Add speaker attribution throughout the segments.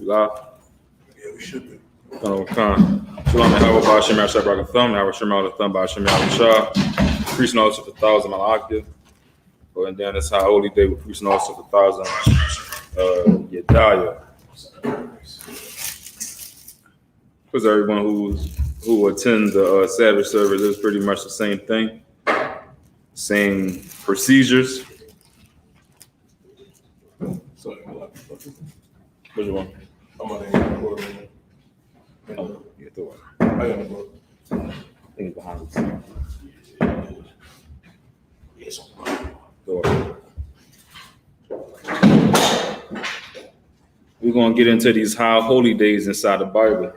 Speaker 1: Live?
Speaker 2: Yeah, we should be.
Speaker 1: Shalom, Howard by Shem Yahshua Barakatham, Howard Shem Al-Thum by Shem Yahshua, preaching also for 1,000 Malakah. And then it's High Holy Day, we're preaching also for 1,000 Yedaya. Because everyone who attends the Sabbath service is pretty much the same thing, same procedures. Which one?
Speaker 2: I'm on the board.
Speaker 1: Oh, yeah, throw it.
Speaker 2: I got the book.
Speaker 1: I think it's behind the scene.
Speaker 2: Yes.
Speaker 1: Throw it. We're going to get into these high holy days inside the Bible.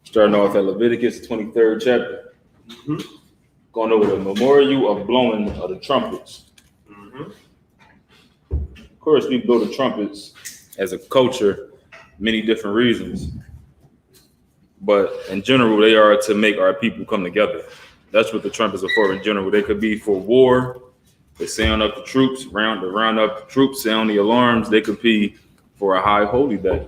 Speaker 1: Starting off at Leviticus 23rd chapter. Mm-hmm. Going over the memorial of blowing of the trumpets. Mm-hmm. Of course, we blow the trumpets as a culture, many different reasons. But in general, they are to make our people come together. That's what the trumpets are for in general. They could be for war. They sound up the troops, round up the troops, sound the alarms. They could be for a high holy day.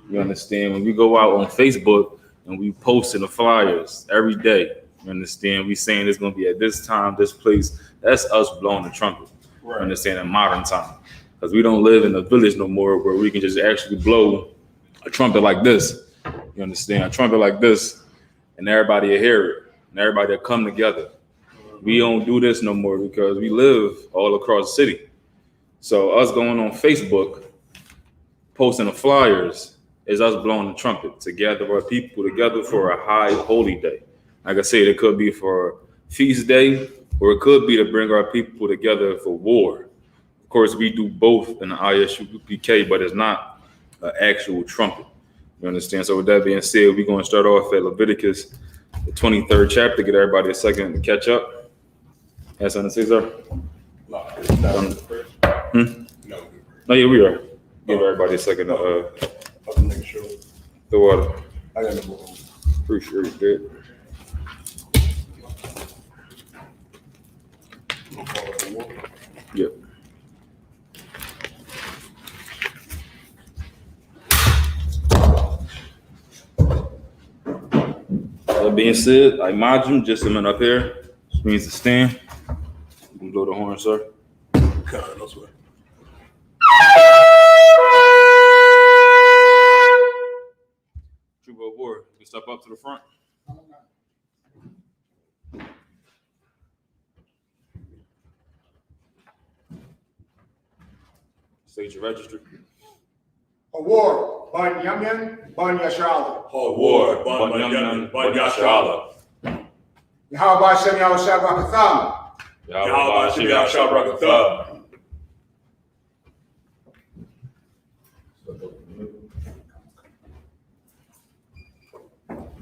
Speaker 1: You understand? When we go out on Facebook and we post in the flyers every day, you understand? We saying it's going to be at this time, this place. That's us blowing the trumpet. Right. You understand? In modern time. Because we don't live in a village no more where we can just actually blow a trumpet like this. You understand? A trumpet like this, and everybody will hear it, and everybody will come together. We don't do this no more because we live all across the city. So us going on Facebook, posting the flyers, is us blowing the trumpet to gather our people together for a high holy day. Like I said, it could be for feast day, or it could be to bring our people together for war. Of course, we do both in the ISUPK, but it's not an actual trumpet. You understand? So with that being said, we're going to start off at Leviticus, the 23rd chapter. Get everybody a second to catch up. Have something to say, sir?
Speaker 2: No,
Speaker 1: yeah, we are. Give everybody a second to
Speaker 2: make sure.
Speaker 1: The water.
Speaker 2: I got the book.
Speaker 1: Appreciate it, dude. Yep. That being said, I imagine just a minute up here, which means to stand. You can blow the horn, sir.
Speaker 2: God, no swear.
Speaker 1: Troop of war, you can step up to the front. State your registry.
Speaker 3: Award, Ban Yamyan, Ban Yashala.
Speaker 2: Award, Ban Yamyan, Ban Yashala.
Speaker 3: Yahweh Shem Yahshua Barakatham.
Speaker 2: Yahweh Shem Yahshua Barakatham.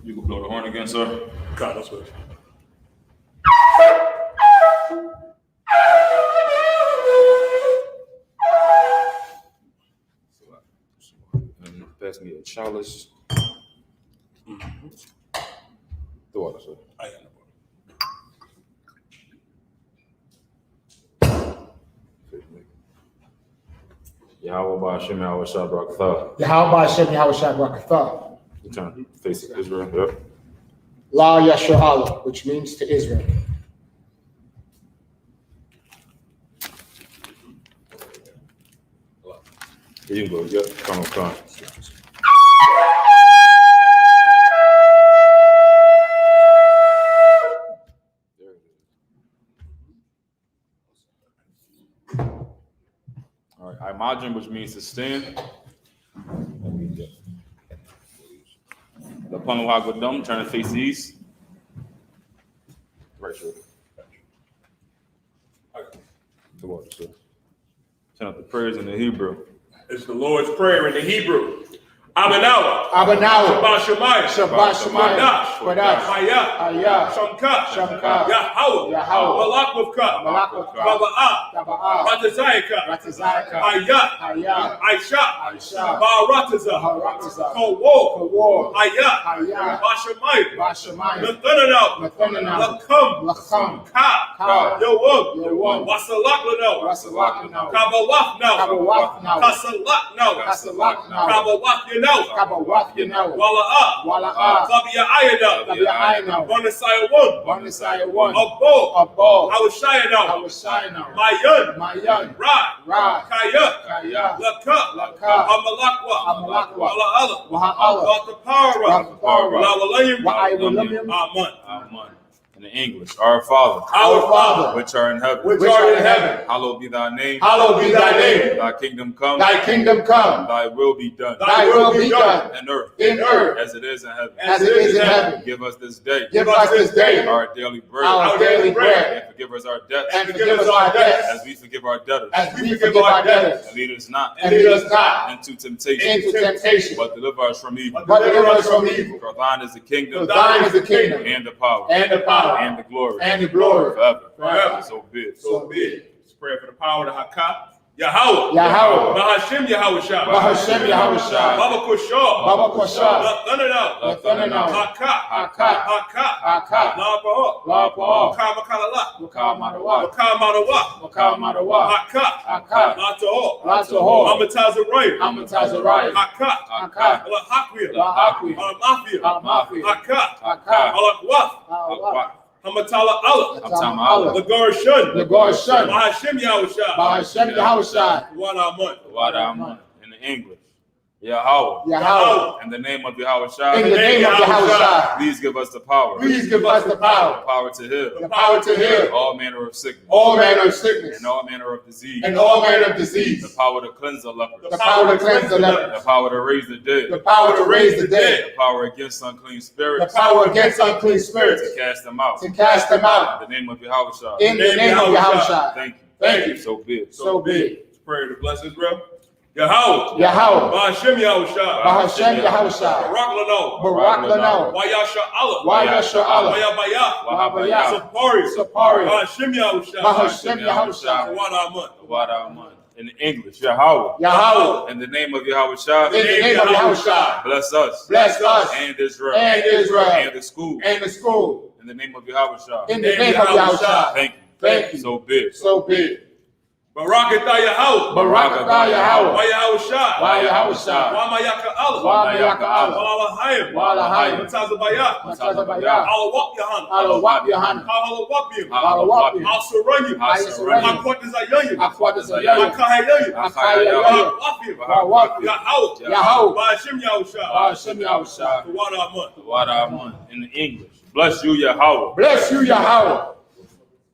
Speaker 1: You can blow the horn again, sir.
Speaker 2: God, no swear.
Speaker 1: Pass me a chalice. The water, sir.
Speaker 2: I got the book.
Speaker 1: Yahweh by Shem Yahshua Barakatham.
Speaker 3: Yahweh Shem Yahshua Barakatham.
Speaker 1: You turn facing Israel. Yep.
Speaker 3: La Yashala, which means to Israel.
Speaker 1: Here you go. Yep. Come on. All right. Imagine, which means to stand. The Panuagadum, turn to face east. Right shoulder. The water, sir. Turn up the prayers in the Hebrew.
Speaker 2: It's the Lord's Prayer in the Hebrew. Abanawa.
Speaker 3: Abanawa.
Speaker 2: Shabbat Shemayim.
Speaker 3: Shabbat Shemayim.
Speaker 2: Quadash. Hayah.
Speaker 3: Hayah.
Speaker 2: Shamkat.
Speaker 3: Shamkat.
Speaker 2: Yahweh.
Speaker 3: Yahweh.
Speaker 2: Malakuvka.
Speaker 3: Malakuvka.
Speaker 2: Baba'ah.
Speaker 3: Taba'ah.
Speaker 2: Ratazayaka.
Speaker 3: Ratazayaka.
Speaker 2: Hayah.
Speaker 3: Hayah.
Speaker 2: Aisha.
Speaker 3: Aisha.
Speaker 2: Ba'arataza.
Speaker 3: Ba'arataza.
Speaker 2: Kawol.
Speaker 3: Kawol.
Speaker 2: Hayah.
Speaker 3: Hayah.
Speaker 2: Bashamayim.
Speaker 3: Bashamayim.
Speaker 2: Nathananel.
Speaker 3: Nathananel.
Speaker 2: Lakam.
Speaker 3: Lakam.
Speaker 2: Ka.
Speaker 3: Ka.
Speaker 2: Yowam.
Speaker 3: Yowam.
Speaker 2: Wasalaklanel.
Speaker 3: Rasalakno.
Speaker 2: Kabawafnel.
Speaker 3: Kabawafno.
Speaker 2: Kasalakno.
Speaker 3: Kasalakno.
Speaker 2: Kabawafnel. Yanawa.
Speaker 3: Kabawath Yanawa.
Speaker 2: Wala'a.
Speaker 3: Wala'a.
Speaker 2: Sabia Ayada.
Speaker 3: Tabia Aina.
Speaker 2: Bonasaya one.
Speaker 3: Bonasaya one.
Speaker 2: Abo.
Speaker 3: Abo.
Speaker 2: Awashayana.
Speaker 3: Awashayana.
Speaker 2: Mayan.
Speaker 3: Mayan.
Speaker 2: Ra.
Speaker 3: Ra.
Speaker 2: Kaya.
Speaker 3: Kaya.
Speaker 2: Laka.
Speaker 3: Laka.
Speaker 2: Amalakwa.
Speaker 3: Amalakwa.
Speaker 2: Wala'ala.
Speaker 3: Waha'ala.
Speaker 2: Watapara.
Speaker 3: Watapara.
Speaker 2: Lawalayim.
Speaker 3: Wa'aywalayim.
Speaker 2: Amen.
Speaker 1: Amen. In the English, our Father,
Speaker 2: Our Father,
Speaker 1: which art in heaven,
Speaker 3: which art in heaven,
Speaker 1: hallowed be thy name.
Speaker 3: hallowed be thy name.
Speaker 1: Thy kingdom come.
Speaker 3: Thy kingdom come.
Speaker 1: Thy will be done.
Speaker 3: Thy will be done
Speaker 1: On earth,
Speaker 3: in earth
Speaker 1: as it is in heaven.
Speaker 3: as it is in heaven.
Speaker 1: Give us this day
Speaker 3: Give us this day
Speaker 1: our daily bread.
Speaker 3: our daily bread,
Speaker 1: And forgive us our debts
Speaker 3: and forgive us our debts
Speaker 1: as we forgive our debtors.
Speaker 3: as we forgive our debtors.
Speaker 1: And lead us not
Speaker 3: And lead us not
Speaker 1: into temptation,
Speaker 3: into temptation,
Speaker 1: but deliver us from evil.
Speaker 3: but deliver us from evil.
Speaker 1: For thine is the
Speaker 3: For
Speaker 1: kingdom,
Speaker 3: thine is the kingdom,
Speaker 1: and the power,
Speaker 3: and the power,
Speaker 1: and the glory,
Speaker 3: and the glory,
Speaker 1: forever.
Speaker 3: forever.
Speaker 1: So be it.
Speaker 2: so be it. Let's pray for the power of the Hakah. Yahweh.
Speaker 3: Yahweh.
Speaker 2: Bahashem Yahweh Shah.
Speaker 3: Bahashem Yahweh Shah.
Speaker 2: Baba Kushah.
Speaker 3: Baba Koshah.
Speaker 2: Lathananah.
Speaker 3: Lathananah.
Speaker 2: Hakah.
Speaker 3: Hakah.
Speaker 2: Hakah.
Speaker 3: Hakah.
Speaker 2: La'apa'ah.
Speaker 3: La'apa'ah.
Speaker 2: Wakamakalala.
Speaker 3: Wakamadawa.
Speaker 2: Wakamadawa.
Speaker 3: Wakamadawa.
Speaker 2: Hakah.
Speaker 3: Hakah.
Speaker 2: La'ato'ah.
Speaker 3: La'ato'ah.
Speaker 2: Amatazarayim.
Speaker 3: Amatazarayim.
Speaker 2: Hakah.
Speaker 3: Hakah.
Speaker 2: La'haqwiyah.
Speaker 3: La'haqwiyah.
Speaker 2: Mafia.
Speaker 3: Mafia.
Speaker 2: Hakah.
Speaker 3: Hakah.
Speaker 2: Alakwath.
Speaker 3: Hakah.
Speaker 2: Hamatala Allah.
Speaker 3: Allah.
Speaker 2: Lagar Shun.
Speaker 3: Lagar Shun.
Speaker 2: Bahashem Yahweh Shah.
Speaker 3: Bahashem Yahweh Shah.
Speaker 2: One Amun.
Speaker 1: What I'm in the English. Yahweh.
Speaker 3: Yahweh.
Speaker 1: In the name of Yahweh Shah.
Speaker 3: In the name of Yahweh Shah.
Speaker 1: Please give us the power.
Speaker 3: Please give us the
Speaker 1: The
Speaker 3: power.
Speaker 1: power to heal.
Speaker 3: The power to heal
Speaker 1: All manner of sickness.
Speaker 3: all manner of sickness
Speaker 1: And all manner of disease.
Speaker 3: and all manner of disease.
Speaker 1: The power to cleanse the lepers.
Speaker 3: The power to cleanse the lepers.
Speaker 1: The power to raise the
Speaker 3: The
Speaker 1: dead.
Speaker 3: power to raise the dead.
Speaker 1: The power against unclean
Speaker 3: The
Speaker 1: spirits.
Speaker 3: power against unclean
Speaker 1: To
Speaker 3: spirits.
Speaker 1: cast them out.
Speaker 3: To cast them out.
Speaker 1: In the name of Yahweh Shah.
Speaker 3: In the name of Yahweh Shah.
Speaker 1: Thank you.
Speaker 3: Thank you.
Speaker 1: So be it.
Speaker 3: So be it.
Speaker 2: Let's pray to bless Israel. Yahweh.
Speaker 3: Yahweh.
Speaker 2: Bahashem Yahweh Shah.
Speaker 3: Bahashem Yahweh Shah.
Speaker 2: Barak Lano.
Speaker 3: Barak Lano.
Speaker 2: Wayasha Allah.
Speaker 3: Wayasha Allah.
Speaker 2: Wayabaya.
Speaker 3: Wahabaya.
Speaker 2: Sapari.
Speaker 3: Sapari.
Speaker 2: Bahashem Yahweh Shah.
Speaker 3: Bahashem Yahweh Shah.
Speaker 2: One Amun.
Speaker 1: What I'm in English. Yahweh.
Speaker 3: Yahweh.
Speaker 1: In the name of Yahweh Shah.
Speaker 3: In the name of Yahweh Shah.
Speaker 1: Bless us.
Speaker 3: Bless us
Speaker 1: And Israel.
Speaker 3: and Israel
Speaker 1: And the school.
Speaker 3: and the school.
Speaker 1: In the name of Yahweh Shah.
Speaker 3: In the name of Yahweh Shah.
Speaker 1: Thank you.
Speaker 3: Thank you.
Speaker 1: So be it.
Speaker 3: So be it.
Speaker 2: Barakatah Yahweh.
Speaker 3: Barakatah Yahweh.
Speaker 2: Wayahweh Shah.
Speaker 3: Wayahweh Shah.
Speaker 2: Wamayaka Allah.
Speaker 3: Wamayaka Allah.
Speaker 2: Walalahayim.
Speaker 3: Walalahayim.
Speaker 2: Matazabaya.
Speaker 3: Matazabaya.
Speaker 2: Alawap Yahan.
Speaker 3: Alawap Yahan.
Speaker 2: Alawapim.
Speaker 3: Alawapim.
Speaker 2: Alsuranyim.
Speaker 3: Alsuranyim.
Speaker 2: Akwatazayayim.
Speaker 3: Akwatazayayim.
Speaker 2: Akahayayim.
Speaker 3: Akahayayim.
Speaker 2: Wapim.
Speaker 3: Wapim.
Speaker 2: Yahweh.
Speaker 3: Yahweh.
Speaker 2: Bahashem Yahweh Shah.
Speaker 3: Bahashem Yahweh Shah.
Speaker 2: One Amun.
Speaker 1: What I'm in English. Bless you, Yahweh.
Speaker 3: Bless you, Yahweh.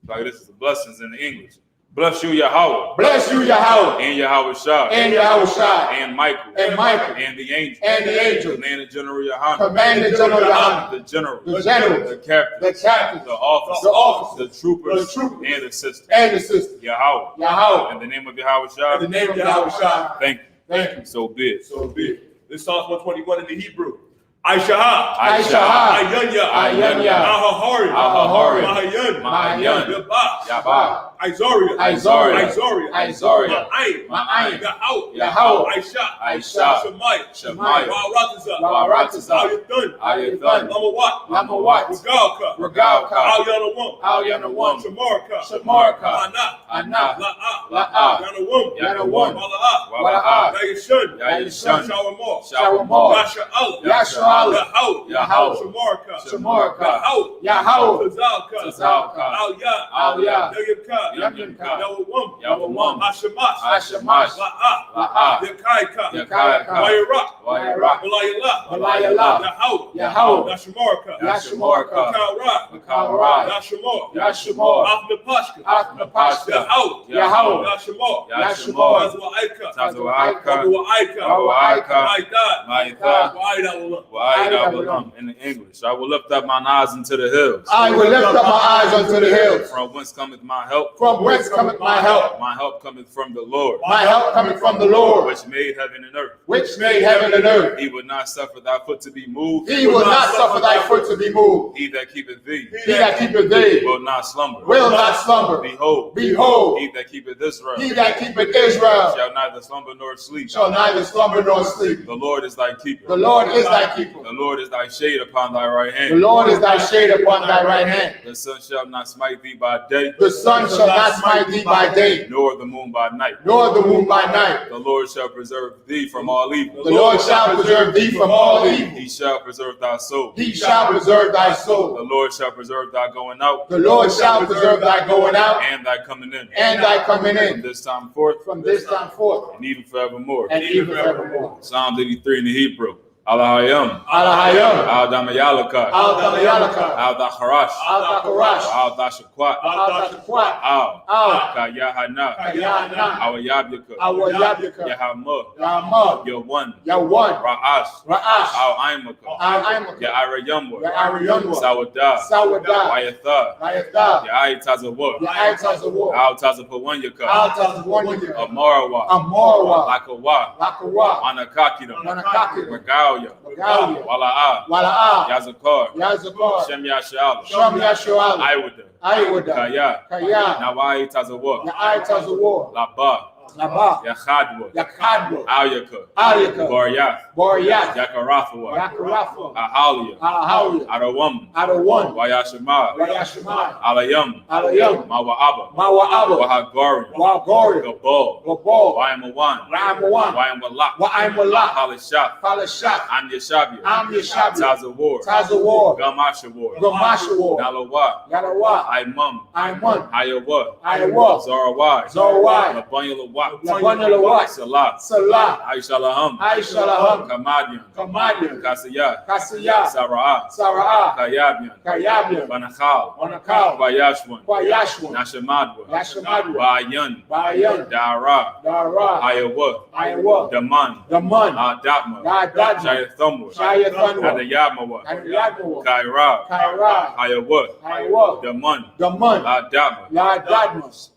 Speaker 1: Like this is the blessings in the English. Bless you, Yahweh.
Speaker 3: Bless you, Yahweh.
Speaker 1: And Yahweh Shah.
Speaker 3: And Yahweh Shah.
Speaker 1: And Michael.
Speaker 3: And Michael.
Speaker 1: And the angel.
Speaker 3: And the angel.
Speaker 1: Commander General Yohanan.
Speaker 3: Commander General Yohanan.
Speaker 1: The general.
Speaker 3: The general.
Speaker 1: The captain.
Speaker 3: The captain.
Speaker 1: The officer.
Speaker 3: The officer.
Speaker 1: The troopers.
Speaker 3: The troopers.
Speaker 1: And the sisters.
Speaker 3: And the sister.
Speaker 1: Yahweh.
Speaker 3: Yahweh.
Speaker 1: In the name of Yahweh Shah.
Speaker 3: In the name of Yahweh Shah.
Speaker 1: Thank you.
Speaker 3: Thank you.
Speaker 1: So be it.
Speaker 2: So be it. This Psalms 121 in the Hebrew. Aishaha.
Speaker 3: Aishaha.
Speaker 2: Ayanya.
Speaker 3: Ayanya.
Speaker 2: Ahahari.
Speaker 3: Ahahari.
Speaker 2: Mahayan.
Speaker 3: Mahayan.
Speaker 2: Yabah.
Speaker 1: Yabah.
Speaker 2: Izoria.
Speaker 3: Izoria.
Speaker 2: Izoria.
Speaker 3: Izoria.
Speaker 2: Ma'ayin.
Speaker 3: Ma'ayin.
Speaker 2: Yahweh.
Speaker 3: Yahweh.
Speaker 2: Aisha.
Speaker 1: Aisha.
Speaker 2: Shemai.
Speaker 1: Shemai.
Speaker 2: Wa'arataza.
Speaker 3: Wa'arataza.
Speaker 2: Ayathan.
Speaker 3: Ayathan.
Speaker 2: Lamawat.
Speaker 3: Lamawat.
Speaker 2: Regalka.
Speaker 3: Regalka.
Speaker 2: Al-Yanawam.
Speaker 3: Al-Yanawam.
Speaker 2: Shamarka.
Speaker 3: Shamarka.
Speaker 2: Ana.
Speaker 3: Ana.
Speaker 2: La'a.
Speaker 3: La'a.
Speaker 2: Yanawam.
Speaker 3: Yanawam.
Speaker 2: Wala'a.
Speaker 3: Wala'a.
Speaker 2: Yayishun.
Speaker 1: Yayishun.
Speaker 2: Shawarmor.
Speaker 3: Shawarmor.
Speaker 2: Yasha Allah.
Speaker 3: Yasha Allah.
Speaker 2: Yahweh.
Speaker 3: Yahweh.
Speaker 2: Shamarka.
Speaker 3: Shamarka.
Speaker 2: Yahweh.
Speaker 3: Yahweh.
Speaker 2: Tazalka.
Speaker 3: Tazalka.
Speaker 2: Al-Ya.
Speaker 3: Al-Ya.
Speaker 2: Yayibka.
Speaker 3: Yayibka.
Speaker 2: Yawawam.
Speaker 3: Yawawam.
Speaker 2: Hashemash.
Speaker 3: Hashemash.
Speaker 2: La'a.
Speaker 3: La'a.
Speaker 2: Yakaika.
Speaker 3: Yakaika.
Speaker 2: Wayirak.
Speaker 3: Wayirak.
Speaker 2: Walayala.
Speaker 3: Walayala.
Speaker 2: Yahweh.
Speaker 3: Yahweh.
Speaker 2: Yashamarka.
Speaker 3: Yashamarka.
Speaker 2: Makalra.
Speaker 3: Makalra.
Speaker 2: Yashamor.
Speaker 3: Yashamor.
Speaker 2: Afnapashka.
Speaker 3: Afnapashka.
Speaker 2: Yahweh.
Speaker 3: Yahweh.
Speaker 2: Yashamor.
Speaker 3: Yashamor.
Speaker 2: Tazwa'aika.
Speaker 1: Tazwa'aika.
Speaker 2: Tazwa'aika.
Speaker 1: Tazwa'aika.
Speaker 2: Ma'idad.
Speaker 1: Ma'idad.
Speaker 2: Wa'idawullah.
Speaker 1: Wa'idawullah. In the English, I will lift up mine eyes into the hills.
Speaker 3: I will lift up my eyes unto the hills.
Speaker 1: From whence cometh my help?
Speaker 3: From whence cometh my help?
Speaker 1: My help cometh from the Lord,
Speaker 3: My help cometh from the Lord,
Speaker 1: which made heaven and earth.
Speaker 3: which made heaven and earth.
Speaker 1: He would not suffer thy foot to be moved.
Speaker 3: He will not suffer thy foot to be moved.
Speaker 1: He that keepeth thee
Speaker 3: He that keepeth thee
Speaker 1: will not slumber.
Speaker 3: will not slumber.
Speaker 1: Behold,
Speaker 3: Behold,
Speaker 1: he that keepeth Israel
Speaker 3: he that keepeth Israel
Speaker 1: shall neither slumber nor sleep.
Speaker 3: shall neither slumber nor sleep.
Speaker 1: The Lord is thy keeper.
Speaker 3: The Lord is thy keeper.
Speaker 1: The Lord is thy shade upon thy right
Speaker 3: The
Speaker 1: hand.
Speaker 3: Lord is thy shade upon thy right hand.
Speaker 1: The sun shall not smite thee by day,
Speaker 3: The sun shall shall not smite thee by day,
Speaker 1: nor the moon by night.
Speaker 3: nor the moon by night.
Speaker 1: The Lord shall preserve thee from all evil.
Speaker 3: The Lord shall preserve thee from all evil.
Speaker 1: He shall preserve thy soul.
Speaker 3: He shall preserve thy soul.
Speaker 1: The Lord shall preserve thy going out,
Speaker 3: The Lord shall preserve thy going out
Speaker 1: and thy coming in,
Speaker 3: and thy coming
Speaker 1: from
Speaker 3: in
Speaker 1: this time forth,
Speaker 3: from this time forth
Speaker 1: and even forevermore.
Speaker 3: and even forevermore.
Speaker 1: Psalm 83 in the Hebrew. Alahayam,
Speaker 3: Alahayam,
Speaker 1: Al-Damayalaka,
Speaker 3: Al-Damayalaka,
Speaker 1: Al-Daharash,
Speaker 3: Al-Dakarash,
Speaker 1: Al-Dashakwat,
Speaker 3: Al-Dashakwat,
Speaker 1: Al,
Speaker 3: Al,
Speaker 1: Kayahana,
Speaker 3: Kayana,
Speaker 1: Awayabyaka,
Speaker 3: Awayabyaka,
Speaker 1: Yahamah,
Speaker 3: Yama,
Speaker 1: Yawan,
Speaker 3: Yawan,
Speaker 1: Ra'ash,
Speaker 3: Ra'ash,
Speaker 1: Al-Aimaka,
Speaker 3: Al-Aimaka,
Speaker 1: Ya'arayamwa,
Speaker 3: Ya'arayamwa,
Speaker 1: Sawadah,
Speaker 3: Sawadah,
Speaker 1: Wayatha,
Speaker 3: Rayatha,
Speaker 1: Ya'aitazawah,
Speaker 3: Ya'aitazawah,
Speaker 1: Al-Tazapawanyaka,
Speaker 3: Al-Tazawanyaka,
Speaker 1: Amarawa,
Speaker 3: Amorwa,
Speaker 1: Lakawa,
Speaker 3: Lakawa,
Speaker 1: Anakakida,
Speaker 3: Manakakida,
Speaker 1: Regalia,
Speaker 3: Regalia,
Speaker 1: Wala'a,
Speaker 3: Wala'a,
Speaker 1: Yazakar,
Speaker 3: Yazakar,
Speaker 1: Shem Yashal,
Speaker 3: Shem Yashual,
Speaker 1: Iwada,
Speaker 3: Iwada,
Speaker 1: Kaya,
Speaker 3: Kaya,
Speaker 1: Nawai Tazawah,
Speaker 3: Ya'aitazawah,
Speaker 1: Laba,
Speaker 3: Naba,
Speaker 1: Yachadwa,
Speaker 3: Yakadwa,
Speaker 1: Alyaka,
Speaker 3: Alika,
Speaker 1: Boryath,
Speaker 3: Boryat,
Speaker 1: Yakarathwa,
Speaker 3: Yakarafa,
Speaker 1: Ahalia,
Speaker 3: Ahalia,
Speaker 1: Adawam,
Speaker 3: Adawan,
Speaker 1: Wayashima,
Speaker 3: Wayashimai,
Speaker 1: Alayam,
Speaker 3: Alayam,
Speaker 1: Mawa'aba,
Speaker 3: Mawa'aba,
Speaker 1: Wahagari,
Speaker 3: Wagori,
Speaker 1: Gabal,
Speaker 3: Gabal,
Speaker 1: Wayamawan,
Speaker 3: Ramawan,
Speaker 1: Wayamwalak,
Speaker 3: Wa'aimwalak,
Speaker 1: Halashah,
Speaker 3: Palashak,
Speaker 1: Anyashabia,
Speaker 3: Amyashabi,
Speaker 1: Tazawar,
Speaker 3: Tazawar,
Speaker 1: Gamashawar,
Speaker 3: Gamashawar,
Speaker 1: Nalawa,
Speaker 3: Yalawa,
Speaker 1: Imam,
Speaker 3: Aimun,
Speaker 1: Ayawa,
Speaker 3: Iowa,
Speaker 1: Zorawai,
Speaker 3: Zorawai,
Speaker 1: Labanyalawak,
Speaker 3: Labanyalawak,
Speaker 1: Salah,
Speaker 3: Salah,
Speaker 1: Aishalaham,
Speaker 3: Aishalaham,
Speaker 1: Kamadian,
Speaker 3: Kamadian,
Speaker 1: Kasiyah,
Speaker 3: Kasiyah,
Speaker 1: Sara'ah,
Speaker 3: Sara'ah,
Speaker 1: Kayabian,
Speaker 3: Kayabian,
Speaker 1: Banachal,
Speaker 3: Wanakal,
Speaker 1: Bayashwan,
Speaker 3: Kwayashwan,
Speaker 1: Nashamadwa,
Speaker 3: Yashamadwa,
Speaker 1: Bayan,
Speaker 3: Bayan,
Speaker 1: Dara,
Speaker 3: Dara,
Speaker 1: Ayawa,
Speaker 3: Iowa,
Speaker 1: Daman,
Speaker 3: Daman,
Speaker 1: Adatma,
Speaker 3: Dadadma,
Speaker 1: Shayathamwa,
Speaker 3: Shayathanwa,
Speaker 1: Adayamawa,
Speaker 3: Adayadmawa,
Speaker 1: Kaira,
Speaker 3: Kaira,
Speaker 1: Ayawa,
Speaker 3: Iowa,
Speaker 1: Daman,
Speaker 3: Daman,
Speaker 1: Adatma,
Speaker 3: Dadadmas,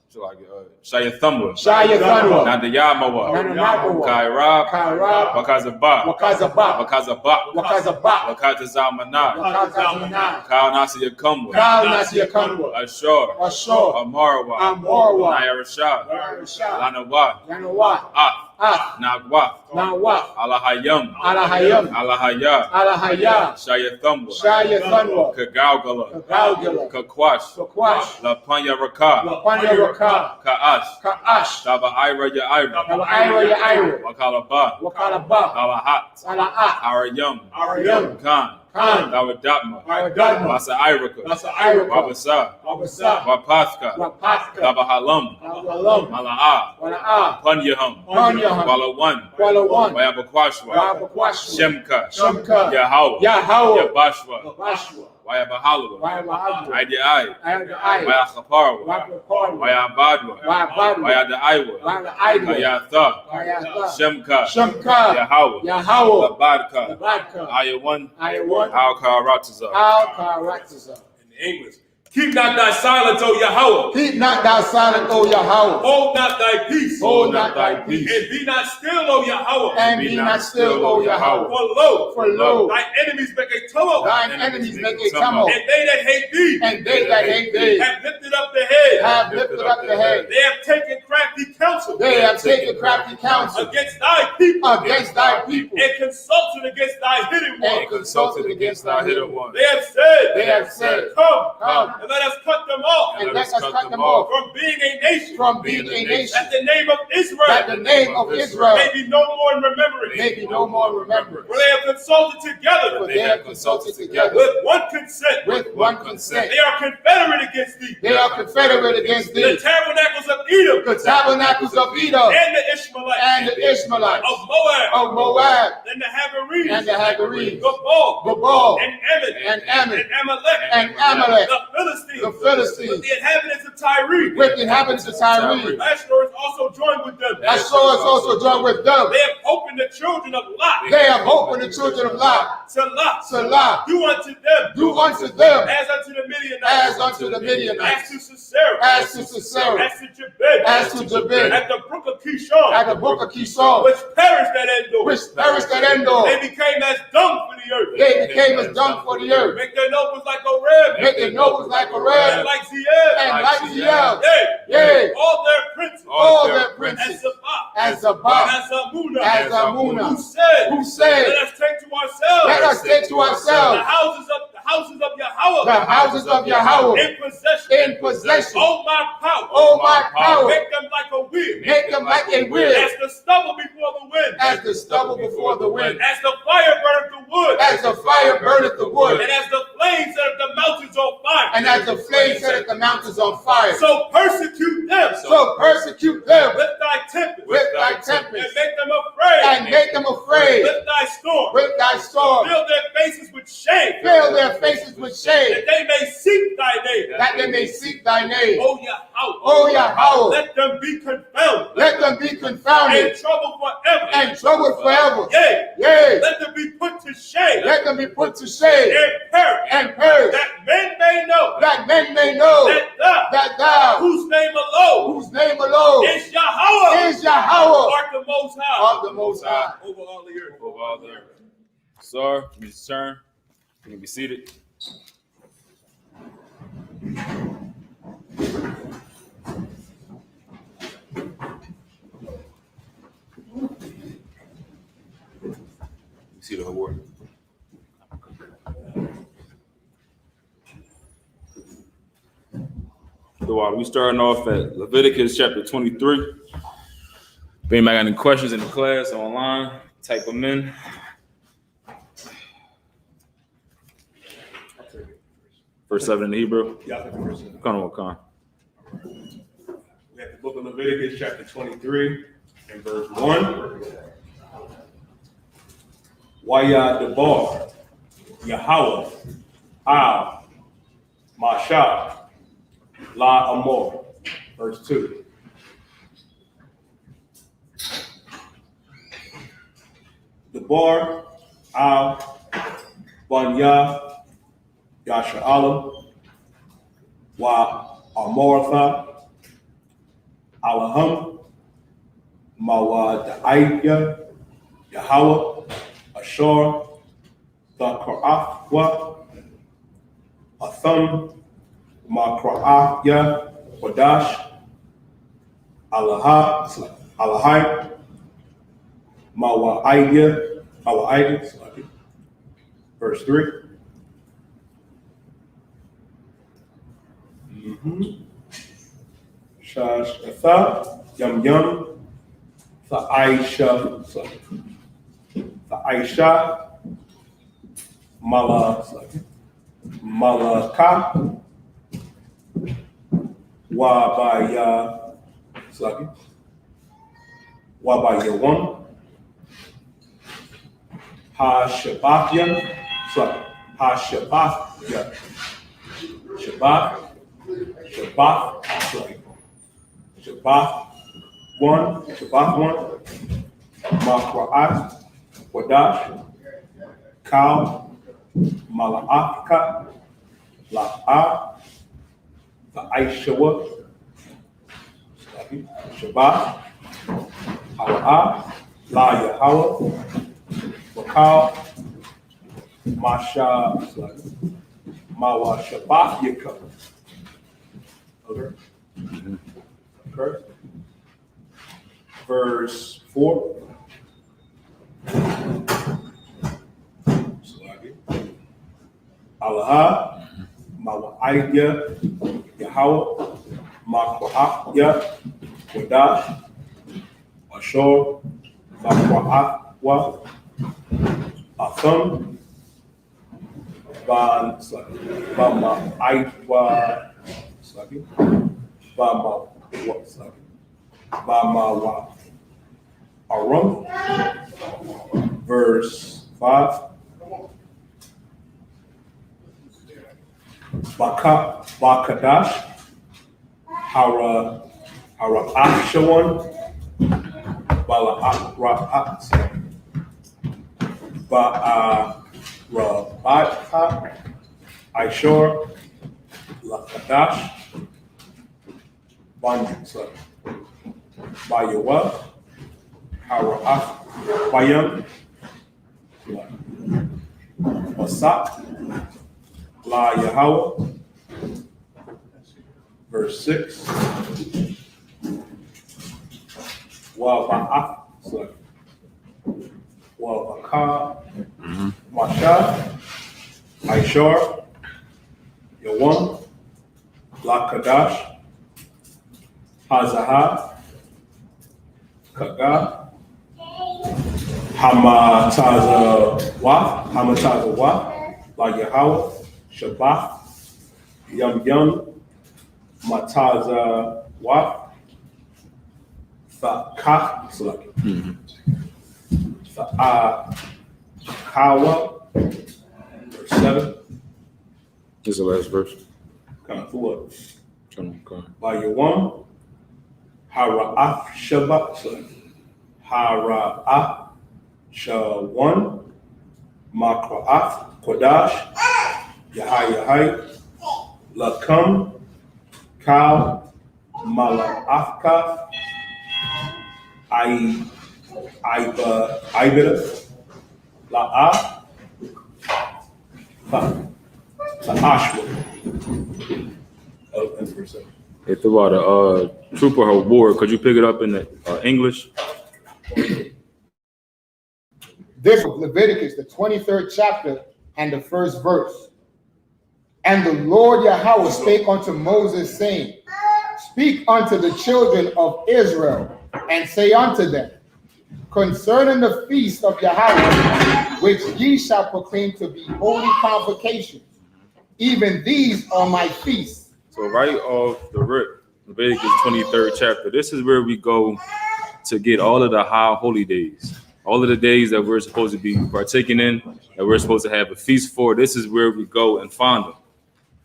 Speaker 1: Shayathamwa,
Speaker 3: Shayathanwa,
Speaker 1: Nadayamawa,
Speaker 3: Nananamawa,
Speaker 1: Kaira,
Speaker 3: Kaira,
Speaker 1: Wakazaba,
Speaker 3: Wakazaba,
Speaker 1: Wakazaba,
Speaker 3: Wakazaba,
Speaker 1: Wakatazamana,
Speaker 3: Wakazamana,
Speaker 1: Kal Nasiyakamwa,
Speaker 3: Kal Nasiyakanwa,
Speaker 1: Ashur,
Speaker 3: Ashur,
Speaker 1: Amarwa,
Speaker 3: Amorwa,
Speaker 1: Nayarashah,
Speaker 3: Yarashah,
Speaker 1: Lanawa,
Speaker 3: Yanawa,
Speaker 1: Ah, Nagwa,
Speaker 3: Nawa,
Speaker 1: Alahayam,
Speaker 3: Alahayam,
Speaker 1: Alahaya,
Speaker 3: Alahaya,
Speaker 1: Shayathamwa,
Speaker 3: Shayathanwa,
Speaker 1: Kagalgala,
Speaker 3: Galgala,
Speaker 1: Kakwash,
Speaker 3: Kakwash,
Speaker 1: Lapanya Raka,
Speaker 3: Lapanya Raka,
Speaker 1: Kaash,
Speaker 3: Kaash,
Speaker 1: Taba Ira Ya Ira,
Speaker 3: Ira Ya Ira,
Speaker 1: Wakalaba,
Speaker 3: Wakalaba,
Speaker 1: Alahat,
Speaker 3: Salaat,
Speaker 1: Arayam,
Speaker 3: Arayam,
Speaker 1: Khan,
Speaker 3: Khan,
Speaker 1: Dawadatma,
Speaker 3: Aradadma,
Speaker 1: Masa Iraka,
Speaker 3: Masa Iraka,
Speaker 1: Wabasa,
Speaker 3: Wabasa,
Speaker 1: Wapathka,
Speaker 3: Wapatka,
Speaker 1: Tabahalam,
Speaker 3: Awalam,
Speaker 1: Mala'a,
Speaker 3: Wana'a,
Speaker 1: Punyaham,
Speaker 3: Punyaham,
Speaker 1: Walawan,
Speaker 3: Walawan,
Speaker 1: Wayabakwashwa,
Speaker 3: Wabakwashwa,
Speaker 1: Shemka,
Speaker 3: Shemka,
Speaker 1: Yahweh,
Speaker 3: Yahweh,
Speaker 1: Yabashwa,
Speaker 3: Bashwa,
Speaker 1: Wayabahalwa,
Speaker 3: Wayabahalwa,
Speaker 1: Ideai,
Speaker 3: Ayadai,
Speaker 1: Wayachaparwa,
Speaker 3: Wapaparwa,
Speaker 1: Wayabadwa,
Speaker 3: Wabadwa,
Speaker 1: Wayadaiwa,
Speaker 3: Wayadaiwa,
Speaker 1: Wayatha,
Speaker 3: Wayatha,
Speaker 1: Shemka,
Speaker 3: Shemka,
Speaker 1: Yahweh,
Speaker 3: Yahweh,
Speaker 1: Labadka,
Speaker 3: Labadka,
Speaker 1: Ayawan,
Speaker 3: Ayawan,
Speaker 1: Al-Karatiza.
Speaker 3: Al-Karatiza.
Speaker 2: In English. Keep not thy silence, O Yahweh.
Speaker 3: Keep not thy silent, O Yahweh.
Speaker 2: Hold not thy peace.
Speaker 3: Hold not thy peace.
Speaker 2: And be not still, O Yahweh.
Speaker 3: And be not still, O Yahweh.
Speaker 2: For lo,
Speaker 3: lo,
Speaker 2: thy enemies make a tumult.
Speaker 3: thine enemies make a tumult.
Speaker 2: And they that hate thee.
Speaker 3: And they that hate thee
Speaker 2: Have lifted up the head.
Speaker 3: have lifted up the head.
Speaker 2: They have taken crafty counsel.
Speaker 3: They have taken crafty counsel
Speaker 2: Against thy people.
Speaker 3: against thy people.
Speaker 2: And consulted against thy hidden
Speaker 3: And
Speaker 2: one.
Speaker 3: consulted against thy hidden one.
Speaker 2: They have said.
Speaker 3: They have said,
Speaker 2: Come. And let us cut them off.
Speaker 3: and let us cut them off
Speaker 2: From being a nation.
Speaker 3: from being a nation,
Speaker 2: That the name of Israel.
Speaker 3: that the name of Israel
Speaker 2: may be no more in remembrance.
Speaker 3: may be no more remembered.
Speaker 2: For they have consulted together.
Speaker 3: For they have consulted together
Speaker 2: With one consent.
Speaker 3: with one consent.
Speaker 2: They are confederate against thee.
Speaker 3: They are confederate against
Speaker 2: The
Speaker 3: thee,
Speaker 2: tabernacles of Edom.
Speaker 3: the tabernacles of Edom
Speaker 2: And the Ishmaelites.
Speaker 3: and the Ishmaelites
Speaker 2: Of Moab.
Speaker 3: of Moab
Speaker 2: And the Hagarenes.
Speaker 3: and the Hagarenes,
Speaker 2: Gabal.
Speaker 3: Gabal
Speaker 2: And Ammon.
Speaker 3: and Ammon
Speaker 2: And Amalek.
Speaker 3: and Amalek,
Speaker 2: The Philistines.
Speaker 3: the Philistines,
Speaker 2: With the inhabitants of Tyre.
Speaker 3: with the inhabitants of Tyre.
Speaker 2: Ashur is also joined with them.
Speaker 3: Ashur is also joined with them.
Speaker 2: They have opened the children of Lot.
Speaker 3: They have opened the children of Lot.
Speaker 2: Salah.
Speaker 3: Salah,
Speaker 2: Do unto them.
Speaker 3: do unto them
Speaker 2: As unto the Midianites.
Speaker 3: as unto the
Speaker 2: As
Speaker 3: Midianites,
Speaker 2: to Sisera.
Speaker 3: as to Sisera,
Speaker 2: As to Jabin.
Speaker 3: as to Jabin,
Speaker 2: At the brook of Kishon.
Speaker 3: at the brook of Kishon,
Speaker 2: Which perished at Endor.
Speaker 3: which perished at Endor.
Speaker 2: They became as dung for the earth.
Speaker 3: They became as dung for the earth,
Speaker 2: Make their nobles like a rib.
Speaker 3: making nobles like a
Speaker 2: And
Speaker 3: ram
Speaker 2: like Ziel.
Speaker 3: and like Ziel.
Speaker 2: Yea.
Speaker 3: Yea,
Speaker 2: All their princes.
Speaker 3: all their
Speaker 2: As
Speaker 3: princes,
Speaker 2: Zabah.
Speaker 3: as Zabah,
Speaker 2: As Zamuna.
Speaker 3: as Amunah,
Speaker 2: Who said.
Speaker 3: who said,
Speaker 2: Let us take to ourselves.
Speaker 3: let us take to
Speaker 2: The
Speaker 3: ourselves
Speaker 2: houses of Yahweh.
Speaker 3: The houses of Yahweh.
Speaker 2: In possession.
Speaker 3: In possession.
Speaker 2: Oh my power.
Speaker 3: Oh my power.
Speaker 2: Make them like a wheel.
Speaker 3: Make them like a wheel.
Speaker 2: As the stubble before the wind.
Speaker 3: As the stubble before the wind.
Speaker 2: As the fire burneth the wood.
Speaker 3: As the fire burneth the wood.
Speaker 2: And as the flames set the mountains on fire.
Speaker 3: And as the flames set the mountains on fire.
Speaker 2: So persecute them.
Speaker 3: So persecute them
Speaker 2: With thy tempest.
Speaker 3: with thy
Speaker 2: And
Speaker 3: tempest.
Speaker 2: make them afraid.
Speaker 3: And make them afraid
Speaker 2: With thy storm.
Speaker 3: with thy storm.
Speaker 2: Fill their faces with shame.
Speaker 3: Fill their faces with shame.
Speaker 2: That they may seek thy name.
Speaker 3: That they may seek thy name.
Speaker 2: O Yahweh.
Speaker 3: O Yahweh.
Speaker 2: Let them be confounded.
Speaker 3: Let them be confounded
Speaker 2: And troubled forever.
Speaker 3: and troubled forever.
Speaker 2: Yea.
Speaker 3: Yea.
Speaker 2: Let them be put to shame.
Speaker 3: Let them be put to shame
Speaker 2: And perish.
Speaker 3: and perish.
Speaker 2: That men may know.
Speaker 3: That men may know
Speaker 2: That thou.
Speaker 3: thou,
Speaker 2: Whose name alone.
Speaker 3: whose name alone
Speaker 2: Is Yahweh.
Speaker 3: is Yahweh
Speaker 2: Art the most high.
Speaker 3: of the Most High.
Speaker 2: Over all the earth.
Speaker 1: Over all the earth. Sir, Mr. Turn, you can be seated. You see the whole word. So we starting off at Leviticus chapter 23. If anybody got any questions in the class online, type them in. Verse 7 in the Hebrew.
Speaker 2: Yeah, I think the first one.
Speaker 1: Come on, Khan.
Speaker 2: We have the book of Leviticus, chapter 23, and verse 1. Waya Debar, Yahweh, Al, Mashah, La Amor. Verse 2. Debar, Al, Banya, Yasha'alam, Wa Amortha, Alaham, Mawadaiya, Yahweh, Ashur, Thakarathwa, Atham, Makra'ahya, Wadash, Alahai, Mawa'idya, verse 3. Shash Yam Yam Aisha Malaka Wabayawam Hashabafya Shabbat one, Makra'at, Wadash, Kal, Mala'aka, La'ah, Aishawa, Shabbat, Ala'ah, La Yahweh, Wakal, Masha, Mawa Shabbat Yakam. Okay. Okay. Verse 4. Allah, Mawa'idya, Yahweh, Makra'ahya, Wadash, Ashur, Makra'ahwa, Atham, Bama'idwa, Bamawa, Aram, verse 5. Bakadash, Hara'akshawan, Bala'akra'at, Ba'arabatha, Aishor, Lakadash, Banjutsa, Bayawa, Hara'af, Bayam, Wasat, La Yahweh, verse 6. Wa Baka, Masha, Aishor, Yawan, La Kadash, Hazahah, Kaga, Hamatazawa, La Yahweh, Shabbat, Yum Yum, Matazawa, Fa'kah, Fa'akawa, verse 7.
Speaker 1: This is the last verse.
Speaker 2: Kind of what?
Speaker 1: Okay.
Speaker 2: By Yawan, Hara'af Shabbat, Hara'af Shawan, Makra'af Kodash, Yahai, Lakam, Kal, Mala'afka, Ibida, La'a, Ashwa.
Speaker 1: It's about a trooper her war. Could you pick it up in the English?
Speaker 3: This of Leviticus, the 23rd chapter and the first verse. And the Lord Yahweh spake unto Moses, saying, Speak unto the children of Israel, and say unto them, concerning the feast of Yahweh, which ye shall proclaim to be holy convocations, even these are my feasts.
Speaker 1: So right off the rip, Leviticus 23rd chapter, this is where we go to get all of the high holy days, all of the days that we're supposed to be partaking in, that we're supposed to have a feast for. This is where we go and find them.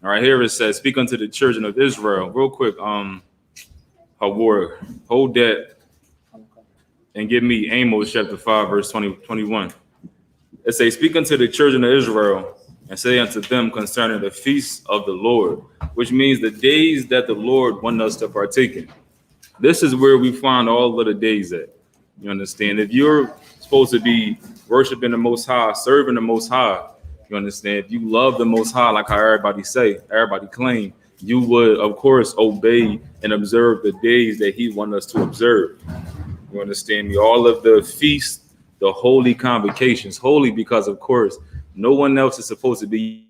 Speaker 1: All right, here it says, speak unto the children of Israel. Real quick, Hawar, hold that and give me Amos chapter 5, verse 21. It says, speak unto the children of Israel and say unto them concerning the feast of the Lord, which means the days that the Lord wants us to partake in. This is where we find all of the days at. You understand? If you're supposed to be worshiping the Most High, serving the Most High, you understand? If you love the Most High, like how everybody claim, you would, of course, obey and observe the days that He wants us to observe. You understand me? All of the feasts, the holy convocations, holy because, of course, no one else is supposed to be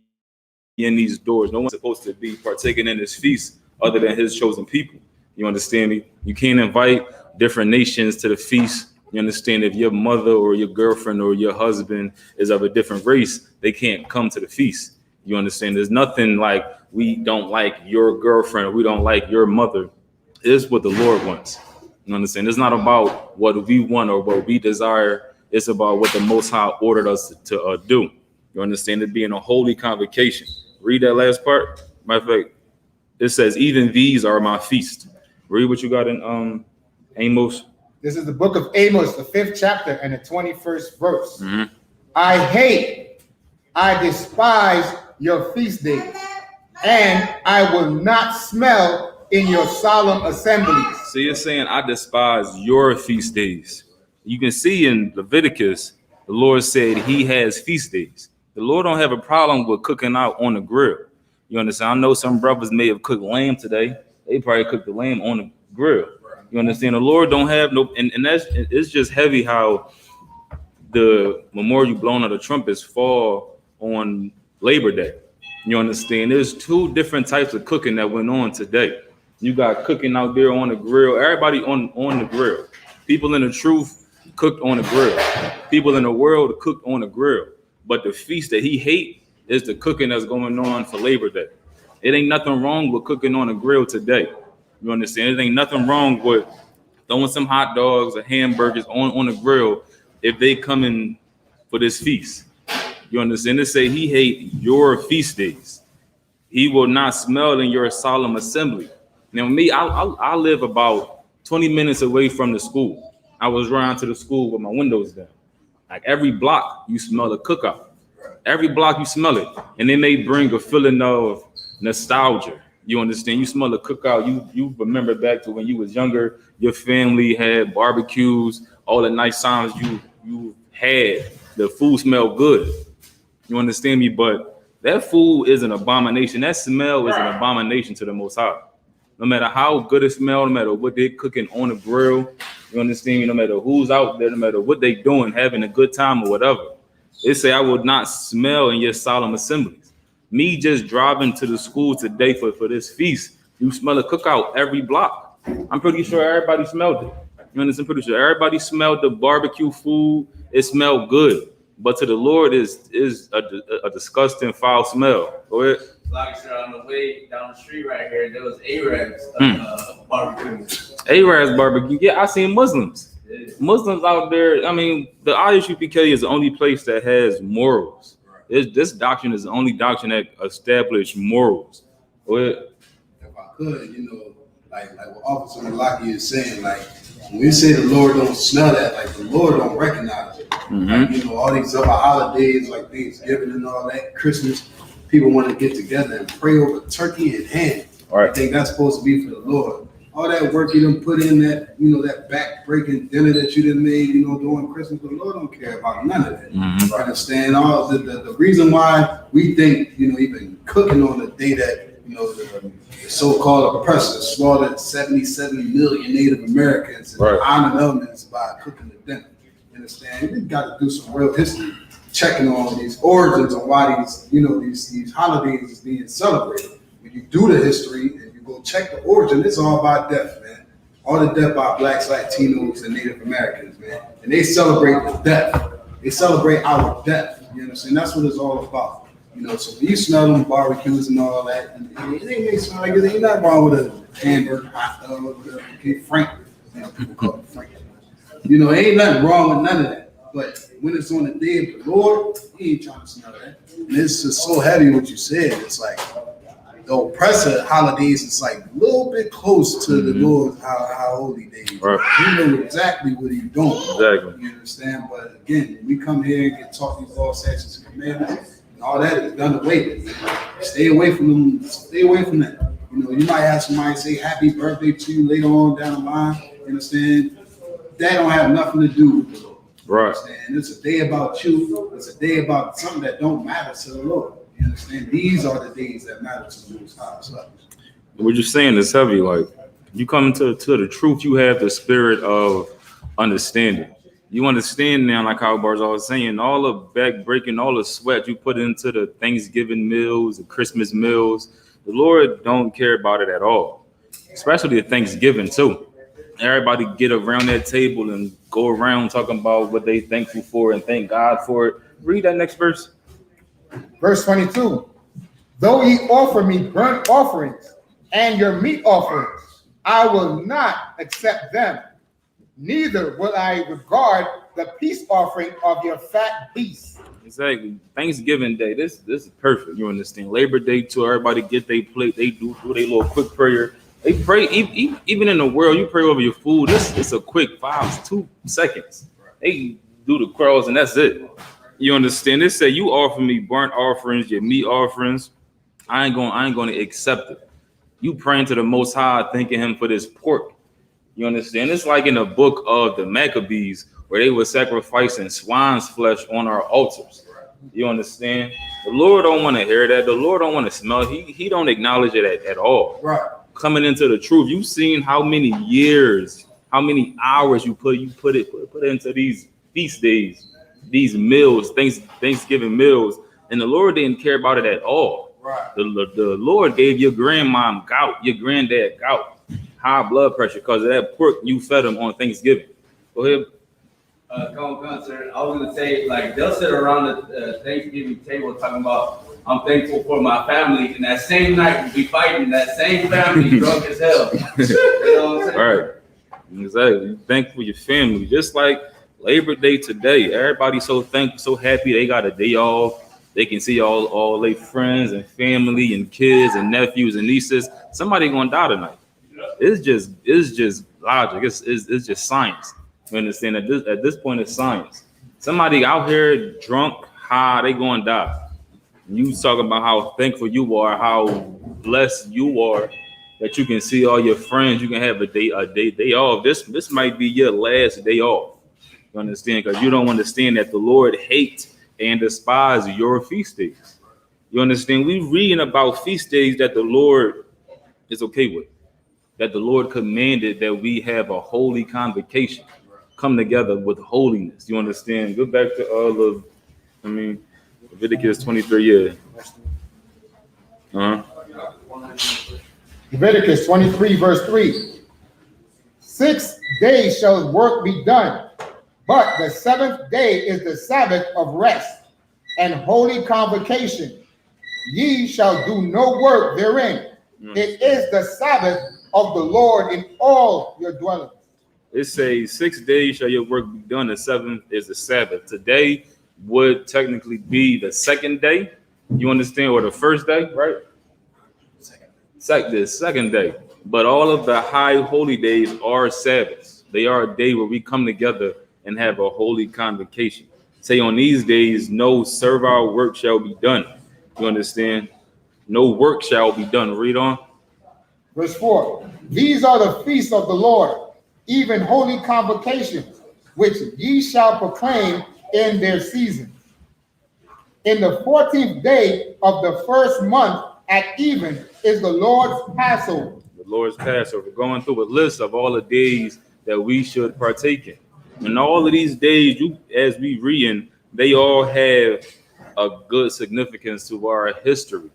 Speaker 1: in these doors. No one's supposed to be partaking in this feast other than His chosen people. You understand me? You can't invite different nations to the feast. You understand? If your mother or your girlfriend or your husband is of a different race, they can't come to the feast. You understand? There's nothing like we don't like your girlfriend or we don't like your mother. It's what the Lord wants. You understand? It's not about what we want or what we desire. It's about what the Most High ordered us to do. You understand? It being a holy convocation. Read that last part. Matter of fact, it says, even these are my feast. Read what you got in Amos.
Speaker 3: This is the book of Amos, the 5th chapter and the 21st verse. Mm-hmm. I despise your feast days, and I will not smell in your solemn assemblies.
Speaker 1: See, it's saying, I despise your feast days. You can see in Leviticus, the Lord said He has feast days. The Lord don't have a problem with cooking out on the grill. You understand? I know some brothers may have cooked lamb today. They probably cooked the lamb on the grill. You understand? The Lord don't have no, and that's, it's just heavy how the memorial blowing of the trumpets fall on Labor Day. You understand? There's two different types of cooking that went on today. You got cooking out there on the grill. Everybody on the grill. People in the truth cooked on the grill. People in the world cooked on the grill. But the feast that He hates is the cooking that's going on for Labor Day. It ain't nothing wrong with cooking on a grill today. You understand? It ain't nothing wrong with throwing some hot dogs or hamburgers on the grill if they come in for this feast. You understand? They say He hates your feast days. He will not smell in your solemn assembly. Now, me, I live about 20 minutes away from the school. I was running to the school with my windows down. Like every block, you smell the cookout. Every block, you smell it. And it may bring a feeling of nostalgia. You understand? You smell the cookout. You remember back to when you was younger. Your family had barbecues. All the nice times you had. The food smelled good. You understand me? But that food is an abomination. That smell is an abomination to the Most High. No matter how good it smells, no matter what they're cooking on the grill, you understand me? No matter who's out there, no matter what they doing, having a good time or whatever. They say, I will not smell in your solemn assemblies. Me just driving to the school today for this feast, you smell a cookout every block. I'm pretty sure everybody smelled it. You understand? I'm pretty sure everybody smelled the barbecue food. It smelled good. But to the Lord is a disgusting, foul smell. Go ahead.
Speaker 4: Like I said, on the way down the street right here, there was Arabs barbecue.
Speaker 1: Arabs barbecue. Yeah, I seen Muslims. Muslims out there. I mean, the ISUPK is the only place that has morals. This doctrine is the only doctrine that established morals. Go ahead.
Speaker 5: If I could, like what Officer Malaki is saying, like when we say the Lord don't smell that, like the Lord don't recognize it. Like, all these other holidays like Thanksgiving and all that, Christmas, people want to get together and pray over turkey and ham.
Speaker 1: Right.
Speaker 5: I think that's supposed to be for the Lord. All that work you done put in, that that back-breaking dinner that you done made, during Christmas, the Lord don't care about none of that. You understand? All the reason why we think, even cooking on the day that the so-called oppressors slaughtered 77 million Native Americans and honored them is by cooking the dinner. You understand? We got to do some real history checking on these origins and why these holidays is being celebrated. When you do the history and you go check the origin, it's all about death, man. All the death by Blacks, Latinos, and Native Americans, man. And they celebrate the death. They celebrate our death. You understand? That's what it's all about. So when you smell them barbecues and all that, it ain't smell like it. Ain't nothing wrong with a hamburger, hot dog, whatever. Okay, Frank. People call it Frank. Ain't nothing wrong with none of that. But when it's on the day of the Lord, he ain't trying to smell that. And it's just so heavy what you said. It's like the oppressor holidays is like a little bit close to the Lord's how holy days.
Speaker 1: Right.
Speaker 5: You know exactly what he's doing.
Speaker 1: Exactly.
Speaker 5: You understand? But again, we come here and get taught these laws, statutes, and commandments. All that is done away with. Stay away from them. Stay away from that. You might have somebody say happy birthday to you later on down the line. You understand? That don't have nothing to do with the Lord.
Speaker 1: Right.
Speaker 5: And it's a day about you. It's a day about something that don't matter to the Lord. You understand? These are the days that matter to the Most High.
Speaker 1: What you're saying is heavy. Like you come to the truth, you have the spirit of understanding. You understand now, like how Barzal was saying, all the back breaking, all the sweat you put into the Thanksgiving meals, the Christmas meals, the Lord don't care about it at all, especially the Thanksgiving too. Everybody get around that table and go around talking about what they thankful for and thank God for it. Read that next verse.
Speaker 3: Verse 22. Though ye offer me burnt offerings and your meat offerings, I will not accept them. Neither will I regard the peace offering of your fat beasts.
Speaker 1: Exactly. Thanksgiving Day. This is perfect. You understand? Labor Day too. Everybody get their plate. They do their little quick prayer. They pray. Even in the world, you pray over your food. It's a quick 2 seconds. They do the cross and that's it. You understand? They say you offer me burnt offerings, your meat offerings. I ain't gonna accept it. You praying to the Most High, thanking Him for this pork. You understand? It's like in the book of the Maccabees where they were sacrificing swine's flesh on our altars. You understand? The Lord don't want to hear that. The Lord don't want to smell. He don't acknowledge it at all.
Speaker 5: Right.
Speaker 1: Coming into the truth, you've seen how many years, how many hours you put into these feast days, these meals, Thanksgiving meals, and the Lord didn't care about it at all.
Speaker 5: Right.
Speaker 1: The Lord gave your grandmom gout, your granddad gout, high blood pressure because of that pork you fed them on Thanksgiving. Go ahead.
Speaker 4: Sir. I was gonna say, like, they'll sit around the Thanksgiving table talking about, I'm thankful for my family, and that same night we'll be fighting that same family drunk as hell. You know what I'm saying?
Speaker 1: Right. Exactly. Thankful for your family. Just like Labor Day today, everybody's so thankful, so happy they got a day off. They can see all their friends and family and kids and nephews and nieces. Somebody gonna die tonight. It's just logic. It's just science. You understand? At this point, it's science. Somebody out here drunk, high, they gonna die. You talking about how thankful you are, how blessed you are that you can see all your friends. You can have a day off. This might be your last day off. You understand? Because you don't understand that the Lord hates and despises your feast days. You understand? We reading about feast days that the Lord is okay with. That the Lord commanded that we have a holy convocation, come together with holiness. You understand? Go back to Leviticus 23. Yeah. Uh-huh.
Speaker 3: Leviticus 23, verse 3. 6 days shall work be done, but the seventh day is the Sabbath of rest and holy convocation. Ye shall do no work therein. It is the Sabbath of the Lord in all your dwellings.
Speaker 1: It says 6 days shall your work be done, the seventh is the Sabbath. Today would technically be the second day. You understand? Or the first day, right? The second day. But all of the high holy days are Sabbaths. They are a day where we come together and have a holy convocation. Say on these days, no servile work shall be done. You understand? No work shall be done. Read on.
Speaker 3: Verse 4. These are the feasts of the Lord, even holy convocations, which ye shall proclaim in their season. In the 14th day of the first month at even is the Lord's Passover.
Speaker 1: The Lord's Passover, going through a list of all the days that we should partake in. And all of these days, as we reading, they all have a good significance to our history.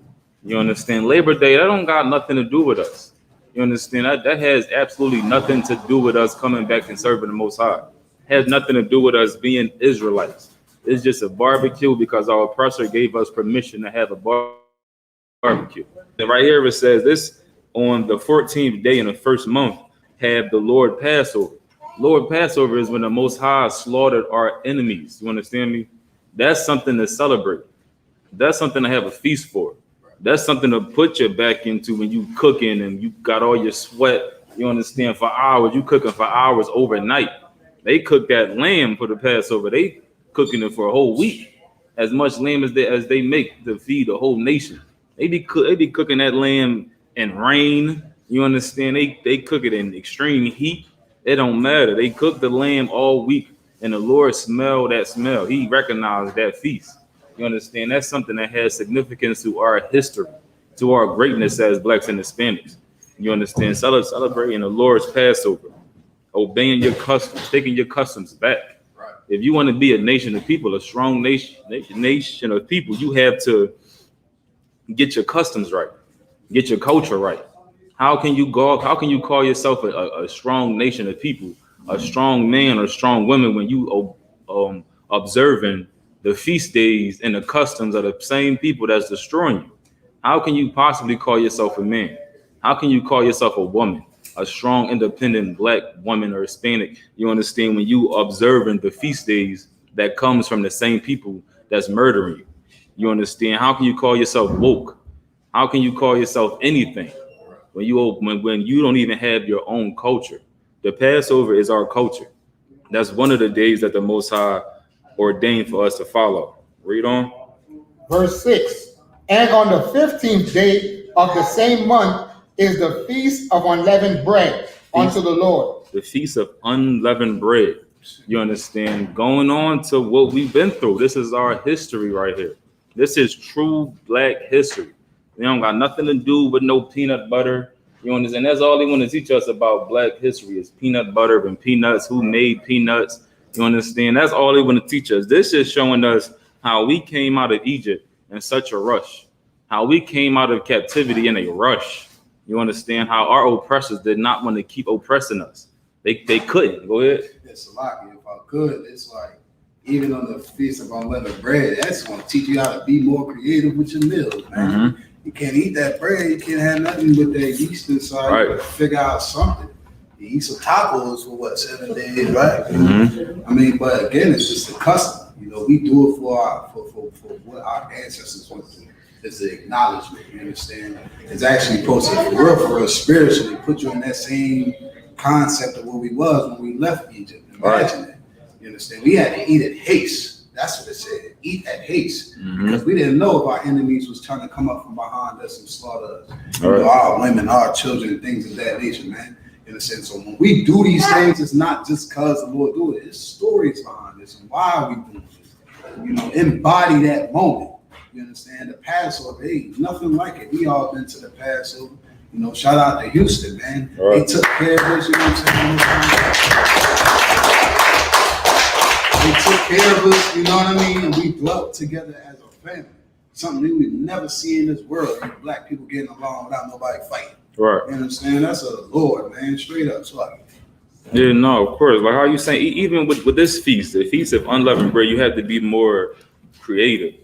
Speaker 1: You understand? Labor Day, that don't got nothing to do with us. You understand? That has absolutely nothing to do with us coming back and serving the Most High. It has nothing to do with us being Israelites. It's just a barbecue because our oppressor gave us permission to have a barbecue. And right here it says this: on the 14th day in the first month, have the Lord Passover. Lord Passover is when the Most High slaughtered our enemies. You understand me? That's something to celebrate. That's something to have a feast for. That's something to put your back into when you cooking and you got all your sweat. You understand? For hours, you cooking for hours overnight. They cook that lamb for the Passover. They cooking it for a whole week. As much lamb as they make to feed the whole nation. They be cooking that lamb in rain. You understand? They cook it in extreme heat. It don't matter. They cook the lamb all week, and the Lord smelled that smell. He recognized that feast. You understand? That's something that has significance to our history, to our greatness as blacks and Hispanics. You understand? Celebrating the Lord's Passover, obeying your customs, taking your customs back. Right. If you want to be a nation of people, a strong nation of people, you have to get your customs right, get your culture right. How can you call yourself a strong nation of people, a strong man or strong woman when you observing the feast days and the customs of the same people that's destroying you? How can you possibly call yourself a man? How can you call yourself a woman, a strong, independent black woman or Hispanic? You understand, when you observing the feast days that comes from the same people that's murdering you. You understand? How can you call yourself woke? How can you call yourself anything when you don't even have your own culture? The Passover is our culture. That's one of the days that the Most High ordained for us to follow. Read on.
Speaker 3: Verse 6. And on the 15th day of the same month is the feast of unleavened bread unto the Lord.
Speaker 1: The feast of unleavened bread. You understand? Going on to what we've been through. This is our history right here. This is true black history. They don't got nothing to do with no peanut butter. You understand? That's all they want to teach us about black history is peanut butter and peanuts. Who made peanuts? You understand? That's all they want to teach us. This is showing us how we came out of Egypt in such a rush. How we came out of captivity in a rush. You understand? How our oppressors did not want to keep oppressing us. They couldn't. Go ahead.
Speaker 5: That's a lot. If I could, it's like, even on the feast of unleavened bread, that's going to teach you how to be more creative with your meals, man. Mm-hmm. You can't eat that bread. You can't have nothing with that yeast inside. Right. You got to figure out something. You eat some tacos for 7 days, right? Mm-hmm. I mean, but again, it's just a custom. You know, we do it for what our ancestors went through. It's the acknowledgement. You understand? It's actually supposed to, for real, spiritually put you in that same concept of where we was when we left Egypt. Imagine that. You understand? We had to eat at haste. That's what it said. Eat at haste. Mm-hmm. Because we didn't know if our enemies was trying to come up from behind us and slaughter us. You know, our women, our children, things of that nature, man. In a sense. So when we do these things, it's not just because the Lord do it. There's stories behind this and why we do it. You know, embody that moment. You understand? The Passover, hey, nothing like it. We all been to the Passover. You know, shout out to Houston, man. Right. They took care of us, you know what I'm saying? They took care of us, you know what I mean? And we dwelt together as a family. something we would never see in this world. Black people getting along without nobody fighting.
Speaker 1: Right.
Speaker 5: You understand? That's a Lord, man, straight up. So
Speaker 1: Yeah, no, of course. Like how you saying, even with this feast, the feast of unleavened bread, you have to be more creative.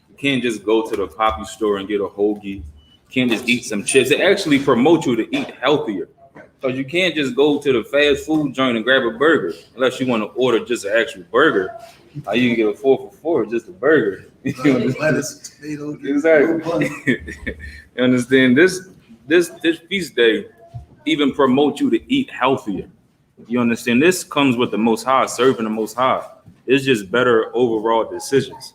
Speaker 1: You can't just go to the poppy store and get a hoagie. You can't just eat some chips. They actually promote you to eat healthier. Because you can't just go to the fast food joint and grab a burger unless you want to order just an actual burger. How you can get a 4 for $4 just a burger?
Speaker 5: lettuce, tomatoes,
Speaker 1: Exactly. You understand? This feast day even promote you to eat healthier. You understand? This comes with the Most High, serving the Most High. It's just better overall decisions.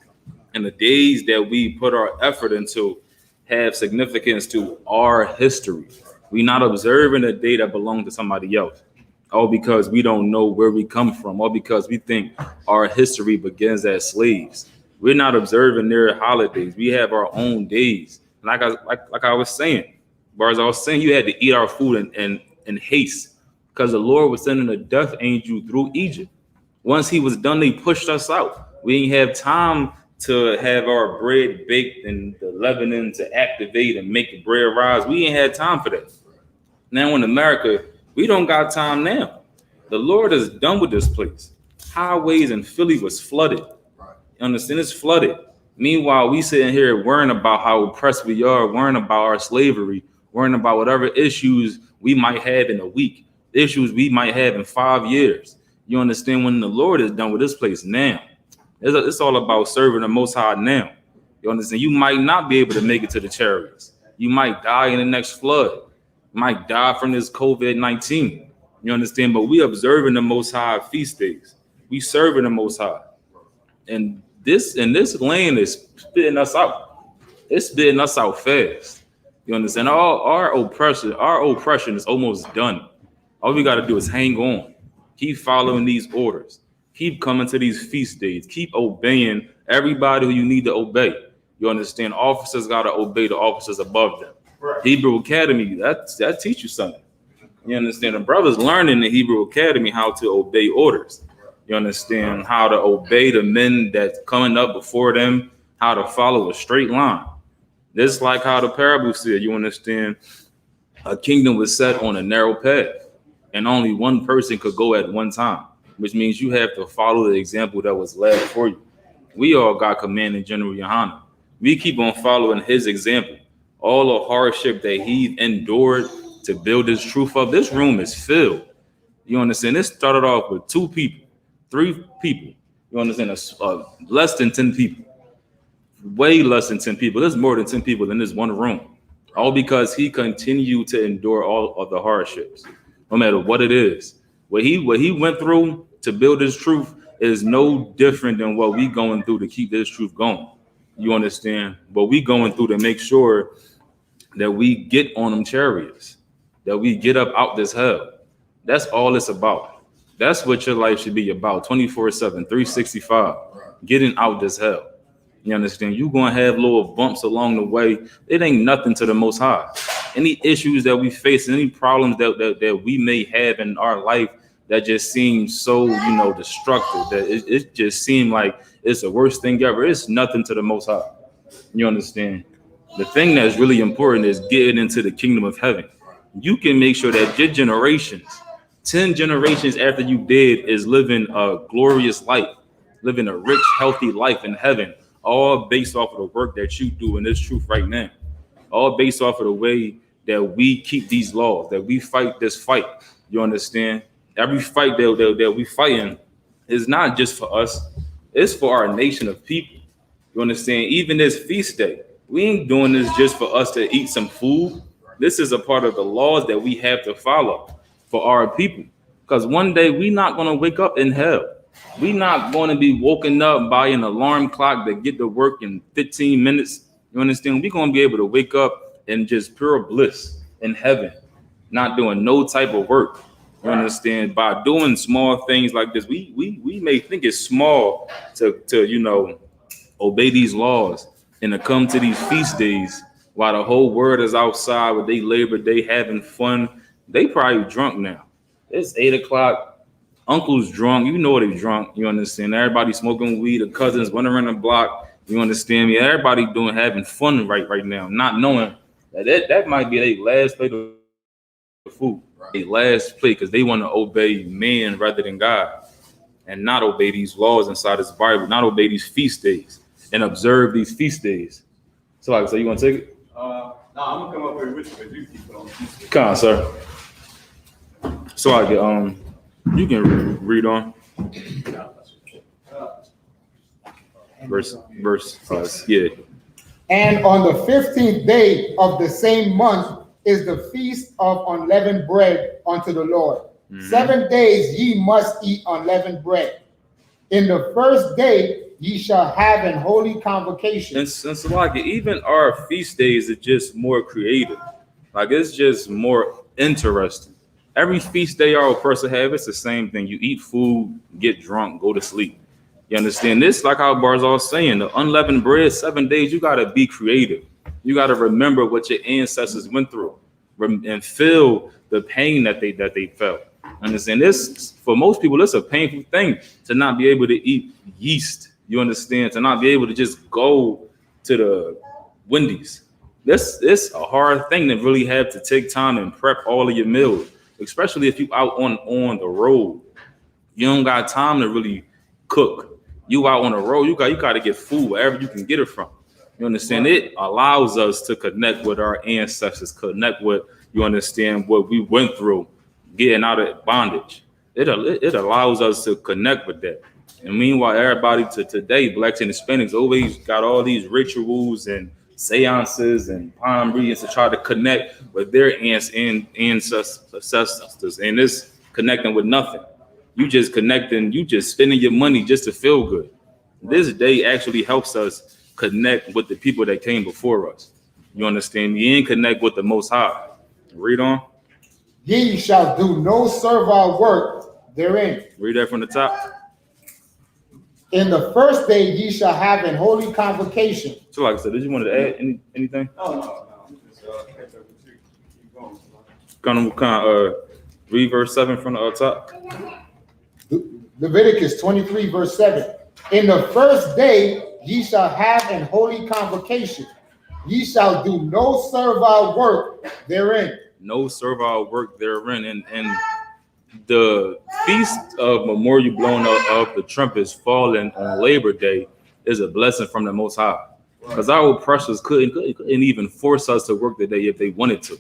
Speaker 1: And the days that we put our effort into have significance to our history. We're not observing a day that belongs to somebody else, all because we don't know where we come from, or because we think our history begins as slaves. We're not observing their holidays. We have our own days. Like I was saying, as I was saying, you had to eat our food in haste because the Lord was sending a death angel through Egypt. Once he was done, they pushed us out. We didn't have time to have our bread baked and the leavening to activate and make the bread rise. We ain't had time for that. Now in America, we don't got time now. The Lord is done with this place. Highways in Philly was flooded. You understand? It's flooded. Meanwhile, we sitting here worrying about how oppressed we are, worrying about our slavery, worrying about whatever issues we might have in a week, issues we might have in 5 years. You understand? When the Lord is done with this place now, it's all about serving the Most High now. You understand? You might not be able to make it to the chariots. You might die in the next flood. You might die from this COVID-19. You understand? But we observing the Most High feast days. We serving the Most High. And this land is spitting us out. It's spitting us out fast. You understand? Our oppression is almost done. All we got to do is hang on. Keep following these orders. Keep coming to these feast days. Keep obeying everybody who you need to obey. You understand? Officers got to obey the officers above them. Right. Hebrew Academy, that teach you something. You understand? The brothers learning in the Hebrew Academy how to obey orders. You understand? How to obey the men that's coming up before them, how to follow a straight line. This is like how the parable said, you understand? A kingdom was set on a narrow path, and only one person could go at one time, which means you have to follow the example that was led for you. We all got Commanding General Yohana. We keep on following his example. All the hardship that he endured to build this truth up. This room is filled. You understand? This started off with 2 people, 3 people. You understand? Less than 10 people. Way less than 10 people. There's more than 10 people in this one room. All because he continued to endure all of the hardships, no matter what it is. What he went through to build this truth is no different than what we going through to keep this truth going. You understand? What we going through to make sure that we get on them chariots, that we get up out this hell. That's all it's about. That's what your life should be about, 24/7, 365, getting out this hell. You understand? You're going to have little bumps along the way. It ain't nothing to the Most High. Any issues that we face, any problems that we may have in our life that just seems so, destructive, that it just seemed like it's the worst thing ever. It's nothing to the Most High. You understand? The thing that's really important is getting into the kingdom of heaven. You can make sure that your generations, 10 generations after you dead, is living a glorious life, living a rich, healthy life in heaven, all based off of the work that you do in this truth right now, all based off of the way that we keep these laws, that we fight this fight. You understand? Every fight that we fighting is not just for us, it's for our nation of people. You understand? Even this feast day, we ain't doing this just for us to eat some food. This is a part of the laws that we have to follow for our people. Because one day we're not going to wake up in hell. We're not going to be woken up by an alarm clock that get to work in 15 minutes. You understand? We're going to be able to wake up in just pure bliss in heaven, not doing no type of work. You understand? By doing small things like this, we may think it's small to obey these laws and to come to these feast days while the whole world is outside with they Labor Day having fun. They probably drunk now. It's 8 o'clock. Uncle's drunk. You know they drunk. You understand? Everybody smoking weed. The cousins running around the block. You understand me? Everybody having fun right now, not knowing that might be their last plate of food, their last plate, because they want to obey man rather than God, and not obey these laws inside this Bible, not obey these feast days and observe these feast days. So, like, so you want to take it?
Speaker 2: No, I'm gonna come up here with you because you keep going.
Speaker 1: Come on, sir. So I get you can read on verse yeah.
Speaker 3: And on the 15th day of the same month is the feast of unleavened bread unto the Lord. 7 days ye must eat unleavened bread. In the first day ye shall have an holy convocation.
Speaker 1: And so like even our feast days are just more creative. Like it's just more interesting. Every feast day our person have, it's the same thing. You eat food, get drunk, go to sleep. You understand this? Like how Barzal saying, the unleavened bread, 7 days, you gotta be creative. You gotta remember what your ancestors went through and feel the pain that they felt. Understand this? For most people, it's a painful thing to not be able to eat yeast. You understand? To not be able to just go to the Wendy's. It's a hard thing to really have to take time and prep all of your meals, especially if you out on the road. You don't got time to really cook. You out on the road, you got to get food wherever you can get it from. You understand? It allows us to connect with our ancestors, connect with, you understand, what we went through getting out of bondage. It allows us to connect with that. And meanwhile, everybody today, blacks and Hispanics, always got all these rituals and seances and palm readings to try to connect with their ancestors, and it's connecting with nothing. You just connecting, you just spending your money just to feel good. This day actually helps us connect with the people that came before us. You understand me? And connect with the Most High. Read on.
Speaker 3: Ye shall do no servile work therein.
Speaker 1: Read that from the top.
Speaker 3: In the first day ye shall have an holy convocation.
Speaker 1: So like I said, did you want to add anything?
Speaker 2: No. Just catch up with you. Keep going.
Speaker 1: Kind of read verse 7 from the top.
Speaker 3: Leviticus 23 verse 7. In the first day ye shall have an holy convocation. Ye shall do no servile work therein.
Speaker 1: No servile work therein. And the feast of memorial blowing of the trumpets falling on Labor Day is a blessing from the Most High. Because our oppressors couldn't even force us to work the day if they wanted to.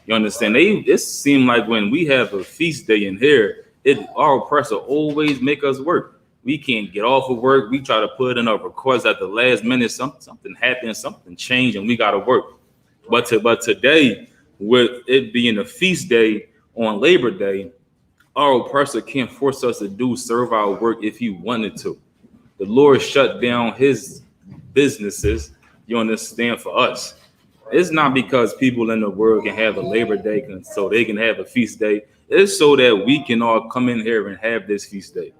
Speaker 1: You understand? It seemed like when we have a feast day in here, our oppressor always make us work. We can't get off of work. We try to put in a request at the last minute. Something happened, something changed, and we got to work. But today, with it being a feast day on Labor Day, our oppressor can't force us to do servile work if he wanted to. The Lord shut down his businesses, you understand, for us. It's not because people in the world can have a Labor Day so they can have a feast day. It's so that we can all come in here and have this feast day.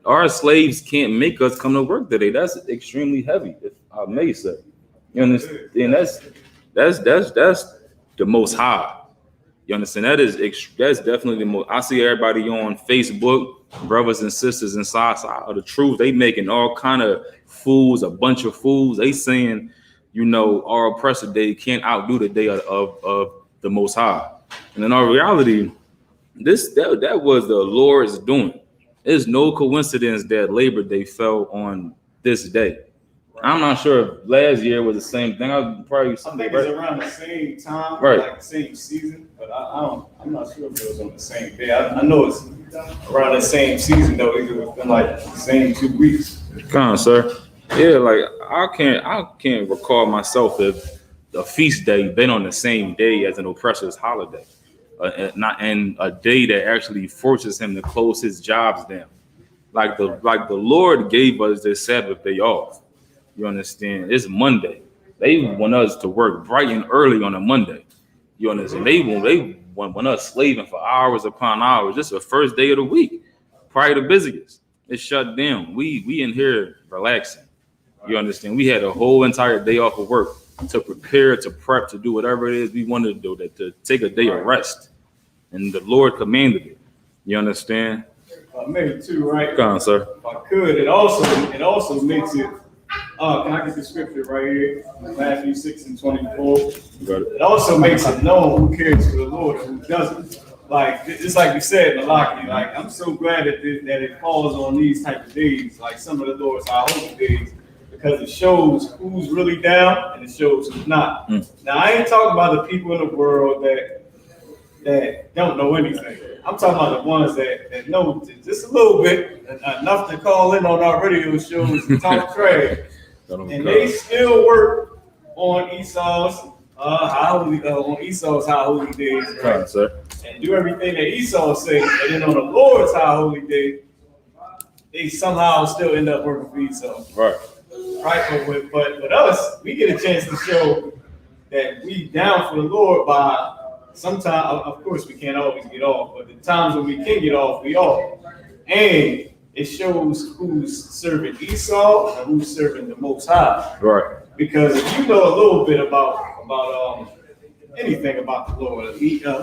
Speaker 1: Our slaves can't make us come to work today. That's extremely heavy, if I may say. You understand? That's the Most High. You understand? That's definitely the most. I see everybody on Facebook, brothers and sisters inside of the truth. They making all kind of fools, a bunch of fools. They saying, our oppressor day can't outdo the day of the Most High. And in our reality, that was the Lord's doing. It's no coincidence that Labor Day fell on this day. I'm not sure if last year was the same thing. Probably Sunday,
Speaker 2: I think it's around the same time,
Speaker 1: right?
Speaker 2: Like the same season, but I'm not sure if it was on the same day. I know it's around the same season though. It's been like the same 2 weeks.
Speaker 1: Come on, sir. Yeah, like I can't recall myself if the feast day been on the same day as an oppressor's holiday, not in a day that actually forces him to close his jobs down. Like the Lord gave us this Sabbath day off. You understand? It's Monday. They want us to work bright and early on a Monday. You understand? They want us slaving for hours upon hours. This is the first day of the week, probably the busiest. It's shut down. We in here relaxing. You understand? We had a whole entire day off of work to prepare, to prep, to do whatever it is we wanted to do, to take a day of rest. And the Lord commanded it. You understand?
Speaker 2: Maybe too, right?
Speaker 1: Come on, sir.
Speaker 2: If I could, it also makes it Can I get the scripture right here? Matthew 6:24.
Speaker 1: Got it.
Speaker 2: It also makes it known who cares for the Lord and who doesn't. Like, just like you said, Malaki, like, I'm so glad that it falls on these type of days, like some of the Lord's High Holy days, because it shows who's really down and it shows who's not. Now, I ain't talking about the people in the world that don't know anything. I'm talking about the ones that know just a little bit, enough to call in on our radio shows and talk trash. And they still work on Esau's high holy days, right?
Speaker 1: Sir.
Speaker 2: And do everything that Esau says, and then on the Lord's high holy day, they somehow still end up working for Esau.
Speaker 1: Right.
Speaker 2: Right, but with us, we get a chance to show that we down for the Lord by sometimes. Of course, we can't always get off, but the times when we can get off, we are. And it shows who's serving Esau and who's serving the Most High.
Speaker 1: Right.
Speaker 2: Because if you know a little bit about anything about the Lord,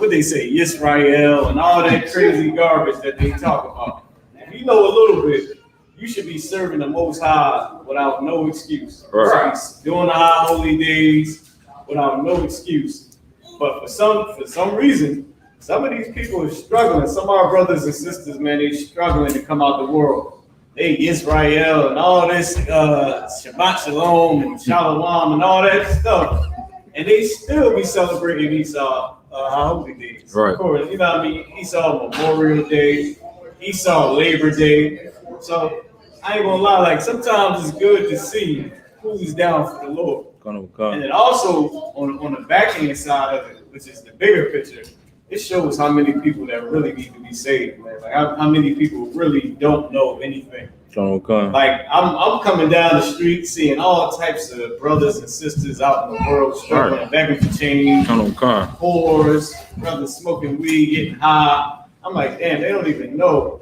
Speaker 2: what they say, Yisrael and all that crazy garbage that they talk about, if you know a little bit, you should be serving the Most High without no excuse.
Speaker 1: Right.
Speaker 2: Doing the high holy days without no excuse. But for some reason, some of these people are struggling. Some of our brothers and sisters, man, they're struggling to come out the world. They Israel and all this Shabbat Shalom and Shalom and all that stuff. And they still be celebrating Esau holy days.
Speaker 1: Right.
Speaker 2: Of course, you know what I mean? Esau Memorial Day, Esau Labor Day. So I ain't gonna lie, like sometimes it's good to see who's down for the Lord. And then also on the backhand side of it, which is the bigger picture, it shows how many people that really need to be saved, man. Like how many people really don't know anything. Like I'm coming down the street seeing all types of brothers and sisters out in the world struggling, begging for change, whores, brothers smoking weed, getting high. I'm like, damn, they don't even know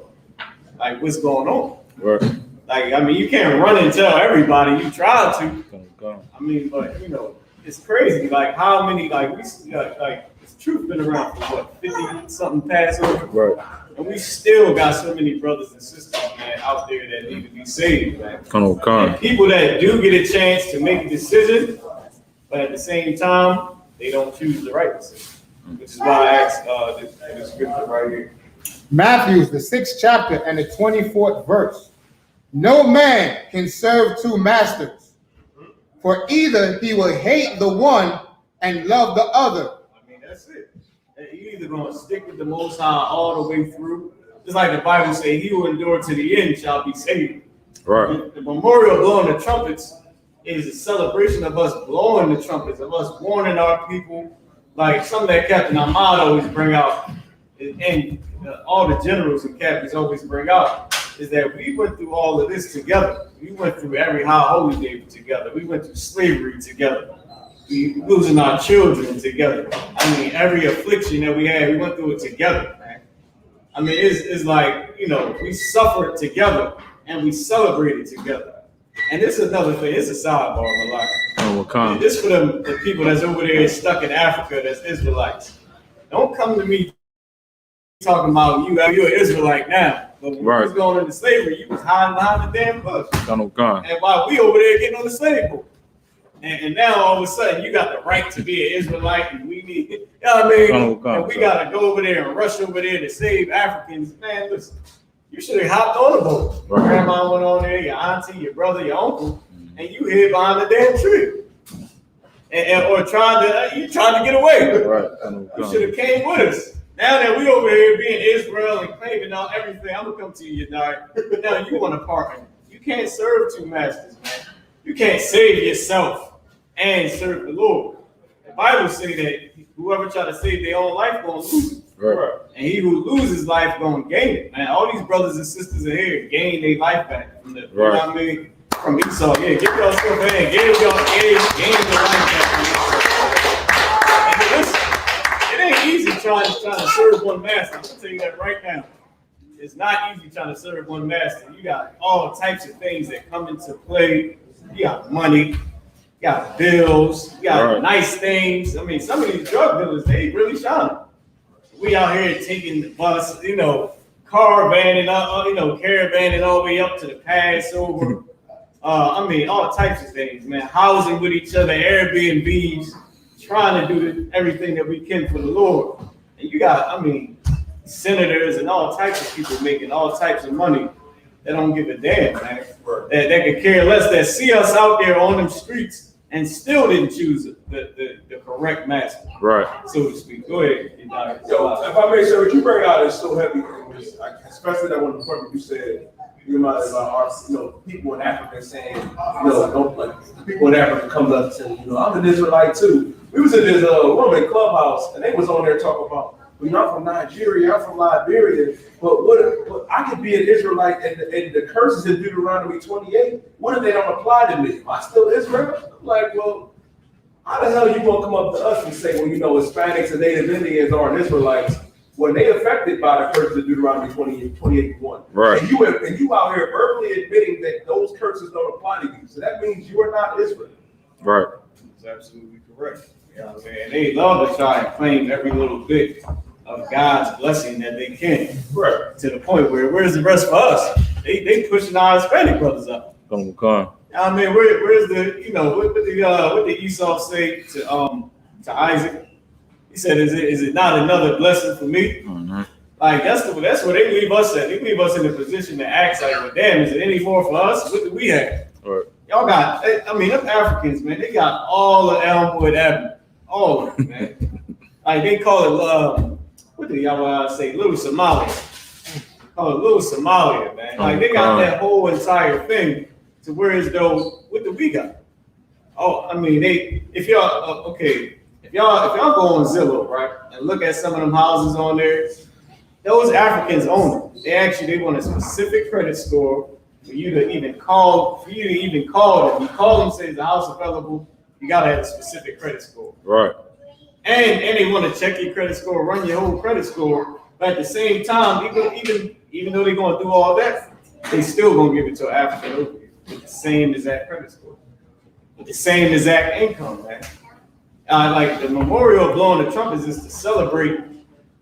Speaker 2: like what's going on.
Speaker 1: Right.
Speaker 2: Like, I mean, you can't run and tell everybody. You try to. I mean, but you know, it's crazy. Like how many like this truth been around for what 50 something Passover.
Speaker 1: Right.
Speaker 2: And we still got so many brothers and sisters, man, out there that need to be saved, man. And people that do get a chance to make a decision, but at the same time, they don't choose the right decision. Which is why I asked the scripture right here.
Speaker 3: Matthew, the 6th chapter and the 24th verse. No man can serve two masters, for either he will hate the one and love the other.
Speaker 2: I mean, that's it. You're either going to stick with the Most High all the way through, just like the Bible says, he who endure to the end shall be saved.
Speaker 1: Right.
Speaker 2: The memorial blowing the trumpets is a celebration of us blowing the trumpets, of us warning our people, like something that Captain Ahmad always bring out, and all the generals and captains always bring out, is that we went through all of this together. We went through every high holy day together. We went through slavery together. We losing our children together. I mean, every affliction that we had, we went through it together, man. I mean, it's like, you know, we suffered together and we celebrated together. And this is another thing. It's a sidebar, Malaki. This for the people that's over there stuck in Africa that's Israelites. Don't come to me talking about you're an Israelite now. But when you was going into slavery, you was hiding behind the damn bush. And while we over there getting on the slave boat. And now all of a sudden you got the right to be an Israelite, and we need, you know what I mean? And we gotta go over there and rush over there to save Africans. Man, listen, you should have hopped on the boat. Your grandma went on there, your auntie, your brother, your uncle, and you hid behind the damn tree. Or tried to get away. Right. You should have came with us. Now that we over here being Israel and claiming out everything, I'm gonna come to you, Yadai. But now you want a partner. You can't serve two masters, man. You can't save yourself and serve the Lord. The Bible say that whoever try to save their own life gonna lose it. Right. And he who loses life gonna gain it. Man, all these brothers and sisters are here gain their life back from the, you know what I mean? From Esau. Yeah, get your stuff in, gain your life back from Esau. And listen, it ain't easy trying to serve one master. I'm gonna tell you that right now. It's not easy trying to serve one master. You got all types of things that come into play. You got money, you got bills, you got nice things. I mean, some of these drug dealers, they really shine. We out here taking the bus, caravanning all the way up to the Passover, I mean, all types of things, man. Housing with each other, Airbnbs, trying to do everything that we can for the Lord. And you got, I mean, senators and all types of people making all types of money that don't give a damn, man. That could care less, that see us out there on them streets and still didn't choose the correct master,
Speaker 1: Right.
Speaker 2: so to speak. Go ahead.
Speaker 6: Yo, if I may say, what you bring out is so heavy, especially that one part you said. You reminded about our, people in Africa saying, don't like people in Africa comes up and say, I'm an Israelite too. We was in this woman clubhouse and they was on there talking about, I'm from Nigeria, I'm from Liberia, but what I could be an Israelite and the curses in Deuteronomy 28, what if they don't apply to me? Am I still Israel? I'm like, well, how the hell you gonna come up to us and say, well, Hispanics and Native Indians aren't Israelites when they affected by the curses of Deuteronomy 28:1.
Speaker 1: Right.
Speaker 6: And you out here verbally admitting that those curses don't apply to you. So that means you are not Israel.
Speaker 1: Right.
Speaker 2: That's absolutely correct. Yeah, man. They love to try and claim every little bit of God's blessing that they can.
Speaker 6: Right.
Speaker 2: To the point where, where's the rest for us? They pushing our Hispanic brothers up.
Speaker 1: Come.
Speaker 2: I mean, where's the, what did Esau say to Isaac? He said, "Is it not another blessing for me?"
Speaker 1: Mm-hmm.
Speaker 2: Like that's where they leave us at. They leave us in a position to ask, like, well, damn, is it any more for us? What do we have?
Speaker 1: Right.
Speaker 2: Y'all got, I mean, them Africans, man, they got all the Elmwood Avenue, all of it, man. Like they call it, what do y'all say, Little Somalia? They call it Little Somalia, man. Like they got that whole entire thing to where as though, what do we got? Oh, I mean, if y'all go on Zillow, right, and look at some of them houses on there, those Africans own them. They want a specific credit score for you to even call them. You call them, say the house available, you gotta have a specific credit score.
Speaker 1: Right.
Speaker 2: And they want to check your credit score, run your whole credit score, but at the same time, even though they're gonna do all that, they still gonna give it to an African over here with the same exact credit score, with the same exact income, man. Like the memorial of blowing the trumpets is to celebrate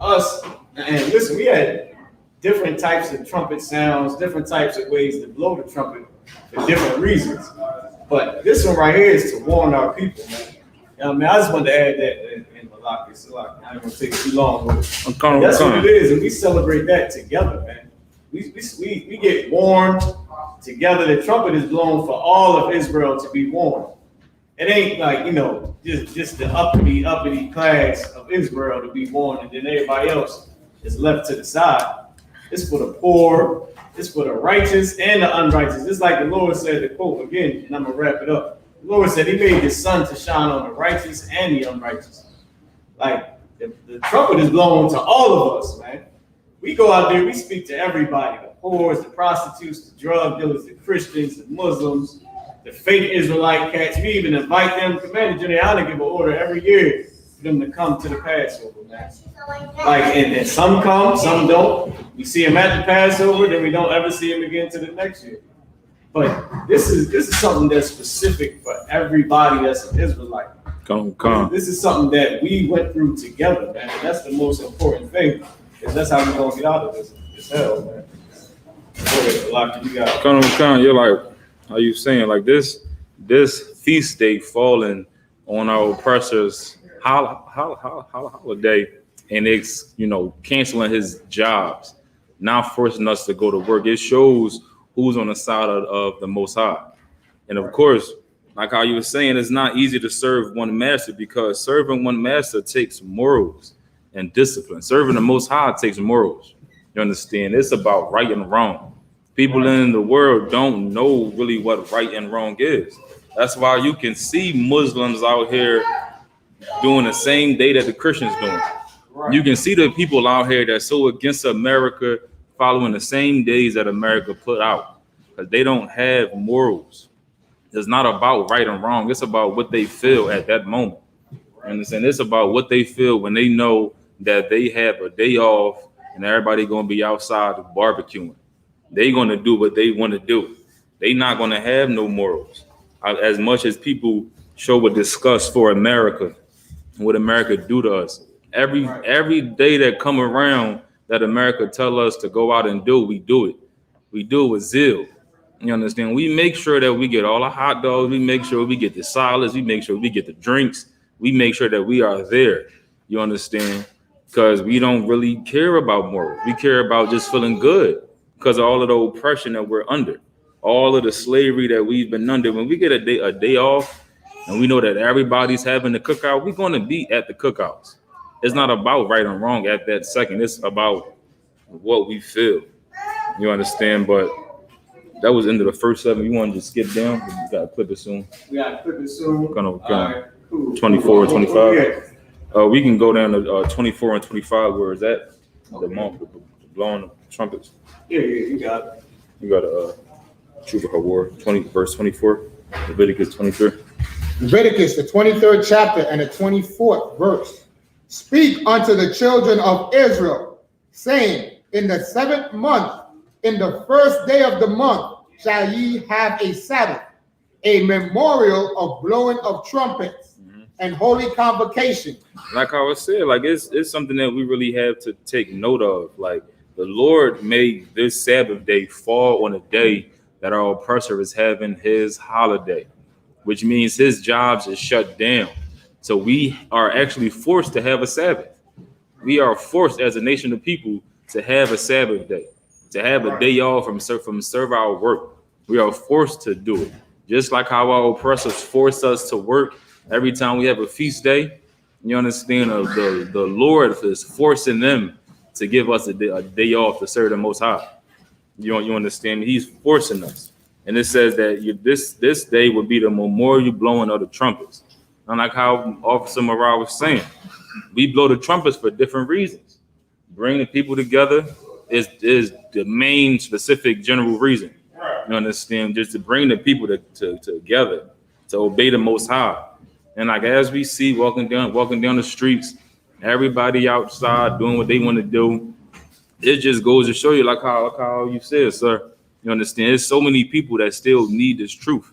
Speaker 2: us. And listen, we had different types of trumpet sounds, different types of ways to blow the trumpet for different reasons. But this one right here is to warn our people, man. I mean, I just wanted to add that in Malaki. So I ain't gonna take too long with it. That's what it is, and we celebrate that together, man. We get warned together. The trumpet is blown for all of Israel to be warned. It ain't like, just the uppity class of Israel to be warned, and then everybody else is left to the side. It's for the poor, it's for the righteous and the unrighteous. It's like the Lord said, the quote again, and I'm gonna wrap it up. The Lord said he made his sun to shine on the righteous and the unrighteous. Like the trumpet is blown to all of us, man. We go out there, we speak to everybody, the poor, the prostitutes, the drug dealers, the Christians, the Muslims, the fake Israelite cats. We even invite them. Commander Juliana give an order every year for them to come to the Passover, man. Like, and some come, some don't. We see them at the Passover, then we don't ever see them again to the next year. But this is something that's specific for everybody that's an Israelite.
Speaker 1: Come.
Speaker 2: This is something that we went through together, man. And that's the most important thing, because that's how we're gonna get out of this hell, man.
Speaker 1: Come. You're like, how you saying, like this feast day falling on our oppressors holiday, and it's canceling his jobs, now forcing us to go to work. It shows who's on the side of the Most High. And of course, like how you were saying, it's not easy to serve one master, because serving one master takes morals and discipline. Serving the Most High takes morals. You understand? It's about right and wrong. People in the world don't know really what right and wrong is. That's why you can see Muslims out here doing the same day that the Christians doing. You can see the people out here that's so against America following the same days that America put out, because they don't have morals. It's not about right and wrong. It's about what they feel at that moment. You understand? It's about what they feel when they know that they have a day off and everybody gonna be outside barbecuing. They gonna do what they want to do. They not gonna have no morals. As much as people show a disgust for America, what America do to us. Every day that come around that America tell us to go out and do, we do it. We do it with zeal. You understand? We make sure that we get all the hot dogs. We make sure we get the salads. We make sure we get the drinks. We make sure that we are there. You understand? Because we don't really care about morals. We care about just feeling good because of all of the oppression that we're under, all of the slavery that we've been under. When we get a day off and we know that everybody's having the cookout, we're going to be at the cookouts. It's not about right and wrong at that second. It's about what we feel. You understand? But that was into the first 7. You want to just skip down? You got to clip it soon.
Speaker 2: We got to clip it soon.
Speaker 1: Kind of
Speaker 2: All right, cool.
Speaker 1: 24 and 25.
Speaker 2: Yeah.
Speaker 1: We can go down to 24 and 25. Where is that? The monk blowing the trumpets.
Speaker 2: Yeah, you got it.
Speaker 1: You got a Truth of her war, 20 verse 24. Leviticus 23.
Speaker 3: Leviticus, the 23rd chapter and the 24th verse. Speak unto the children of Israel, saying, in the 7th month, in the first day of the month, shall ye have a Sabbath, a memorial of blowing of trumpets and holy convocation.
Speaker 1: Like I was said, like it's something that we really have to take note of. Like the Lord made this Sabbath day fall on a day that our oppressor is having his holiday, which means his jobs is shut down. So we are actually forced to have a Sabbath. We are forced as a nation of people to have a Sabbath day, to have a day off from serve our work. We are forced to do it. Just like how our oppressors force us to work every time we have a feast day. You understand? The Lord is forcing them to give us a day off to serve the Most High. You understand? He's forcing us. And it says that this day would be the memorial blowing of the trumpets. And like how Officer Morale was saying, we blow the trumpets for different reasons. Bring the people together is the main specific general reason. You understand? Just to bring the people together to obey the Most High. And like as we see walking down the streets, everybody outside doing what they want to do, it just goes to show you like how you said, sir. You understand? There's so many people that still need this truth.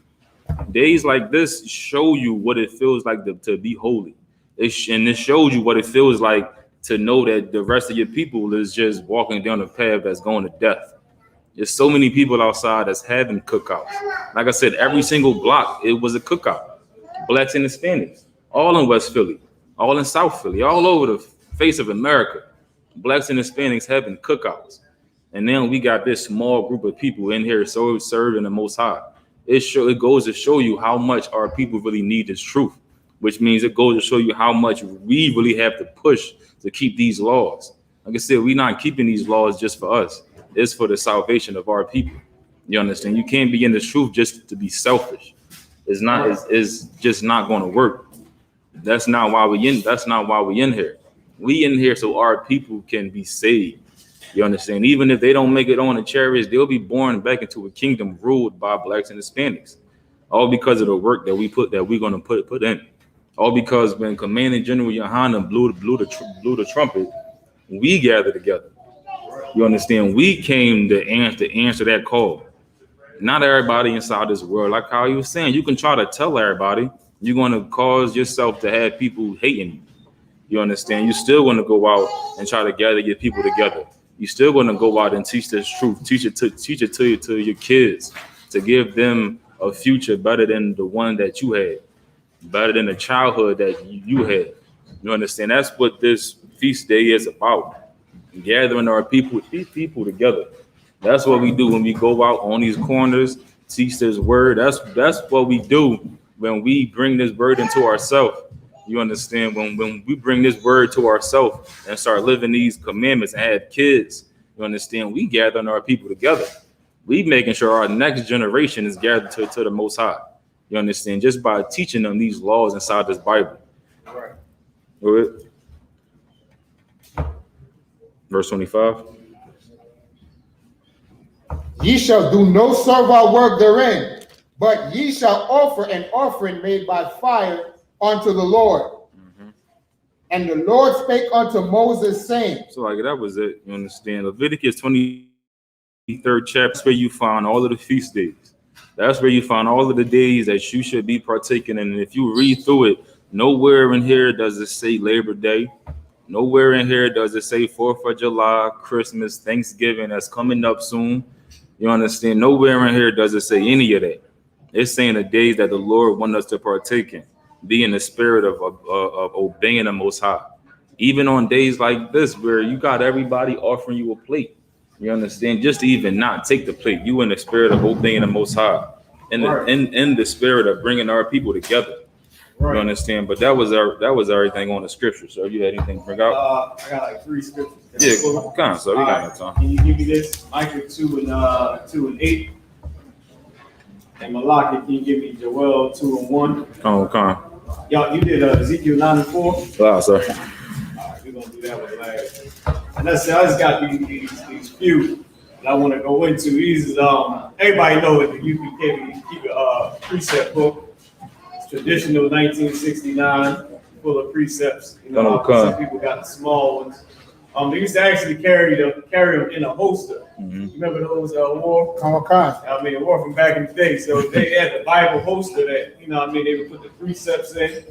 Speaker 1: Days like this show you what it feels like to be holy. And it shows you what it feels like to know that the rest of your people is just walking down a path that's going to death. There's so many people outside that's having cookouts. Like I said, every single block, it was a cookout. Blacks and Hispanics, all in West Philly, all in South Philly, all over the face of America. Blacks and Hispanics having cookouts. And then we got this small group of people in here serving the Most High. It goes to show you how much our people really need this truth, which means it goes to show you how much we really have to push to keep these laws. Like I said, we're not keeping these laws just for us. It's for the salvation of our people. You understand? You can't be in this truth just to be selfish. It's just not going to work. That's not why we in here. We in here so our people can be saved. You understand? Even if they don't make it on the chariots, they'll be born back into a kingdom ruled by blacks and Hispanics. All because of the work that we're going to put in. All because when Commanding General Yohanan blew the trumpet, we gathered together. You understand? We came to answer that call. Not everybody inside this world, like how you were saying, you can try to tell everybody, you're going to cause yourself to have people hating you. You understand? You're still going to go out and try to gather your people together. You're still going to go out and teach this truth, teach it to your kids, to give them a future better than the one that you had, better than the childhood that you had. You understand? That's what this feast day is about. Gathering our people together. That's what we do when we go out on these corners, teach this word. That's what we do when we bring this word into ourselves. You understand? When we bring this word to ourselves and start living these commandments and have kids, you understand? We gathering our people together. We making sure our next generation is gathered to the Most High. You understand? Just by teaching them these laws inside this Bible.
Speaker 2: Right.
Speaker 1: Go ahead. Verse 25.
Speaker 3: Ye shall do no servile work therein, but ye shall offer an offering made by fire unto the Lord. And the Lord spake unto Moses, saying.
Speaker 1: So like that was it. You understand? Leviticus 23rd chapter. That's where you find all of the feast days. That's where you find all of the days that you should be partaking in. And if you read through it, nowhere in here does it say Labor Day. Nowhere in here does it say 4th of July, Christmas, Thanksgiving that's coming up soon. You understand? Nowhere in here does it say any of that. It's saying the days that the Lord wants us to partake in, be in the spirit of obeying the Most High. Even on days like this, where you got everybody offering you a plate, you understand? Just to even not take the plate, you in the spirit of obeying the Most High, and in the spirit of bringing our people together.
Speaker 2: Right.
Speaker 1: You understand? But that was everything on the scripture. So if you had anything to bring out,
Speaker 2: I got like 3 scriptures.
Speaker 1: yeah, come on. So we got no time.
Speaker 2: Can you give me this? Micah 2:8. And Malachi, can you give me Joel 2:1?
Speaker 1: Come on.
Speaker 2: Y'all, you did Ezekiel 9:4.
Speaker 1: Wow, sir.
Speaker 2: All right, we're gonna do that one last. And I just got these few that I want to go into. These is everybody know that you can keep a precept book. It's traditional 1969, full of precepts. You know, some people got the small ones. They used to actually carry them in a holster.
Speaker 1: Mm-hmm.
Speaker 2: You remember those war?
Speaker 3: I
Speaker 2: I mean, war from back in the day. So they had the Bible holster that, you know what I mean, they would put the precepts in,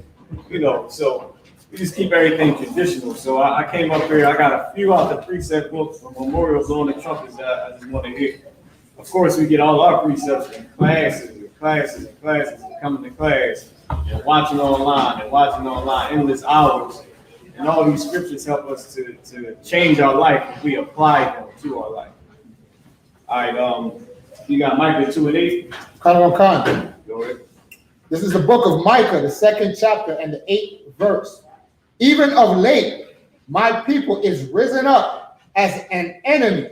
Speaker 2: you know. So we just keep everything traditional. So I came up here, I got a few out the precept books from memorials on the trumpets that I just want to hit. Of course, we get all our precepts from classes and coming to class and watching online, endless hours. And all these scriptures help us to change our life if we apply them to our life. All right, you got Micah 2:8.
Speaker 3: Khan.
Speaker 2: Go ahead.
Speaker 3: This is the book of Micah, the 2nd chapter and the 8th verse. Even of late, my people is risen up as an enemy.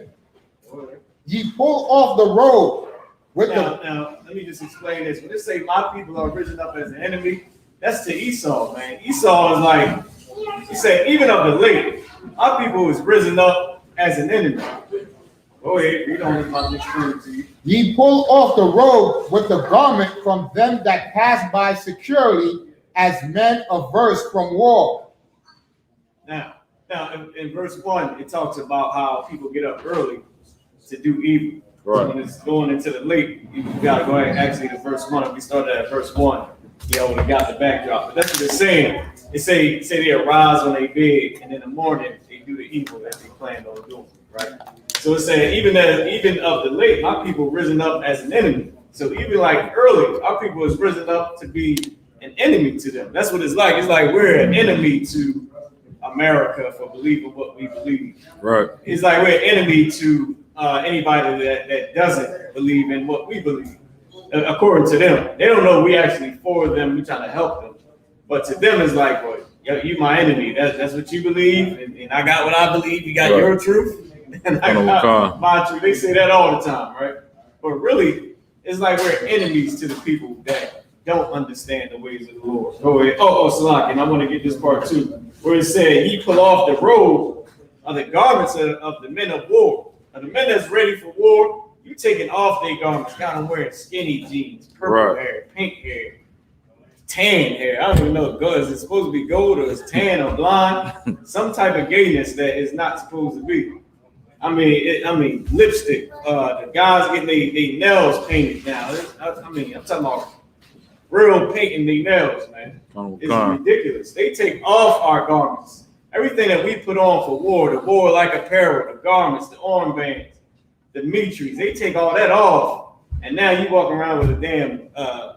Speaker 3: Ye pull off the road with
Speaker 2: Now, let me just explain this. When they say my people are risen up as an enemy, that's to Esau, man. Esau is like, he said, even of the late, our people is risen up as an enemy. Go ahead, read on about this thing to you.
Speaker 3: Ye pull off the robe with the garment from them that pass by securely, as men averse from war.
Speaker 2: Now in verse 1, it talks about how people get up early to do evil.
Speaker 1: Right.
Speaker 2: When it's going into the late, you got to go ahead actually to verse 1. If we started at verse 1, you know, we got the backdrop. But that's what it's saying. It say they arise when they beg, and in the morning they do the evil that they planned on doing, right? So it's saying even of the late, my people risen up as an enemy. So even like early, our people is risen up to be an enemy to them. That's what it's like. It's like we're an enemy to America for believing what we believe.
Speaker 1: Right.
Speaker 2: It's like we're an enemy to anybody that doesn't believe in what we believe. According to them, they don't know we actually for them. We trying to help them, but to them it's like, well, you my enemy. That's what you believe, and I got what I believe. You got your truth. And I got my truth. They say that all the time, right? But really, it's like we're enemies to the people that don't understand the ways of the Lord. Go ahead. Salaki, and I want to get this part too, where it said, "Ye pull off the robe of the garments of the men of war." Now, the men that's ready for war, you taking off their garments, kind of wearing skinny jeans, purple hair, pink hair, tan hair. I don't even know is it supposed to be gold or is tan or blonde? Some type of gayness that is not supposed to be. I mean, lipstick. The guys getting their nails painted now. I'm talking about real painting their nails, man. It's ridiculous. They take off our garments. Everything that we put on for war, the war like apparel, the garments, the armbands, the mitries, they take all that off. And now you walk around with a damn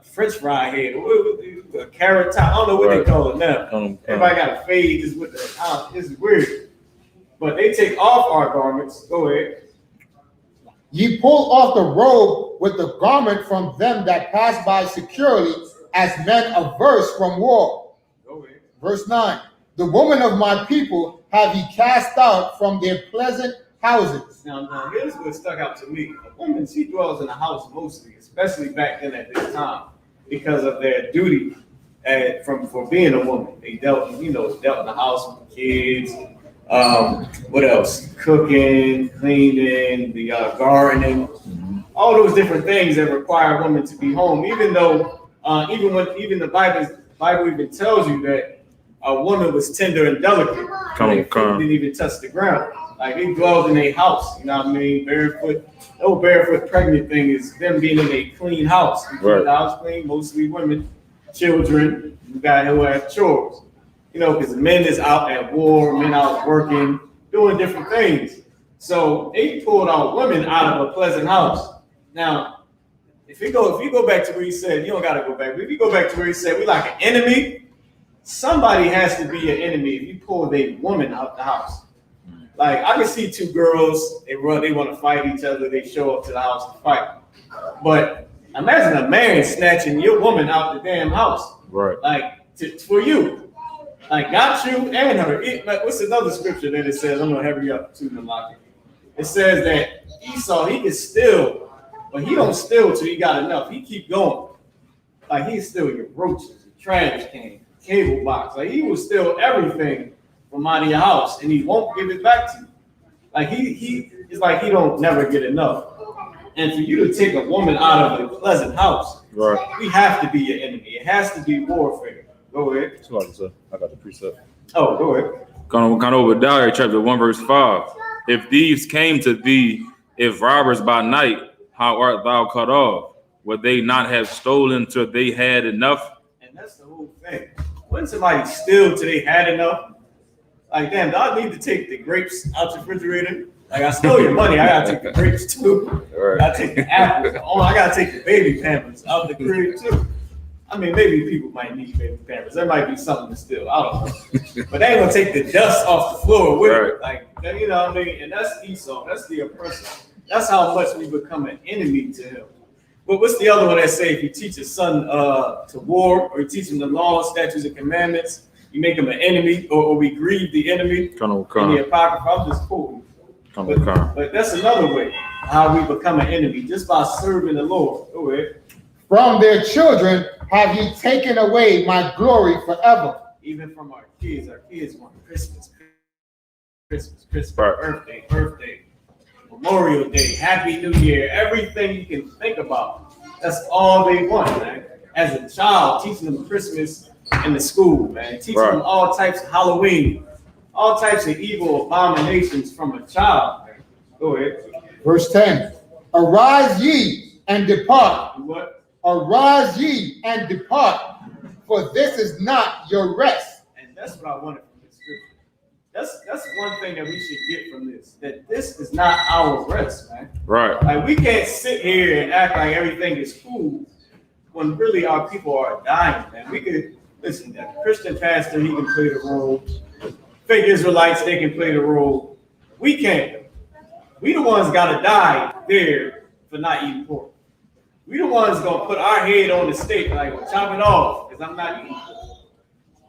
Speaker 2: French fry head, a carrot top. I don't know what they call it now. Everybody got a fade. It's weird. But they take off our garments. Go ahead.
Speaker 3: Ye pull off the robe with the garment from them that pass by securely, as men averse from war.
Speaker 2: Go ahead.
Speaker 3: Verse 9. The woman of my people have ye cast out from their pleasant houses.
Speaker 2: Now here's what stuck out to me. A woman, she dwells in a house mostly, especially back then at this time, because of their duty for being a woman. They dealt in the house with kids. What else? Cooking, cleaning, the gardening, all those different things that require a woman to be home. Even though, even the Bible even tells you that a woman was tender and delicate. They didn't even touch the ground. Like they dwelled in a house. You know what I mean? Barefoot. The whole barefoot pregnant thing is them being in a clean house. Keep the house clean. Mostly women, children. You got who have chores. You know, because men is out at war, men out working, doing different things. So they pulled out women out of a pleasant house. Now, if you go back to where he said, you don't gotta go back, but if you go back to where he said we like an enemy, somebody has to be an enemy if you pull a woman out the house. Like I can see two girls, they want to fight each other, they show up to the house to fight. But imagine a man snatching your woman out the damn house.
Speaker 1: Right.
Speaker 2: Like for you. Like got you and her. What's another scripture that it says? I'm gonna hurry up to the locket. It says that Esau, he can steal, but he don't steal till he got enough. He keep going. Like he steal your roaches, your trash can, cable box. Like he will steal everything from out of your house and he won't give it back to you. Like he it's like he don't never get enough. And for you to take a woman out of a pleasant house,
Speaker 1: right,
Speaker 2: we have to be your enemy. It has to be warfare. Go ahead.
Speaker 1: I got the precept.
Speaker 2: Oh, go ahead.
Speaker 1: Kind of Obadiah chapter 1 verse 5. If thieves came to thee, if robbers by night, how art thou cut off? Would they not have stolen till they had enough?
Speaker 2: And that's the whole thing. When somebody steal till they had enough, like damn, do I need to take the grapes out the refrigerator? Like I stole your money, I gotta take the grapes too.
Speaker 1: Right.
Speaker 2: I gotta take the apples. Oh, I gotta take the baby pampers out the crib too. I mean, maybe people might need baby pampers. There might be something to steal. I don't know. But they ain't gonna take the dust off the floor with it. Like, you know what I mean? And that's Esau. That's the oppressor. That's how much we become an enemy to him. But what's the other one that say if you teach a son to war or you teach him the law, statutes, and commandments, you make him an enemy or we grieve the enemy in the Apocrypha? I'm just quoting. But that's another way how we become an enemy, just by serving the Lord. Go ahead.
Speaker 3: From their children have ye taken away my glory forever.
Speaker 2: Even from our kids want Christmas,
Speaker 1: Right.
Speaker 2: birthday, Memorial Day, Happy New Year, everything you can think about. That's all they want, man. As a child, teaching them Christmas in the school, man. Teaching them all types of Halloween, all types of evil abominations from a child, man. Go ahead.
Speaker 3: Verse 10. Arise ye and depart.
Speaker 2: What?
Speaker 3: Arise ye and depart, for this is not your rest.
Speaker 2: And that's what I wanted from this scripture. That's one thing that we should get from this, that this is not our rest, man.
Speaker 1: Right.
Speaker 2: Like we can't sit here and act like everything is cool when really our people are dying, man. We could listen, a Christian pastor, he can play the role. Fake Israelites, they can play the role. We can't. We the ones gotta die there for not eating pork. We the ones gonna put our head on the stake, like chop it off, because I'm not eating pork.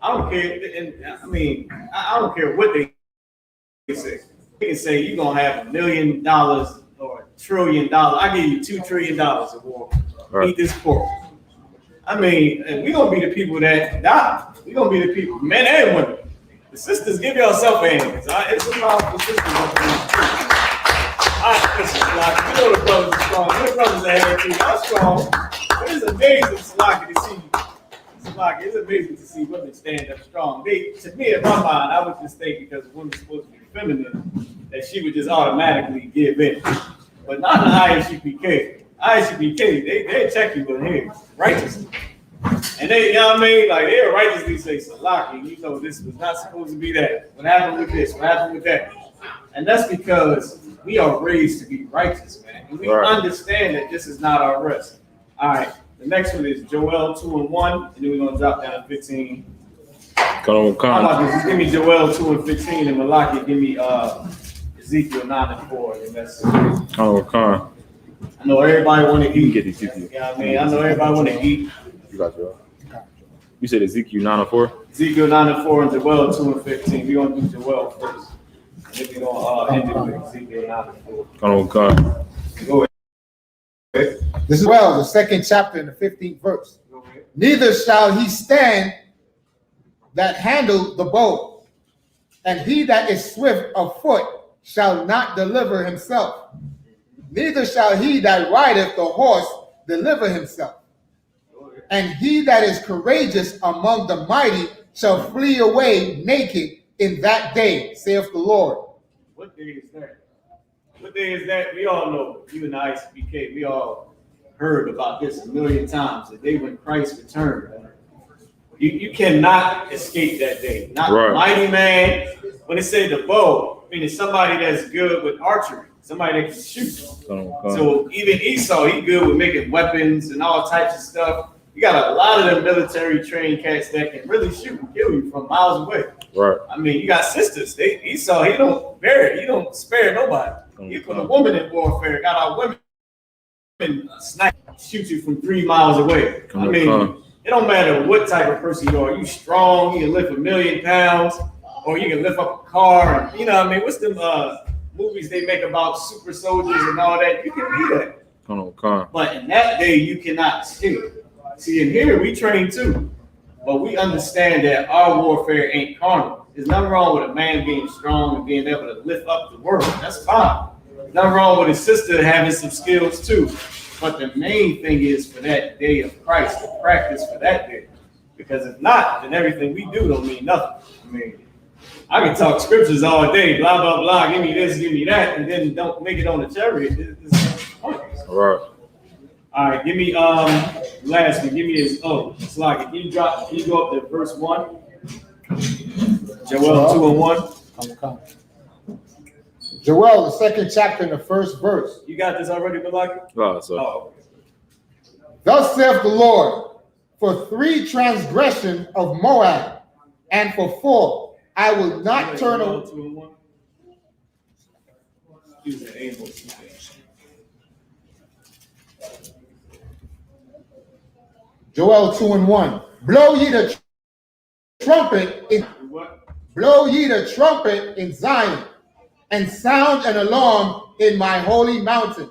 Speaker 2: I don't care. And I mean, I don't care what they say. They can say you're gonna have $1 million or $1 trillion. I give you $2 trillion of war. Right. Eat this pork. I mean, and we're gonna be the people that die. We're gonna be the people, men and women. The sisters, give yourself hands. It's a powerful sisters. You know the brothers are strong. The brothers are here too. I'm strong. But it's amazing, Salaki, to see. Salaki, it's amazing to see women stand up strong. To me, in my mind, I would just think because women's supposed to be feminine, that she would just automatically give in. But not in the ISUPK. ISUPK, they check you with hands righteously. And they, you know what I mean? Like they'll righteously say, Salaki, you know this was not supposed to be that. What happened with this? What happened with that? And that's because we are raised to be righteous, man. And we understand that this is not our rest. All right. The next one is Joel 2:1, and then we're gonna drop down to 15. How about this? Just give me Joel 2:15, and Malaki, give me Ezekiel 9:4, and that's I know everybody want to eat.
Speaker 1: Get Ezekiel.
Speaker 2: Yeah, I mean, I know everybody want to eat.
Speaker 1: You got Joel. You said Ezekiel 9:4?
Speaker 2: Ezekiel 9:4 and Joel 2:15. We're gonna do Joel first. And then we're gonna end it with Ezekiel 9:4. Go ahead.
Speaker 3: This is well, the second chapter in the 15th verse. Neither shall he stand that handle the bow, and he that is swift of foot shall not deliver himself. Neither shall he that rideth the horse deliver himself. And he that is courageous among the mighty shall flee away naked in that day, saith the Lord.
Speaker 2: What day is that? What day is that? We all know, you and I, ISBK, we all heard about this a million times, the day when Christ returned. You cannot escape that day. Not the mighty man. When it said the bow, meaning somebody that's good with archery, somebody that can shoot.
Speaker 1: Okay.
Speaker 2: So even Esau, he good with making weapons and all types of stuff. You got a lot of them military trained cats that can really shoot and kill you from miles away.
Speaker 1: Right.
Speaker 2: I mean, you got sisters. Esau, he don't spare nobody. He put a woman in warfare. Got our women snipe, shoot you from 3 miles away. I mean, it don't matter what type of person you are. You strong. You can lift 1,000,000 pounds, or you can lift up a car. And, you know what I mean? What's them movies they make about super soldiers and all that? You can be that.
Speaker 1: Okay.
Speaker 2: But in that day, you cannot escape. See, in here we train too, but we understand that our warfare ain't carnal. There's nothing wrong with a man being strong and being able to lift up the world. That's fine. There's nothing wrong with his sister having some skills too. But the main thing is for that day of Christ, to practice for that day. Because if not, then everything we do don't mean nothing. I mean, I can talk scriptures all day, blah, blah, blah, give me this, give me that, and then don't make it on the chariot. It's pointless.
Speaker 1: All right.
Speaker 2: All right, give me last one. Give me his it's like can you go up to verse 1? Joel 2 and 1.
Speaker 3: Come. Joel, the 2nd chapter and the 1st verse.
Speaker 2: You got this already, Malaki?
Speaker 1: So.
Speaker 3: Thus saith the Lord, for 3 transgressions of Moab, and for 4, I will not turn
Speaker 2: Joel
Speaker 3: away.
Speaker 2: 2 and 1. Excuse me, Amos.
Speaker 3: Joel 2 and 1. Blow ye the trumpet in Zion, and sound an alarm in my holy mountain.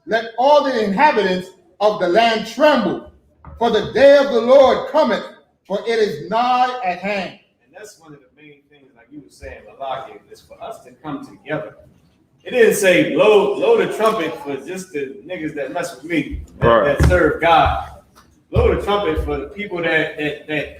Speaker 3: Let all the inhabitants of the land tremble, for the day of the Lord cometh, for it is nigh at hand.
Speaker 2: And that's one of the main things, like you were saying, Malaki, is for us to come together. It didn't say blow the trumpet for just the niggas that mess with me, that serve God. Blow the trumpet for the people that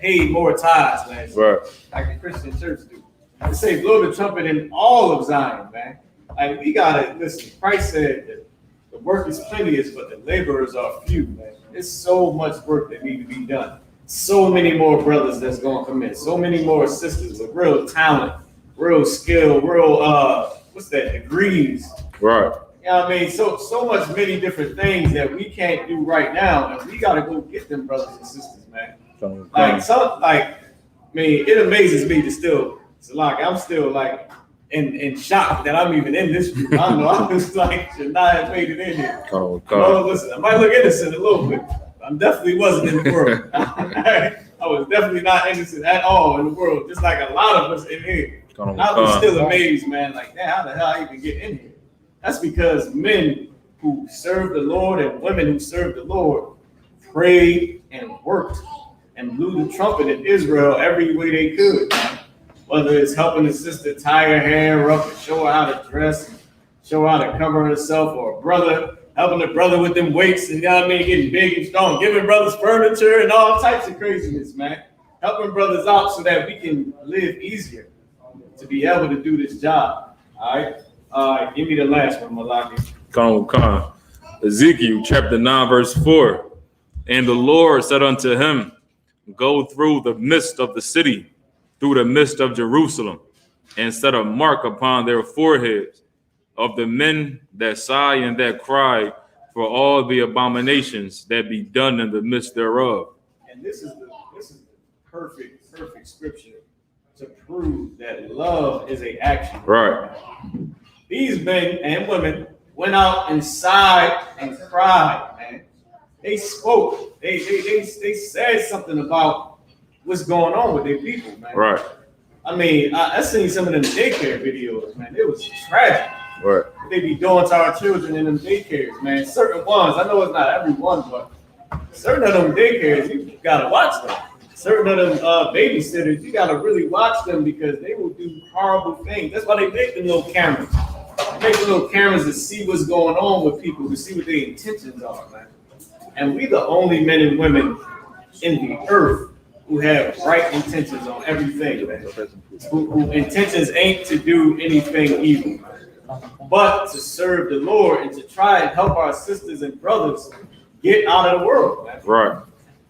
Speaker 2: paid more tithes last year, like the Christian church do. They say blow the trumpet in all of Zion, man. Like we gotta listen. Christ said that the work is plenteous, but the laborers are few, man. There's so much work that need to be done. So many more brothers that's gonna come in. So many more sisters with real talent, real skill, real degrees.
Speaker 1: Right.
Speaker 2: You know what I mean? So much many different things that we can't do right now, and we gotta go get them brothers and sisters, man. It amazes me to still. It's like I'm still like in shock that I'm even in this group. I don't know. I was like should not have made it in here. Listen, I might look innocent a little bit. I definitely wasn't in the world. I was definitely not innocent at all in the world. Just like a lot of us in here. I was still amazed, man. Like, damn, how the hell I even get in here? That's because men who serve the Lord and women who serve the Lord prayed and worked and blew the trumpet in Israel every way they could. Whether it's helping the sister tie her hair up and show her how to dress, and show her how to cover herself, or a brother helping the brother with them weights and, you know what I mean, getting big and strong, giving brothers furniture and all types of craziness, man. Helping brothers out so that we can live easier to be able to do this job. All right, give me the last one, Malaki.
Speaker 1: Come. Ezekiel chapter 9, verse 4. And the Lord said unto him, go through the midst of the city, through the midst of Jerusalem, and set a mark upon their foreheads of the men that sigh and that cry for all the abominations that be done in the midst thereof.
Speaker 2: And this is the perfect scripture to prove that love is an action.
Speaker 1: Right.
Speaker 2: These men and women went out and sighed and cried, man. They spoke. They said something about what's going on with their people, man.
Speaker 1: Right.
Speaker 2: I mean, I seen some of them daycare videos, man. It was tragic.
Speaker 1: Right.
Speaker 2: They be doing to our children in them daycares, man. Certain ones, I know it's not every one, but certain of them daycares, you gotta watch them. Certain of them babysitters, you gotta really watch them because they will do horrible things. That's why they make the little cameras. They make the little cameras to see what's going on with people, to see what their intentions are, man. And we the only men and women in the earth who have right intentions on everything, man. Who intentions ain't to do anything evil, man, but to serve the Lord and to try and help our sisters and brothers get out of the world, man.
Speaker 1: Right.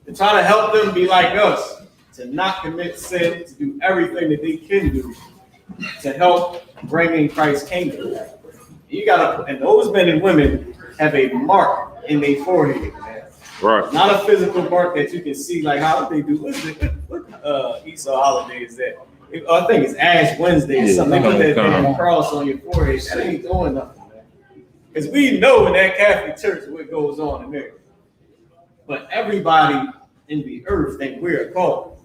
Speaker 2: To try to help them be like us, to not commit sin, to do everything that they can do to help bring in Christ's kingdom. You gotta, and those men and women have a mark in their forehead, man.
Speaker 1: Right.
Speaker 2: Not a physical mark that you can see, like how they do. What Esau holiday is that? I think it's Ash Wednesday or something. They put that damn cross on your forehead. That ain't doing nothing, man. Because we know in that Catholic church what goes on in there. But everybody in the earth think we're a cult.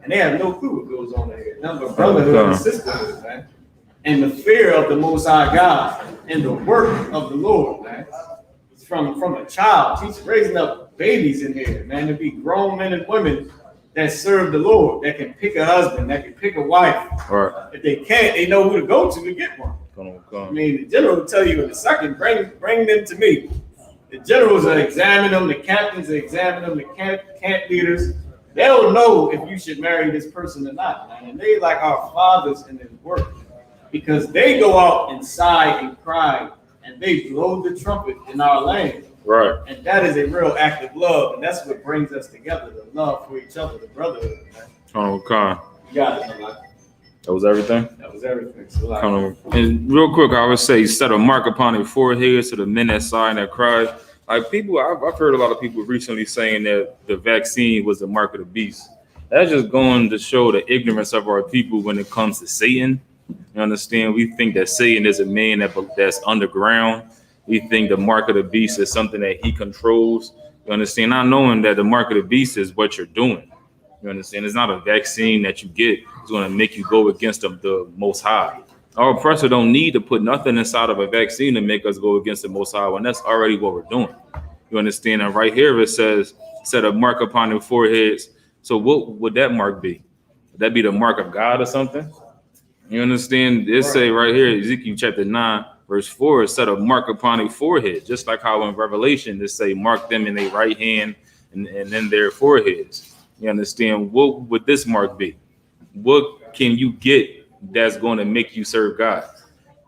Speaker 2: And they have no clue what goes on there. None but brotherhood and sisterhood, man. And the fear of the Most High God and the work of the Lord, man. From a child, he's raising up babies in here, man, to be grown men and women that serve the Lord, that can pick a husband, that can pick a wife.
Speaker 1: Right.
Speaker 2: If they can't, they know who to go to get one. I mean, the general will tell you in a second, bring them to me. The generals will examine them, the captains will examine them, the camp leaders. They'll know if you should marry this person or not, man. And they like our fathers in their work because they go out and sigh and cry and they blow the trumpet in our land.
Speaker 1: Right.
Speaker 2: And that is a real act of love. And that's what brings us together, the love for each other, the brotherhood, man. You got it, man.
Speaker 1: That was everything?
Speaker 2: That was everything. So, like,
Speaker 1: and real quick, I would say set a mark upon their foreheads to the men that sigh and that cry. Like people, I've heard a lot of people recently saying that the vaccine was the mark of the beast. That's just going to show the ignorance of our people when it comes to Satan. You understand? We think that Satan is a man that's underground. We think the mark of the beast is something that he controls. You understand? Not knowing that the mark of the beast is what you're doing. You understand? It's not a vaccine that you get. It's going to make you go against the Most High. Our oppressor don't need to put nothing inside of a vaccine to make us go against the Most High when that's already what we're doing. You understand? And right here it says, set a mark upon their foreheads. So what would that mark be? Would that be the mark of God or something? You understand? It say right here, Ezekiel chapter 9, verse 4, set a mark upon their forehead. Just like how in Revelation, they say, mark them in their right hand and in their foreheads. You understand? What would this mark be? What can you get that's going to make you serve God?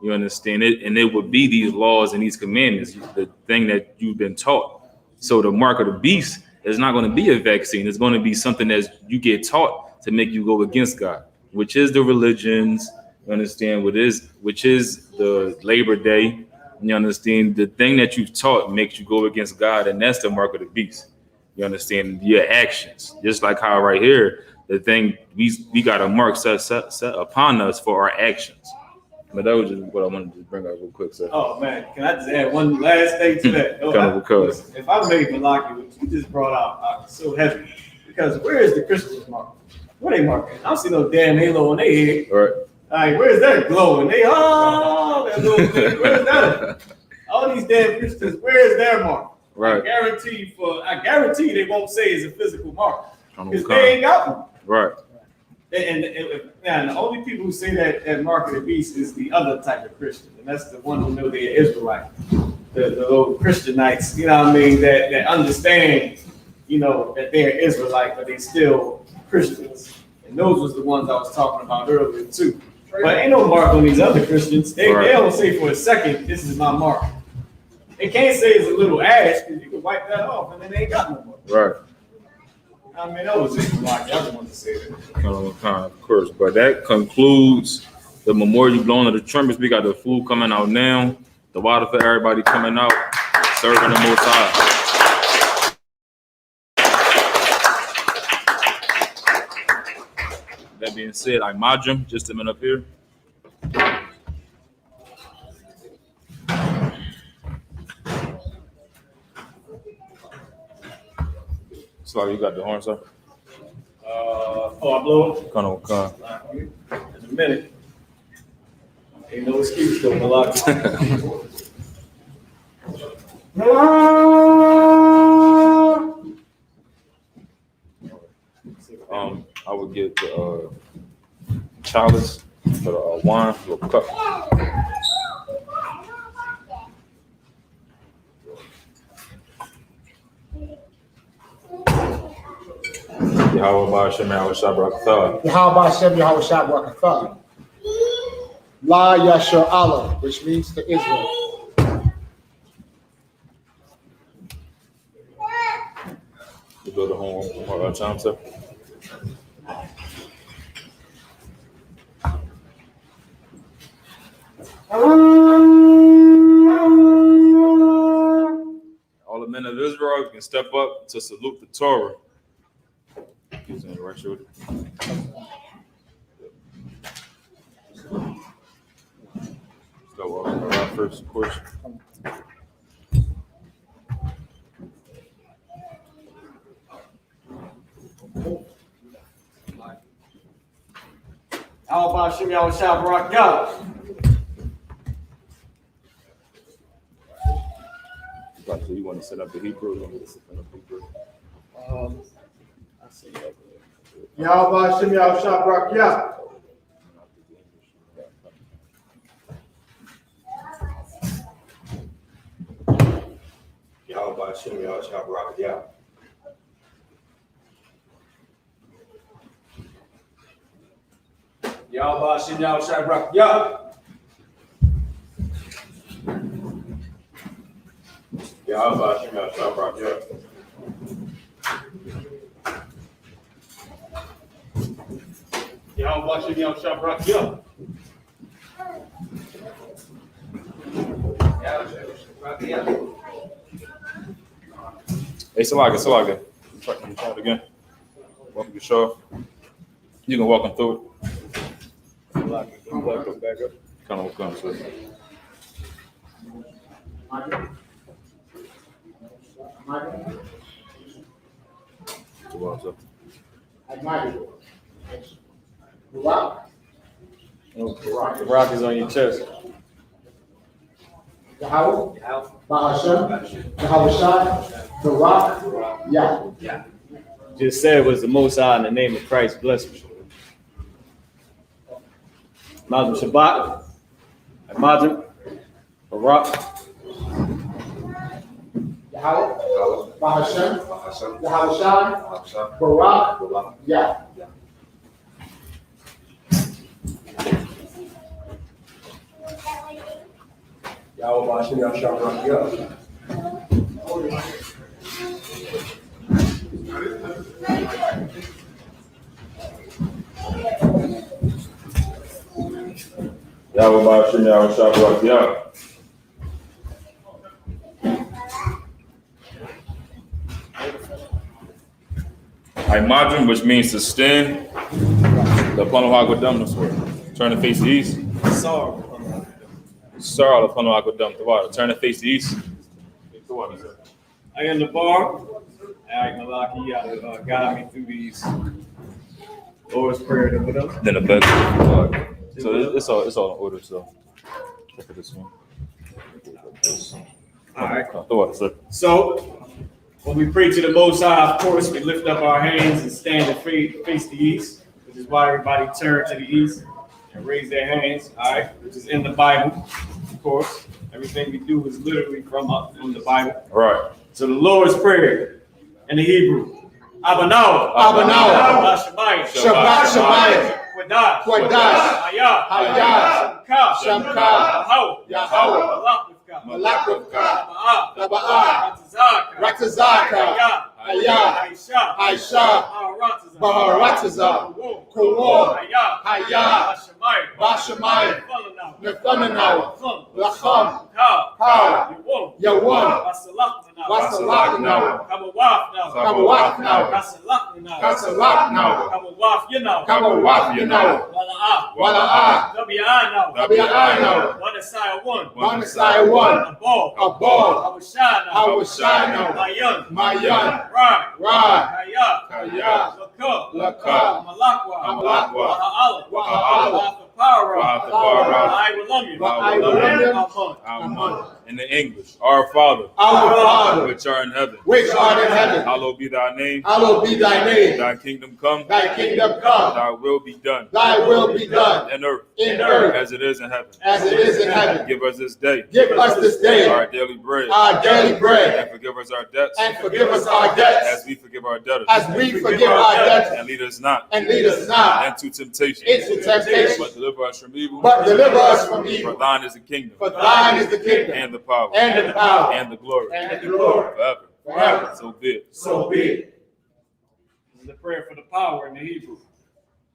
Speaker 1: You understand it? And it would be these laws and these commandments, the thing that you've been taught. So the mark of the beast is not going to be a vaccine. It's going to be something that you get taught to make you go against God, which is the religions, you understand, which is the Labor Day. You understand? The thing that you've taught makes you go against God, and that's the mark of the beast. You understand? Your actions. Just like how right here, the thing we got a mark set upon us for our actions. But that was just what I wanted to bring up real quick, sir.
Speaker 2: Oh man, can I just add one last thing to that? If I made Malaki, what you just brought out, so heavy, because where is the Christmas mark? Where they marking? I don't see no damn halo on their head.
Speaker 1: Right.
Speaker 2: Like, where's that glowing? That little thing. Where's that? All these damn Christians, where is their mark?
Speaker 1: Right.
Speaker 2: I guarantee they won't say it's a physical mark because they ain't got one.
Speaker 1: Right.
Speaker 2: And the only people who say that mark of the beast is the other type of Christian, and that's the one who know they're Israelite, the little Christianites, you know what I mean, that understand, you know, that they're Israelite, but they still Christians. And those was the ones I was talking about earlier too. But ain't no mark on these other Christians. They don't say for a second, this is my mark. They can't say it's a little ash because you can wipe that off and then they ain't got no more.
Speaker 1: Right.
Speaker 2: I mean, that was just like I just wanted to say that.
Speaker 1: Of course, but that concludes the memorial blowing of the trumpets. We got the food coming out now, the water for everybody coming out, serving the Most High. That being said, I Majum, just a minute up here. So you got the horn, sir?
Speaker 2: I blow it?
Speaker 1: Come.
Speaker 2: In a minute. Ain't no excuse though, Malaki.
Speaker 1: I would get the chalice for the wine, a cup. Yahweh Hashem Yahweh Shabrakatah.
Speaker 3: Yahweh Hashem Yahweh Shabrakatah. La Yashar Allah, which means to Israel.
Speaker 1: You go to home one more time, sir. you can step up to salute the Torah. He's on your right shoulder. Start walking around first, of course.
Speaker 2: How about Shimmy Al Shabrak Yah?
Speaker 1: So you want to set up the Hebrew? You want me to set up Hebrew?
Speaker 2: I see that.
Speaker 6: Yahweh Shem Yahweh Shabrak Yah. Yahweh Shem Yahweh Shabrak Yah.
Speaker 2: Yahweh Shem Yahweh Shabrak Yah.
Speaker 6: Yahweh Shem Yahweh Shabrak Yah.
Speaker 2: Yahweh Shem Yahweh Shabrak Yah.
Speaker 1: Hey, Salaga. Try it again. Welcome to show. You can walk him through it. Kind of come, sir.
Speaker 2: The rock is on your chest.
Speaker 3: Yahweh, Bahashem, Yahweh Shai, the rock, Yah.
Speaker 2: Just said was the Most High in the name of Christ. Bless you. Madam Shabbat, Madam, Barak,
Speaker 3: Yahweh, Bahashem, Yahweh Shai, Barak, Yah.
Speaker 6: Yahweh Shem Yahweh Shabrak Yah.
Speaker 1: Yahweh Ba'ashem Yahweh Shabbat Yah. Imagine, which means to stand. The Pano Hagodam, this way. Turn to face the east.
Speaker 2: Sorry.
Speaker 1: Sarah, the Pano Hagodam, the water. Turn to face the east.
Speaker 2: I am the bar. I Malaki guide me through these Lord's Prayer to put up.
Speaker 1: Then the bed. So it's all in order, so. Look at this one.
Speaker 2: All right.
Speaker 1: The water, sir.
Speaker 2: So, when we pray to the Most High, of course, we lift up our hands and stand and face the east, which is why everybody turn to the east and raise their hands, all right, which is in the Bible, of course. Everything we do is literally from the Bible.
Speaker 1: Right.
Speaker 2: So the Lord's Prayer in the Hebrew. Abanao. Shabbat
Speaker 3: Shabbat.
Speaker 2: Quadah.
Speaker 3: Hayah. Shamka.
Speaker 2: Yahweh.
Speaker 3: Malakivka.
Speaker 2: Taba'ah.
Speaker 3: Ratazaka. Hayah. Aisha. Baharatazah. Kawar. Hayah. Bashamayim. Nefananawa. Lacham. Ka. Yawam. Wasalaknawa. Kamawafnawa. Kasalaknawa. Kamawafnawa. Wala'ah. Tabi'anawa. Wanasai one. Abol. Hawashano. Mayan. Ra. Kaya. Laka. Amalakwa.
Speaker 1: Amen. In the English, our Father, which art in heaven, hallowed be thy name. Thy kingdom come. Thy will be done. In earth, as it is in heaven. Give us this day. Our daily bread. And forgive us our debts. As we forgive our debtors. And lead us not. Into temptation. But deliver us from evil. For thine is the kingdom. And the power. And the glory. Forever. So be it.
Speaker 2: This is the prayer for the power in the Hebrew.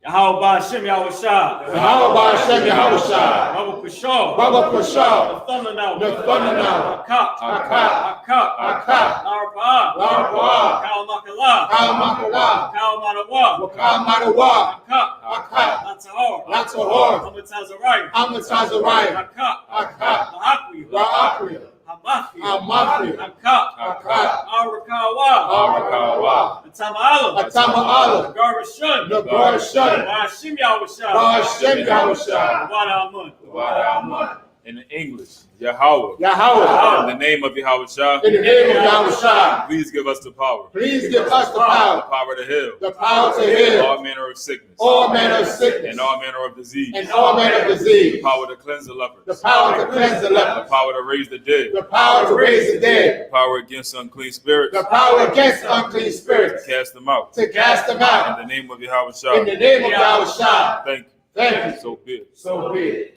Speaker 2: Yahweh Hashem Yahushua.
Speaker 3: Yahweh Hashem Yahushua.
Speaker 2: Baba Pashah.
Speaker 3: Baba Pashah.
Speaker 2: The thunder now.
Speaker 3: The thunder now.
Speaker 2: Akak.
Speaker 3: Akak.
Speaker 2: Akak.
Speaker 3: Akak.
Speaker 2: Larapah.
Speaker 3: Larapah.
Speaker 2: Kal Makala.
Speaker 3: Kal Makala.
Speaker 2: Kal Manawa.
Speaker 3: Kal Manawa.
Speaker 2: Akak.
Speaker 3: Akak.
Speaker 2: Latahor.
Speaker 3: Latahor.
Speaker 2: Amatazariah.
Speaker 3: Amatazariah.
Speaker 2: Akak.
Speaker 3: Akak.
Speaker 2: Lahakri.
Speaker 3: Ra'akri.
Speaker 2: Hamathi.
Speaker 3: Hamathi.
Speaker 2: Akak.
Speaker 3: Akak.
Speaker 2: Arakawa.
Speaker 3: Arakawa.
Speaker 2: Atama'ala.
Speaker 3: Atama'ala.
Speaker 2: Garvashun.
Speaker 3: Nagarshun.
Speaker 2: Ba'ashim Yahushua.
Speaker 3: Ba'ashim Yahushua.
Speaker 2: Wada Amun.
Speaker 3: Wada Amun.
Speaker 1: In the English, Yahweh.
Speaker 3: Yahweh.
Speaker 1: In the name of Yahweh.
Speaker 3: In the name of Yahushua.
Speaker 1: Please give us the power.
Speaker 3: Please give us the
Speaker 1: The
Speaker 3: power.
Speaker 1: power to heal.
Speaker 3: The power to heal.
Speaker 1: All manner of sickness.
Speaker 3: All manner of sickness.
Speaker 1: And all manner of disease.
Speaker 3: And all manner of
Speaker 1: The
Speaker 3: disease.
Speaker 1: power to cleanse the lepers.
Speaker 3: The power to cleanse the
Speaker 1: The
Speaker 3: leper.
Speaker 1: power to raise the dead.
Speaker 3: The power to raise the dead.
Speaker 1: The power against unclean spirits.
Speaker 3: The power against unclean spirits.
Speaker 1: To cast them out.
Speaker 3: To cast them
Speaker 1: In
Speaker 3: out.
Speaker 1: the name of
Speaker 3: In
Speaker 1: Yahweh.
Speaker 3: the name of Yahushua.
Speaker 1: Thank you.
Speaker 3: Thank you.
Speaker 1: So be it.
Speaker 3: So be it.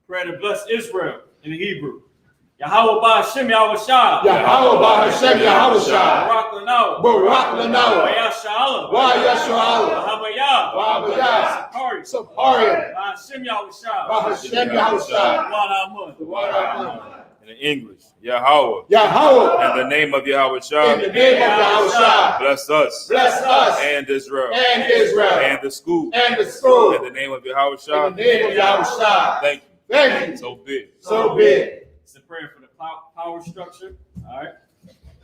Speaker 2: Pray to bless Israel in the Hebrew. Yahweh Ba'ashim Yahushua.
Speaker 3: Yahweh Ba'Hashem Yahushua.
Speaker 2: Barak Lanao.
Speaker 3: Barak Lanawa.
Speaker 2: Wayashala.
Speaker 3: Wa Yashu'ala.
Speaker 2: Wahabayah.
Speaker 3: Wa Abayah.
Speaker 2: Sakari.
Speaker 3: Saparia.
Speaker 2: Ba'ashim Yahushua.
Speaker 3: Ba'Hashem Yahushua.
Speaker 2: Wada Amun.
Speaker 3: Wada Amun.
Speaker 1: In the English, Yahweh.
Speaker 3: Yahweh.
Speaker 1: In the name of
Speaker 3: In the
Speaker 1: Yahweh.
Speaker 3: name of Yahushua.
Speaker 1: Bless us.
Speaker 3: Bless us
Speaker 1: And Israel.
Speaker 3: and Israel
Speaker 1: And the school.
Speaker 3: and the school.
Speaker 1: In the name of
Speaker 3: In
Speaker 1: Yahweh.
Speaker 3: the name of Yahushua.
Speaker 1: Thank you.
Speaker 3: Thank you.
Speaker 1: So be it.
Speaker 3: So be it.
Speaker 2: It's a prayer for the power structure. All right.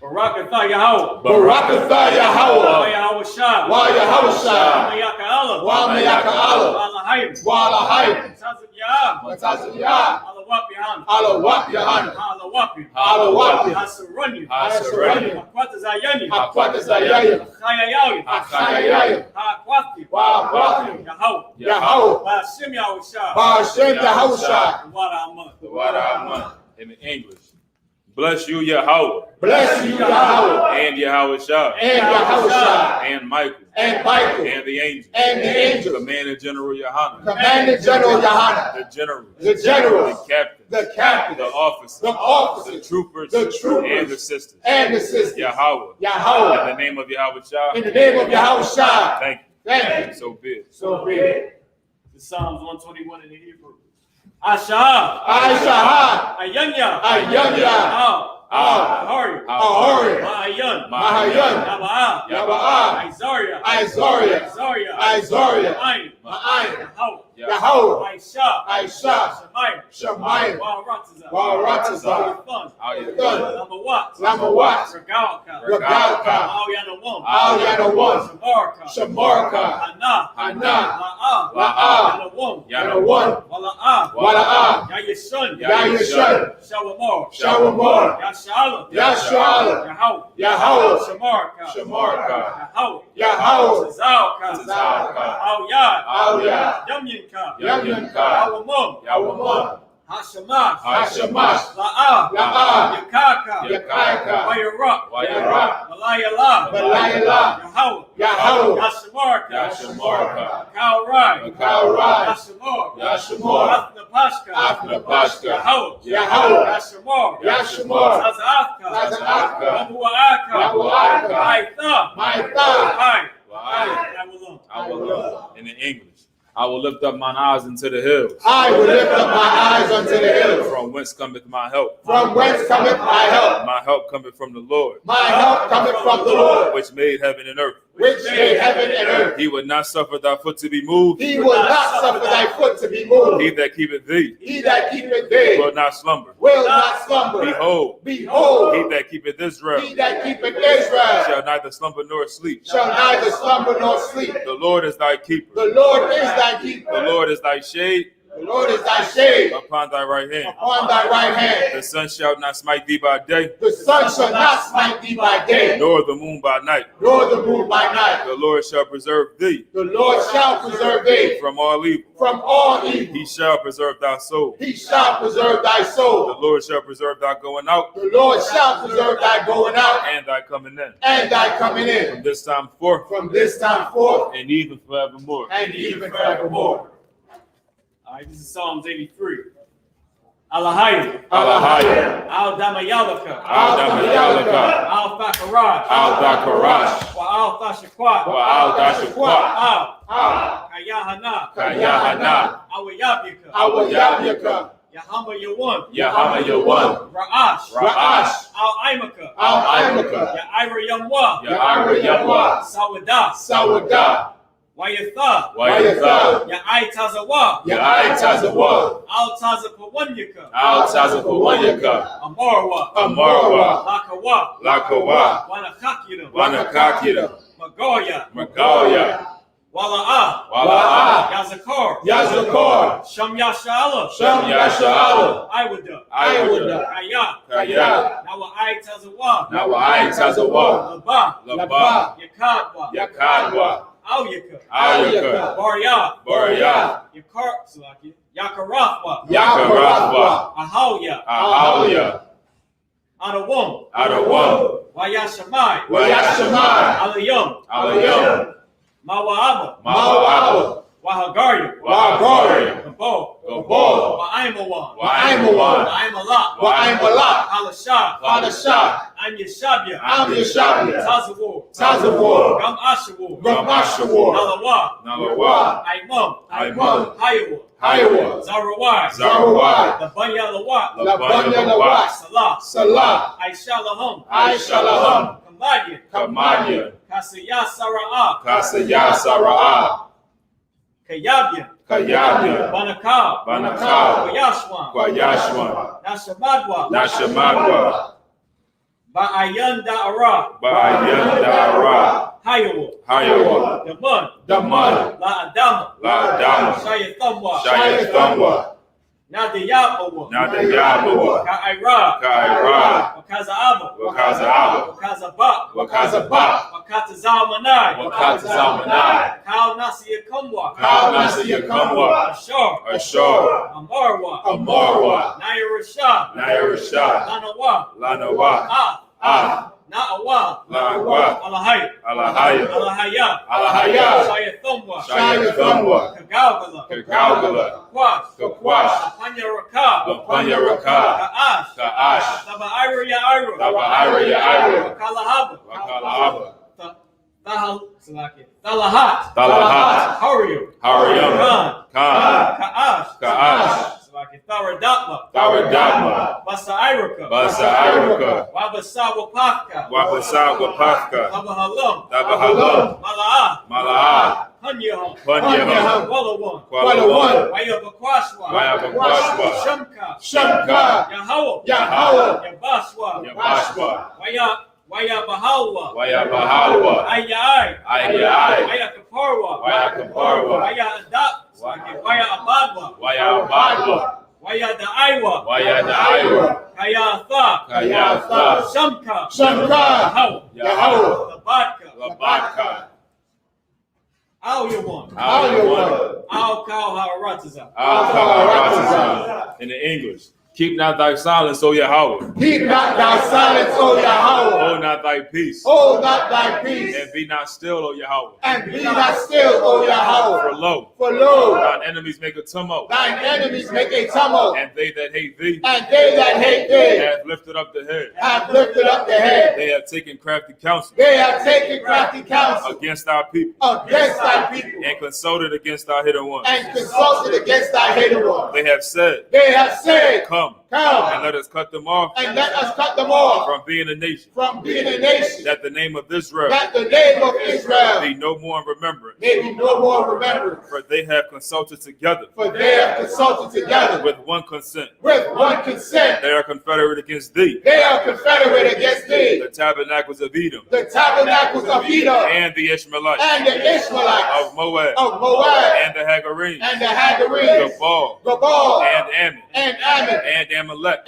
Speaker 2: Barakatha Yahweh.
Speaker 3: Barakatha Yahweh.
Speaker 2: Yahushua.
Speaker 3: Wa Yahushua.
Speaker 2: Mayaka'ala.
Speaker 3: Wa Mayaka'ala.
Speaker 2: Walahayim.
Speaker 3: Wa Lahayim.
Speaker 2: Tazak Yah.
Speaker 3: Mataziyah.
Speaker 2: Alawap Yahan.
Speaker 3: Alawap Yahan.
Speaker 2: Alawap.
Speaker 3: Alawap.
Speaker 2: Hasurunyu.
Speaker 3: Hasurunyu.
Speaker 2: Akwatazayani.
Speaker 3: Akwatazayah.
Speaker 2: Chayayawi.
Speaker 3: Achayayah.
Speaker 2: Ha'akwati.
Speaker 3: Wa Akwati.
Speaker 2: Yahweh.
Speaker 3: Yahweh.
Speaker 2: Ba'ashim Yahushua.
Speaker 3: Ba'Hashem Yahushua.
Speaker 2: Wada Amun.
Speaker 1: In the English, bless you, Yahweh.
Speaker 3: Bless you, Yahweh.
Speaker 1: And Yahweh Shah.
Speaker 3: And Yahushua.
Speaker 1: And Michael.
Speaker 3: And Michael.
Speaker 1: And the angels.
Speaker 3: And the angels.
Speaker 1: Commander General Yohanan.
Speaker 3: Commander General Yohanan.
Speaker 1: The generals.
Speaker 3: The generals.
Speaker 1: The captains.
Speaker 3: The captains.
Speaker 1: The officers.
Speaker 3: The officers.
Speaker 1: The troopers.
Speaker 3: The troopers.
Speaker 1: And the sisters.
Speaker 3: And the sisters.
Speaker 1: Yahweh.
Speaker 3: Yahweh.
Speaker 1: In the name of Yahweh Shah.
Speaker 3: In the name of Yahushua.
Speaker 1: Thank you.
Speaker 3: Thank you.
Speaker 1: So be it.
Speaker 3: So be it.
Speaker 2: The Psalms 121 in the Hebrew. Ashah.
Speaker 3: Aishahad.
Speaker 2: Ayanya.
Speaker 3: Ayanya.
Speaker 2: Ahori.
Speaker 3: Ahori.
Speaker 2: Mahayan.
Speaker 3: Mahayan.
Speaker 2: Yaba'a.
Speaker 3: Yaba'a.
Speaker 2: Isaiah.
Speaker 3: Isaiah.
Speaker 2: Isaiah.
Speaker 3: Isaiah.
Speaker 2: Ma'ayin.
Speaker 3: Ma'ayin.
Speaker 2: Yahweh.
Speaker 3: Yahweh.
Speaker 2: Aisha.
Speaker 3: Aisha.
Speaker 2: Shemayim.
Speaker 3: Shemayim.
Speaker 2: Wa'aratazah.
Speaker 3: Wa'aratazah.
Speaker 2: Thun.
Speaker 3: Thun.
Speaker 2: Lamawat.
Speaker 3: Lamawat.
Speaker 2: Regalka.
Speaker 3: Regalka.
Speaker 2: Al-Yanawam.
Speaker 3: Al-Yanawam.
Speaker 2: Shamarka.
Speaker 3: Shamarka.
Speaker 2: Hana.
Speaker 3: Hana.
Speaker 2: La'a.
Speaker 3: La'a.
Speaker 2: Yanawam.
Speaker 3: Yanawam.
Speaker 2: Wala'a.
Speaker 3: Wala'a.
Speaker 2: Yayishun.
Speaker 3: Yayishun.
Speaker 2: Shawamor.
Speaker 3: Shawamor.
Speaker 2: Yashala.
Speaker 3: Yashala.
Speaker 2: Yahweh.
Speaker 3: Yahweh.
Speaker 2: Shamarka.
Speaker 3: Shamarka.
Speaker 2: Yahweh.
Speaker 3: Yahweh.
Speaker 2: Tazalka.
Speaker 3: Tazalka.
Speaker 2: Al-Yad.
Speaker 3: Al-Yad.
Speaker 2: Yamyinka.
Speaker 3: Yamyinka.
Speaker 2: Yawamum.
Speaker 3: Yawamum.
Speaker 2: Hashamash.
Speaker 3: Hashamash.
Speaker 2: La'a.
Speaker 3: La'a.
Speaker 2: Yakaka.
Speaker 3: Yakaka.
Speaker 2: Wayaruk.
Speaker 3: Wayaruk.
Speaker 2: Malayala.
Speaker 3: Malayala.
Speaker 2: Yahweh.
Speaker 3: Yahweh.
Speaker 2: Yashamarka.
Speaker 3: Yashamarka.
Speaker 2: Kaurai.
Speaker 3: Kaurai.
Speaker 2: Yashamor.
Speaker 3: Yashamor.
Speaker 2: Athnapashka.
Speaker 3: Athnapashka.
Speaker 2: Yahweh.
Speaker 3: Yahweh.
Speaker 2: Yashamor.
Speaker 3: Yashamor.
Speaker 2: Tazafka.
Speaker 3: Tazafka.
Speaker 2: Mabu'aka.
Speaker 3: Mabu'aka.
Speaker 2: Maitha.
Speaker 3: Maitha.
Speaker 2: Hai.
Speaker 1: I will look. In the English, I will lift up mine eyes into the hills.
Speaker 3: I will lift up my eyes unto the hills.
Speaker 1: From whence cometh my help?
Speaker 3: From whence cometh my help?
Speaker 1: My help cometh from the Lord,
Speaker 3: My help cometh from the Lord,
Speaker 1: which made heaven and earth.
Speaker 3: which made heaven and earth.
Speaker 1: He would not suffer thy foot to be moved.
Speaker 3: He will not suffer thy foot to be moved.
Speaker 1: He that keepeth thee
Speaker 3: He that keepeth thee
Speaker 1: will not slumber.
Speaker 3: will not slumber.
Speaker 1: Behold,
Speaker 3: Behold,
Speaker 1: he that keepeth Israel
Speaker 3: he that keepeth Israel
Speaker 1: shall neither slumber nor sleep.
Speaker 3: shall neither slumber nor sleep.
Speaker 1: The Lord is thy keeper.
Speaker 3: The Lord is thy keeper.
Speaker 1: The Lord is thy shade
Speaker 3: The Lord is thy shade
Speaker 1: upon thy right hand.
Speaker 3: upon thy right hand.
Speaker 1: The sun shall not smite thee by day,
Speaker 3: The sun shall not smite thee by day,
Speaker 1: nor the moon by night.
Speaker 3: nor the moon by night.
Speaker 1: The Lord shall preserve thee
Speaker 3: The Lord shall preserve thee
Speaker 1: from all evil.
Speaker 3: from all evil.
Speaker 1: He shall preserve thy soul.
Speaker 3: He shall preserve thy
Speaker 1: The
Speaker 3: soul.
Speaker 1: Lord shall preserve thy going out
Speaker 3: The Lord shall preserve thy going out
Speaker 1: and thy coming in.
Speaker 3: and thy coming
Speaker 1: From
Speaker 3: in
Speaker 1: this time forth
Speaker 3: from this time forth
Speaker 1: and even forevermore.
Speaker 3: and even forevermore.
Speaker 2: All right, this is Psalms 83. Alahayu,
Speaker 1: Alahaya,
Speaker 2: Al Damayalaka,
Speaker 1: Al Damayalaka,
Speaker 2: Al Fakarash,
Speaker 1: Al Dakarash,
Speaker 2: Wa Al Thashakwat,
Speaker 1: Wa Al Dashakwat,
Speaker 2: Al Kayahana,
Speaker 1: Kayahana,
Speaker 2: Awayabika,
Speaker 3: Awayabyaka,
Speaker 2: Yahama Yawan,
Speaker 1: Yahama Yawan,
Speaker 2: Ra'ash,
Speaker 1: Ra'ash,
Speaker 2: Al Imaka,
Speaker 3: Al Imaka,
Speaker 2: Ya Ira Yamwa,
Speaker 1: Ya'ara Yamwa,
Speaker 2: Sawada,
Speaker 3: Sawada,
Speaker 2: Wayatha,
Speaker 1: Wayatha,
Speaker 2: Ya Tazawa,
Speaker 1: Ya'ai Tazawa,
Speaker 2: Al Tazapawanyaka,
Speaker 1: Al Tazapawanyaka,
Speaker 2: Amarwa,
Speaker 1: Amarwa,
Speaker 2: Lakawa,
Speaker 1: Lakawa,
Speaker 2: Wanakakira,
Speaker 1: Wanakakira,
Speaker 2: Magoya,
Speaker 1: Magoya,
Speaker 2: Wala'a,
Speaker 1: Wala'a,
Speaker 2: Yazakar,
Speaker 1: Yazakar,
Speaker 2: Shamyashala,
Speaker 1: Shem Yasha'ala,
Speaker 2: Iwada,
Speaker 1: Iwada,
Speaker 2: Kaya,
Speaker 1: Kaya,
Speaker 2: Nawa Tazawa,
Speaker 1: Nawa'ai Tazawa,
Speaker 2: Laba,
Speaker 1: Laba,
Speaker 2: Yakadwa,
Speaker 1: Yakadwa,
Speaker 2: Auyaka,
Speaker 1: Ayaka,
Speaker 2: Barya,
Speaker 1: Barya,
Speaker 2: Yakar, Salaki, Yakarathwa,
Speaker 1: Yakarathwa,
Speaker 2: Ahawya,
Speaker 1: Ahawya,
Speaker 2: Adawum,
Speaker 1: Adawam,
Speaker 2: Wayashamai,
Speaker 1: Wayashamai,
Speaker 2: Alayum,
Speaker 1: Alayam,
Speaker 2: Mawa'aba,
Speaker 1: Mawa'aba,
Speaker 2: Wahagaryu,
Speaker 1: Wahagari,
Speaker 2: Gabo,
Speaker 1: Gabal,
Speaker 2: Wa'aimawan,
Speaker 1: Wa'aimawan,
Speaker 2: Wa'aimalak,
Speaker 3: Wa'aimalak,
Speaker 2: Halashah,
Speaker 3: Hadashah,
Speaker 2: I'm Yeshabya,
Speaker 3: Am Yeshabya,
Speaker 2: Tazawur,
Speaker 3: Tazawur,
Speaker 2: Gam Ashawur,
Speaker 3: Gamashawur,
Speaker 2: Nalawa,
Speaker 1: Nalawa,
Speaker 2: Aimum,
Speaker 1: Aimum,
Speaker 2: Hayawa,
Speaker 3: Hayawa,
Speaker 2: Zarawai,
Speaker 3: Zarawai,
Speaker 2: Labanya Lawat,
Speaker 3: Labanya Lawat,
Speaker 2: Salah,
Speaker 3: Salah,
Speaker 2: Aisha Lahum,
Speaker 3: Aisha Lahum,
Speaker 2: Kamadian,
Speaker 1: Kamanya,
Speaker 2: Kasaya Sara'ah,
Speaker 1: Kasaya Sara'a,
Speaker 2: Kayabyan,
Speaker 1: Kayabya,
Speaker 2: Banakal,
Speaker 1: Banakal,
Speaker 2: Wayashwan,
Speaker 1: Kwayashwan,
Speaker 2: Nashamadwa,
Speaker 1: Nashamadwa,
Speaker 2: Ba'ayan Da'ara,
Speaker 1: Ba'ayandara,
Speaker 2: Hayawa,
Speaker 1: Hayawa,
Speaker 2: Daman,
Speaker 3: Daman,
Speaker 2: La Adama,
Speaker 1: La Adama,
Speaker 2: Shayathamwa,
Speaker 1: Shayathamwa,
Speaker 2: Nadiyabawa,
Speaker 1: Nadayabawa,
Speaker 2: Ka'ira,
Speaker 1: Ka'ira,
Speaker 2: Wakazaaba,
Speaker 1: Wakazaaba,
Speaker 2: Wakazaba,
Speaker 3: Wakazaba,
Speaker 2: Wakatazamanai,
Speaker 1: Wakatazamanai,
Speaker 2: Kal Nasiyakumwa,
Speaker 1: Kal Nasiyakumwa,
Speaker 2: Ashar,
Speaker 1: Ashar,
Speaker 2: Amarwa,
Speaker 1: Amarwa,
Speaker 2: Nairashah,
Speaker 1: Nairashah,
Speaker 2: Lanawa,
Speaker 1: Lanawa,
Speaker 2: Na'awa,
Speaker 1: La'awa,
Speaker 2: Alahai,
Speaker 1: Alahaya,
Speaker 2: Alahaya,
Speaker 1: Alahaya,
Speaker 2: Shayathumwa,
Speaker 1: Shayathamwa,
Speaker 2: Kagalgala,
Speaker 1: Kagalgala,
Speaker 2: Kwash,
Speaker 1: Kakwash,
Speaker 2: Panyaraka,
Speaker 1: Panyaraka,
Speaker 2: Ka'ash,
Speaker 1: Ka'ash,
Speaker 2: Taba'ira Ya'ira,
Speaker 1: Taba'ira Ya'ira,
Speaker 2: Wakalahaba,
Speaker 1: Wakalahaba,
Speaker 2: Talahat,
Speaker 1: Talahat,
Speaker 2: Hariyu,
Speaker 1: Hariyam, Khan,
Speaker 2: Ka'ash,
Speaker 1: Ka'ash,
Speaker 2: Tharadatma,
Speaker 1: Taradama,
Speaker 2: Basairaka,
Speaker 1: Basairaka,
Speaker 2: Wabasawapaka,
Speaker 1: Wapasa Wapafka,
Speaker 2: Tabahalam,
Speaker 1: Tabahalam,
Speaker 2: Mala'ah,
Speaker 1: Mala'ah,
Speaker 2: Punyaham,
Speaker 1: Punyaham,
Speaker 2: Wallawan,
Speaker 1: Kualawan,
Speaker 2: Wayabakwashwa,
Speaker 1: Wayabakwashwa,
Speaker 2: Shamka,
Speaker 3: Shamka,
Speaker 2: Yahawah,
Speaker 3: Yahawah,
Speaker 2: Yabashwa,
Speaker 1: Yabashwa,
Speaker 2: Wayabahalwa,
Speaker 1: Wayabahalwa,
Speaker 2: Ayai,
Speaker 1: Ayai,
Speaker 2: Wayakaparwa,
Speaker 1: Wayakaparwa,
Speaker 2: Wayabadwa,
Speaker 1: Wayabadwa,
Speaker 2: Wayadaiwa,
Speaker 1: Wayadaiwa,
Speaker 2: Kayatha,
Speaker 1: Kayatha,
Speaker 2: Shamka,
Speaker 3: Shamka,
Speaker 2: Yahawah,
Speaker 3: Yahawah,
Speaker 2: Labadka,
Speaker 1: Labadka,
Speaker 2: Al-Yawan,
Speaker 3: Al-Yawan,
Speaker 2: Al-Kal-Harataza.
Speaker 1: Al-Kawarataza. In the English, keep not thy silence, O Yahweh.
Speaker 3: keep not thy silence, O Yahweh,
Speaker 1: Hold not thy peace,
Speaker 3: hold not thy peace,
Speaker 1: and be not still, O Yahweh.
Speaker 3: and be not still, O
Speaker 1: For
Speaker 3: Yahweh,
Speaker 1: lo,
Speaker 3: for lo,
Speaker 1: thine enemies make a tumult,
Speaker 3: thine enemies make a tumult,
Speaker 1: and they that hate thee
Speaker 3: and they that hate thee
Speaker 1: have lifted up the head.
Speaker 3: have lifted up the head.
Speaker 1: They have taken crafty counsel
Speaker 3: They have taken crafty counsel
Speaker 1: against our people,
Speaker 3: against thy people,
Speaker 1: and consulted against our hidden ones.
Speaker 3: and consulted against thy hated one.
Speaker 1: They have said,
Speaker 3: They have said,
Speaker 1: come,
Speaker 3: come,
Speaker 1: and let us cut them off
Speaker 3: and let us cut them off
Speaker 1: from being a nation,
Speaker 3: from being a nation,
Speaker 1: that the name of Israel
Speaker 3: that the name of Israel
Speaker 1: be no more in remembrance.
Speaker 3: may be no more remembered.
Speaker 1: For they have consulted together
Speaker 3: For they have consulted together
Speaker 1: with one consent.
Speaker 3: with one consent.
Speaker 1: They are confederate against thee,
Speaker 3: They are confederate against thee,
Speaker 1: the tabernacles of Edom,
Speaker 3: the tabernacles of Edom,
Speaker 1: and the Ishmaelites,
Speaker 3: and the Ishmaelites
Speaker 1: of Moab,
Speaker 3: of Moab,
Speaker 1: and the Hagarenes,
Speaker 3: and the Hagarenes,
Speaker 1: Gabal,
Speaker 3: Gabal,
Speaker 1: and Ammon,
Speaker 3: and Ammon,
Speaker 1: and Amalek,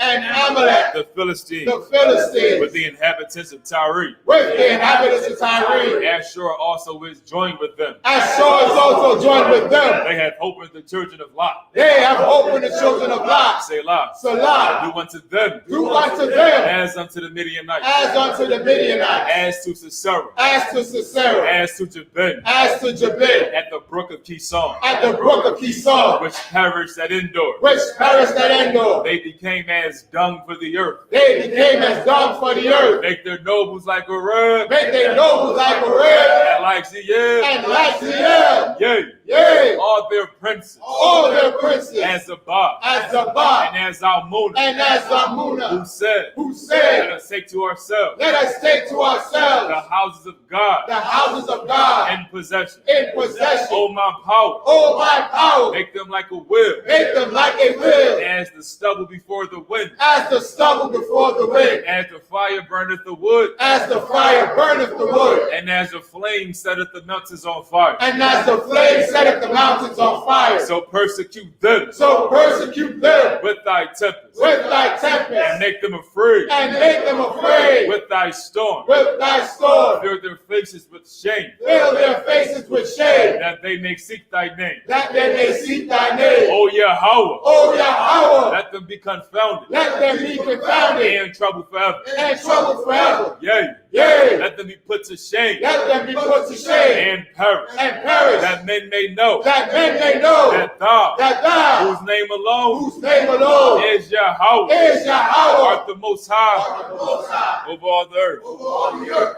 Speaker 3: the
Speaker 1: Philistines,
Speaker 3: Philistines,
Speaker 1: with the inhabitants of Tyre.
Speaker 3: with the inhabitants of Tyre.
Speaker 1: Ashur also is joined with them.
Speaker 3: Ashur is also joined with them.
Speaker 1: They have opened the children of Lot.
Speaker 3: They have opened the children of Lot.
Speaker 1: Selah.
Speaker 3: Salah.
Speaker 1: Do unto them,
Speaker 3: Do unto them
Speaker 1: as unto the Midianites,
Speaker 3: as unto the Midianites,
Speaker 1: as to Sisera,
Speaker 3: as to Sisera,
Speaker 1: as to Jabin,
Speaker 3: as to Jabin,
Speaker 1: at the brook of Kison,
Speaker 3: at the brook of Kison,
Speaker 1: which perished at Endor.
Speaker 3: which perished at Endor.
Speaker 1: They became as dung for the earth.
Speaker 3: They became as dung for the earth.
Speaker 1: Make their nobles like a red,
Speaker 3: Make their nobles like a red,
Speaker 1: and like Ziel,
Speaker 3: and like Ziel.
Speaker 1: yea,
Speaker 3: Yea,
Speaker 1: all their princes,
Speaker 3: all their princes,
Speaker 1: as Zabah,
Speaker 3: as Zabah,
Speaker 1: and as Almona,
Speaker 3: and as
Speaker 1: who
Speaker 3: Zamuna,
Speaker 1: said,
Speaker 3: who
Speaker 1: let
Speaker 3: said,
Speaker 1: us take to ourselves
Speaker 3: let us take to
Speaker 1: the
Speaker 3: ourselves
Speaker 1: houses of God
Speaker 3: the houses of God
Speaker 1: in possession.
Speaker 3: in possession.
Speaker 1: O my power,
Speaker 3: Oh, my power,
Speaker 1: make them like a wheel,
Speaker 3: make them like a wheel,
Speaker 1: as the stubble before the wind,
Speaker 3: as the stubble before the wind,
Speaker 1: as the fire burneth the wood,
Speaker 3: as the fire burneth the wood,
Speaker 1: and as the flame setteth the mountains on fire.
Speaker 3: and as the flame setteth the mountains on fire.
Speaker 1: So persecute them
Speaker 3: So persecute them
Speaker 1: with thy tempest,
Speaker 3: with thy
Speaker 1: and
Speaker 3: tempest,
Speaker 1: make them afraid
Speaker 3: and make them afraid
Speaker 1: with thy storm.
Speaker 3: with thy sword.
Speaker 1: Fill their faces with shame,
Speaker 3: Fill their faces with shame,
Speaker 1: that they may seek thy name.
Speaker 3: that they may seek thy name.
Speaker 1: O Yahweh,
Speaker 3: O Yahweh,
Speaker 1: let them be confounded
Speaker 3: let them be confounded
Speaker 1: and in trouble forever.
Speaker 3: and troubled forever.
Speaker 1: Yea,
Speaker 3: Yea,
Speaker 1: let them be put to shame
Speaker 3: let them be put to shame
Speaker 1: and perish,
Speaker 3: and perish,
Speaker 1: that men may know
Speaker 3: that men may know
Speaker 1: that thou,
Speaker 3: that thou,
Speaker 1: whose name alone
Speaker 3: whose name alone
Speaker 1: is Yahweh,
Speaker 3: is Yahweh,
Speaker 1: art the most high
Speaker 3: art the Most High
Speaker 1: over all the earth.
Speaker 3: over all the earth.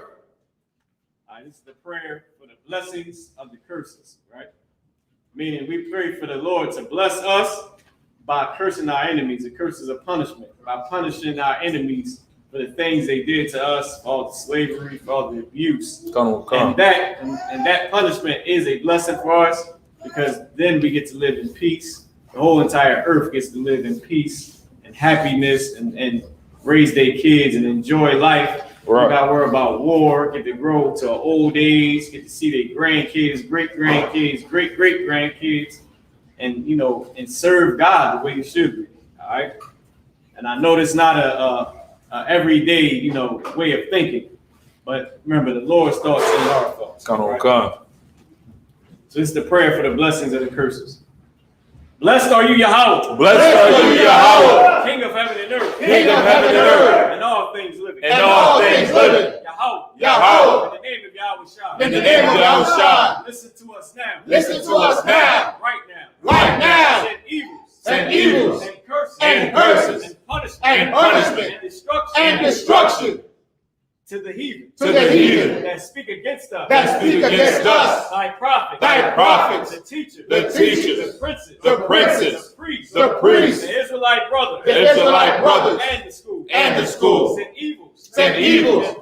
Speaker 2: All right, this is the prayer for the blessings of the curses, right? Meaning we pray for the Lord to bless us by cursing our enemies. The curses of punishment, by punishing our enemies for the things they did to us, for all the slavery, for all the abuse. And that punishment is a blessing for us, because then we get to live in peace. The whole entire earth gets to live in peace and happiness and raise their kids and enjoy life.
Speaker 1: Right.
Speaker 2: We got to worry about war, get to grow to old age, get to see their grandkids, great-grandkids, great-great-grandkids, and, you know, and serve God the way it should be, all right? And I know it's not a everyday, you know, way of thinking, but remember, the Lord's thoughts and our thoughts. Right? So it's the prayer for the blessings and the curses. Blessed are you, Yahweh.
Speaker 1: Blessed are you, Yahweh,
Speaker 2: King of heaven and earth.
Speaker 3: King of heaven and earth.
Speaker 2: And all things living.
Speaker 1: and all things living.
Speaker 2: Yahweh.
Speaker 3: Yahweh.
Speaker 2: In the name of Yahweh Shah.
Speaker 3: In the name of Yahweh,
Speaker 2: Listen to us now.
Speaker 3: listen to us now,
Speaker 2: Right now.
Speaker 3: right now.
Speaker 2: Send evils.
Speaker 3: Send evils
Speaker 2: And curses.
Speaker 3: and curses
Speaker 2: And punishment.
Speaker 3: and punishment
Speaker 2: And destruction.
Speaker 3: and destruction
Speaker 2: To the heathen.
Speaker 3: to the heathen
Speaker 2: That speak against us.
Speaker 3: that speak against us,
Speaker 2: Thy prophets.
Speaker 3: thy prophets,
Speaker 2: The teachers.
Speaker 1: The teachers,
Speaker 2: The princes.
Speaker 3: the princes,
Speaker 2: The priests.
Speaker 3: the priests,
Speaker 2: The Israelite brothers.
Speaker 3: the Israelite brothers,
Speaker 2: And the schools.
Speaker 3: and the schools.
Speaker 2: Send evils.
Speaker 3: Send evils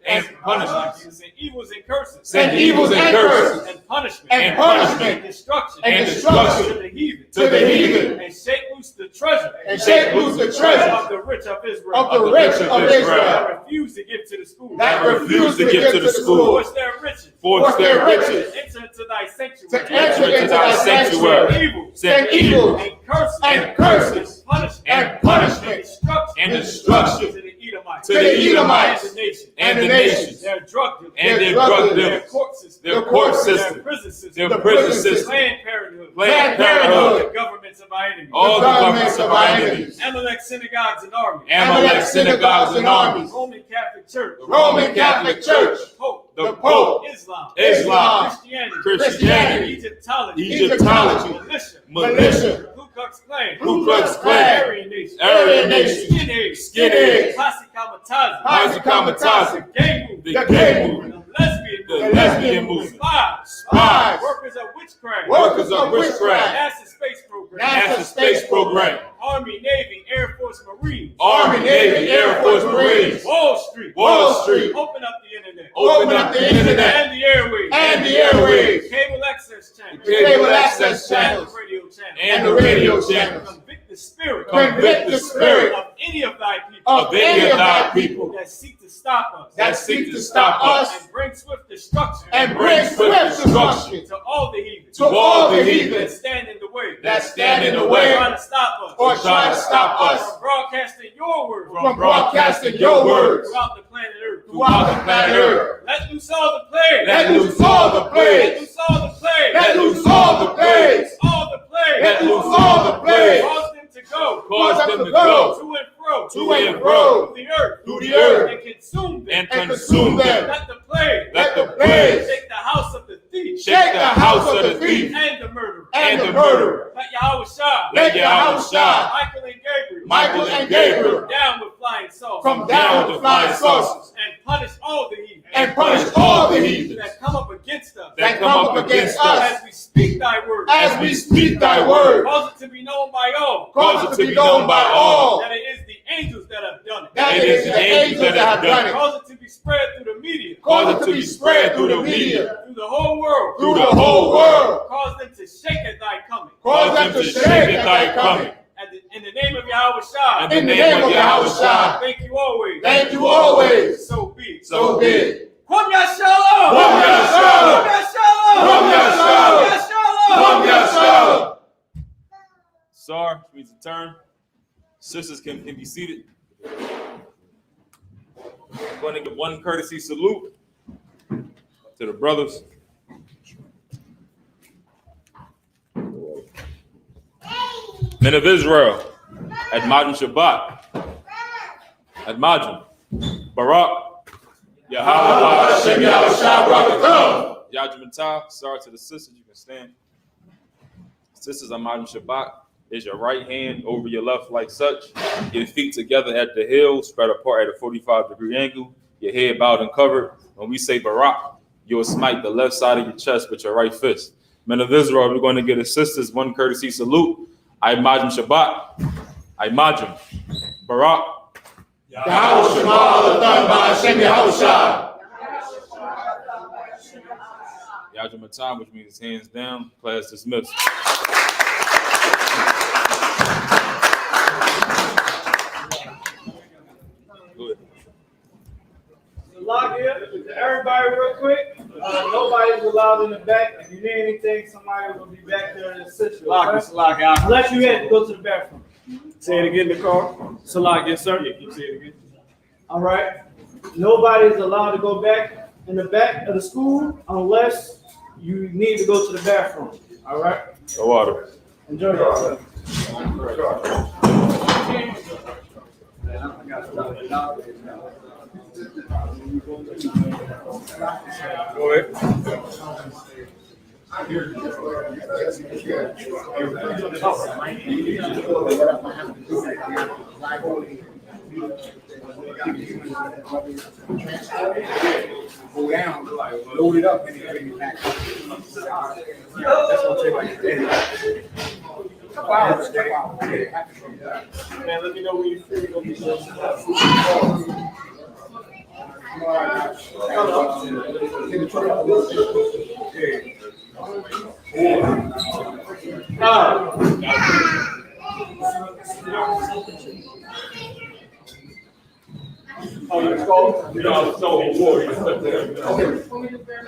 Speaker 2: And punishment. Send evils and curses.
Speaker 3: Send evils and curses
Speaker 2: And punishment.
Speaker 3: and punishment
Speaker 2: And destruction.
Speaker 3: and destruction
Speaker 2: To the heathen.
Speaker 3: to the heathen,
Speaker 2: And shake loose the treasure.
Speaker 3: and shake loose the treasure
Speaker 2: Of the rich of Israel.
Speaker 3: of the rich of Israel
Speaker 2: That refuse to give to the school.
Speaker 3: that refuse to give to the school,
Speaker 2: Force their riches.
Speaker 1: Force their riches,
Speaker 3: riches,
Speaker 2: Enter into thy
Speaker 3: to
Speaker 2: sanctuary.
Speaker 3: enter into thy sanctuary,
Speaker 2: Send evil.
Speaker 3: send evils
Speaker 2: And curses.
Speaker 3: and curses
Speaker 2: And punishment.
Speaker 3: and punishment
Speaker 2: And destruction.
Speaker 1: and destruction
Speaker 2: To the Edomites.
Speaker 1: to the Edomites
Speaker 2: And the nations.
Speaker 1: and the nations,
Speaker 2: Their drug dealers.
Speaker 1: and their
Speaker 3: drug
Speaker 1: drug
Speaker 3: dealers,
Speaker 2: Their
Speaker 1: dealers,
Speaker 2: court system.
Speaker 1: their court
Speaker 2: Their
Speaker 1: system,
Speaker 2: prison system.
Speaker 1: their
Speaker 3: the
Speaker 1: prison
Speaker 3: prison
Speaker 1: system,
Speaker 2: Planned Parenthood.
Speaker 1: Planned
Speaker 3: Planned
Speaker 1: Parenthood,
Speaker 2: All the governments of our enemies.
Speaker 1: all the
Speaker 3: governments
Speaker 1: governments
Speaker 3: of
Speaker 1: of
Speaker 3: our
Speaker 1: our
Speaker 3: enemies,
Speaker 1: enemies,
Speaker 2: Amalek synagogues and armies.
Speaker 1: Amalek synagogues and armies,
Speaker 2: Roman Catholic Church.
Speaker 3: Roman Catholic Church,
Speaker 2: The Pope.
Speaker 1: the Pope,
Speaker 2: Islam.
Speaker 1: Islam,
Speaker 2: Christianity.
Speaker 1: Christianity,
Speaker 2: Egyptology.
Speaker 1: Egyptology,
Speaker 2: Militia.
Speaker 1: militia,
Speaker 2: Ku Klux Klan.
Speaker 1: Ku Klux Klan,
Speaker 2: Aryan Nation.
Speaker 1: Aryan Nation,
Speaker 2: Skinheads.
Speaker 1: Skinheads,
Speaker 2: Posse Comitatus.
Speaker 3: Posse Comitatus,
Speaker 2: Gay movement.
Speaker 1: the
Speaker 3: the
Speaker 1: gay
Speaker 3: gay
Speaker 1: movement,
Speaker 2: The lesbian
Speaker 1: the
Speaker 2: movement.
Speaker 1: lesbian movement,
Speaker 2: Spies.
Speaker 3: Spies,
Speaker 2: Workers of witchcraft.
Speaker 1: workers of witchcraft,
Speaker 2: NASA space program.
Speaker 1: NASA space program,
Speaker 2: Army, Navy, Air Force, Marines.
Speaker 1: Army, Navy, Air Force, Marines,
Speaker 2: Wall Street.
Speaker 1: Wall Street,
Speaker 2: Open up the internet.
Speaker 1: open up the internet
Speaker 2: And the airwaves.
Speaker 3: and the airwaves,
Speaker 2: Cable access channels.
Speaker 1: cable
Speaker 3: access
Speaker 2: And
Speaker 3: channels,
Speaker 2: the radio channels.
Speaker 1: and the radio channels.
Speaker 2: Convict the spirit.
Speaker 1: Convict the spirit
Speaker 2: of any of thy people.
Speaker 3: of any of thy people
Speaker 2: that seek to stop us.
Speaker 3: that seek to stop us
Speaker 2: And bring swift destruction.
Speaker 3: and bring swift destruction
Speaker 2: to all the heathen.
Speaker 3: to all the
Speaker 2: that
Speaker 3: heathen
Speaker 2: stand in the way.
Speaker 1: that stand in the way
Speaker 2: Trying to stop us.
Speaker 3: or try to stop us
Speaker 2: Abroad broadcasting your word.
Speaker 3: From broadcasting your words
Speaker 2: Throughout the planet Earth.
Speaker 3: throughout the planet Earth.
Speaker 2: Let loose all the plagues.
Speaker 3: Let loose all the
Speaker 2: Let
Speaker 3: plagues.
Speaker 2: loose all the plagues.
Speaker 3: Let loose all the plagues.
Speaker 2: All the plagues.
Speaker 3: Let loose all the plagues.
Speaker 2: Cause them to go.
Speaker 3: Cause them to go
Speaker 2: To and fro.
Speaker 3: to and fro
Speaker 2: Through the earth.
Speaker 3: through the earth
Speaker 2: And consume them.
Speaker 1: And
Speaker 3: and consume them.
Speaker 2: Let the plague.
Speaker 3: Let the plagues
Speaker 2: Shake the house of the thief.
Speaker 3: shake the house of the thief
Speaker 2: And the murderer.
Speaker 3: and the murderer.
Speaker 2: Let Yahweh shine.
Speaker 3: Let your house shine.
Speaker 2: Michael and Gabriel.
Speaker 3: Michael and Gabriel
Speaker 2: Down with flying saucers.
Speaker 3: come down with flying saucers
Speaker 2: And punish all the heathen.
Speaker 3: and punish all the heathens
Speaker 2: That come up against us.
Speaker 3: that come up against us
Speaker 2: As we speak thy word.
Speaker 3: as we speak thy word.
Speaker 2: Cause it to be known by all.
Speaker 3: Cause it to be known by all
Speaker 2: That it is the angels that have done it.
Speaker 3: that it is the angels that have done it.
Speaker 2: Cause it to be spread through the media.
Speaker 3: Cause it to be spread through the media,
Speaker 2: Through the whole world.
Speaker 3: through the whole world.
Speaker 2: Cause them to shake at thy coming.
Speaker 3: Cause them to shake at thy coming.
Speaker 2: In the name of Yahweh Shai.
Speaker 3: In the name of Yahweh Shai.
Speaker 2: Thank you always.
Speaker 3: Thank you always.
Speaker 2: So be it.
Speaker 3: So be it.
Speaker 2: Kwam Yashalom.
Speaker 3: Kwam Yashalom.
Speaker 2: Kwam Yashalom.
Speaker 3: Kwam Yashalom. Kwam Yashalom.
Speaker 1: Sir, please return. Sisters can be seated. I'm going to give one courtesy salute to the brothers. Men of Israel, Admajim Shabbat, Admajim, Barak, Yahweh,
Speaker 3: Hashem Yahweh Shai Barakatuh.
Speaker 1: Yajimatah. Sorry to the sisters, you can stand. Sisters, Admajim Shabbat is your right hand over your left like such. Your feet together at the heel, spread apart at a 45-degree angle. Your head bowed and covered. When we say Barak, you'll smite the left side of your chest with your right fist. Men of Israel, we're going to give the sisters one courtesy salute. I Majim Shabbat. I Majim. Barak.
Speaker 3: Yahweh Shema Alathan Ba'Hashem Yahweh Shai.
Speaker 1: Yajimatah, which means hands down. Class dismissed. Go ahead.
Speaker 2: Log in. Everybody real quick. Nobody's allowed in the back. If you need anything, somebody will be back there to assist you. Lock out. Unless you had to go to the bathroom. Say it again, the car. Salak, yes, sir. Yeah, keep saying it again. All right. Nobody's allowed to go back in the back of the school unless you need to go to the bathroom. All right.
Speaker 1: The water.
Speaker 2: Enjoy yourself.
Speaker 1: Go ahead.
Speaker 3: Go down, load it up, and then bring it back. That's gonna take like a couple hours.
Speaker 2: Man, let me know when you feel you're gonna be Oh, it's called?
Speaker 6: You know, so warriors.
Speaker 2: Okay.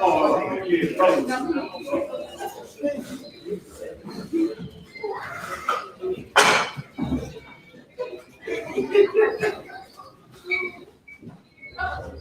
Speaker 2: Oh, yeah.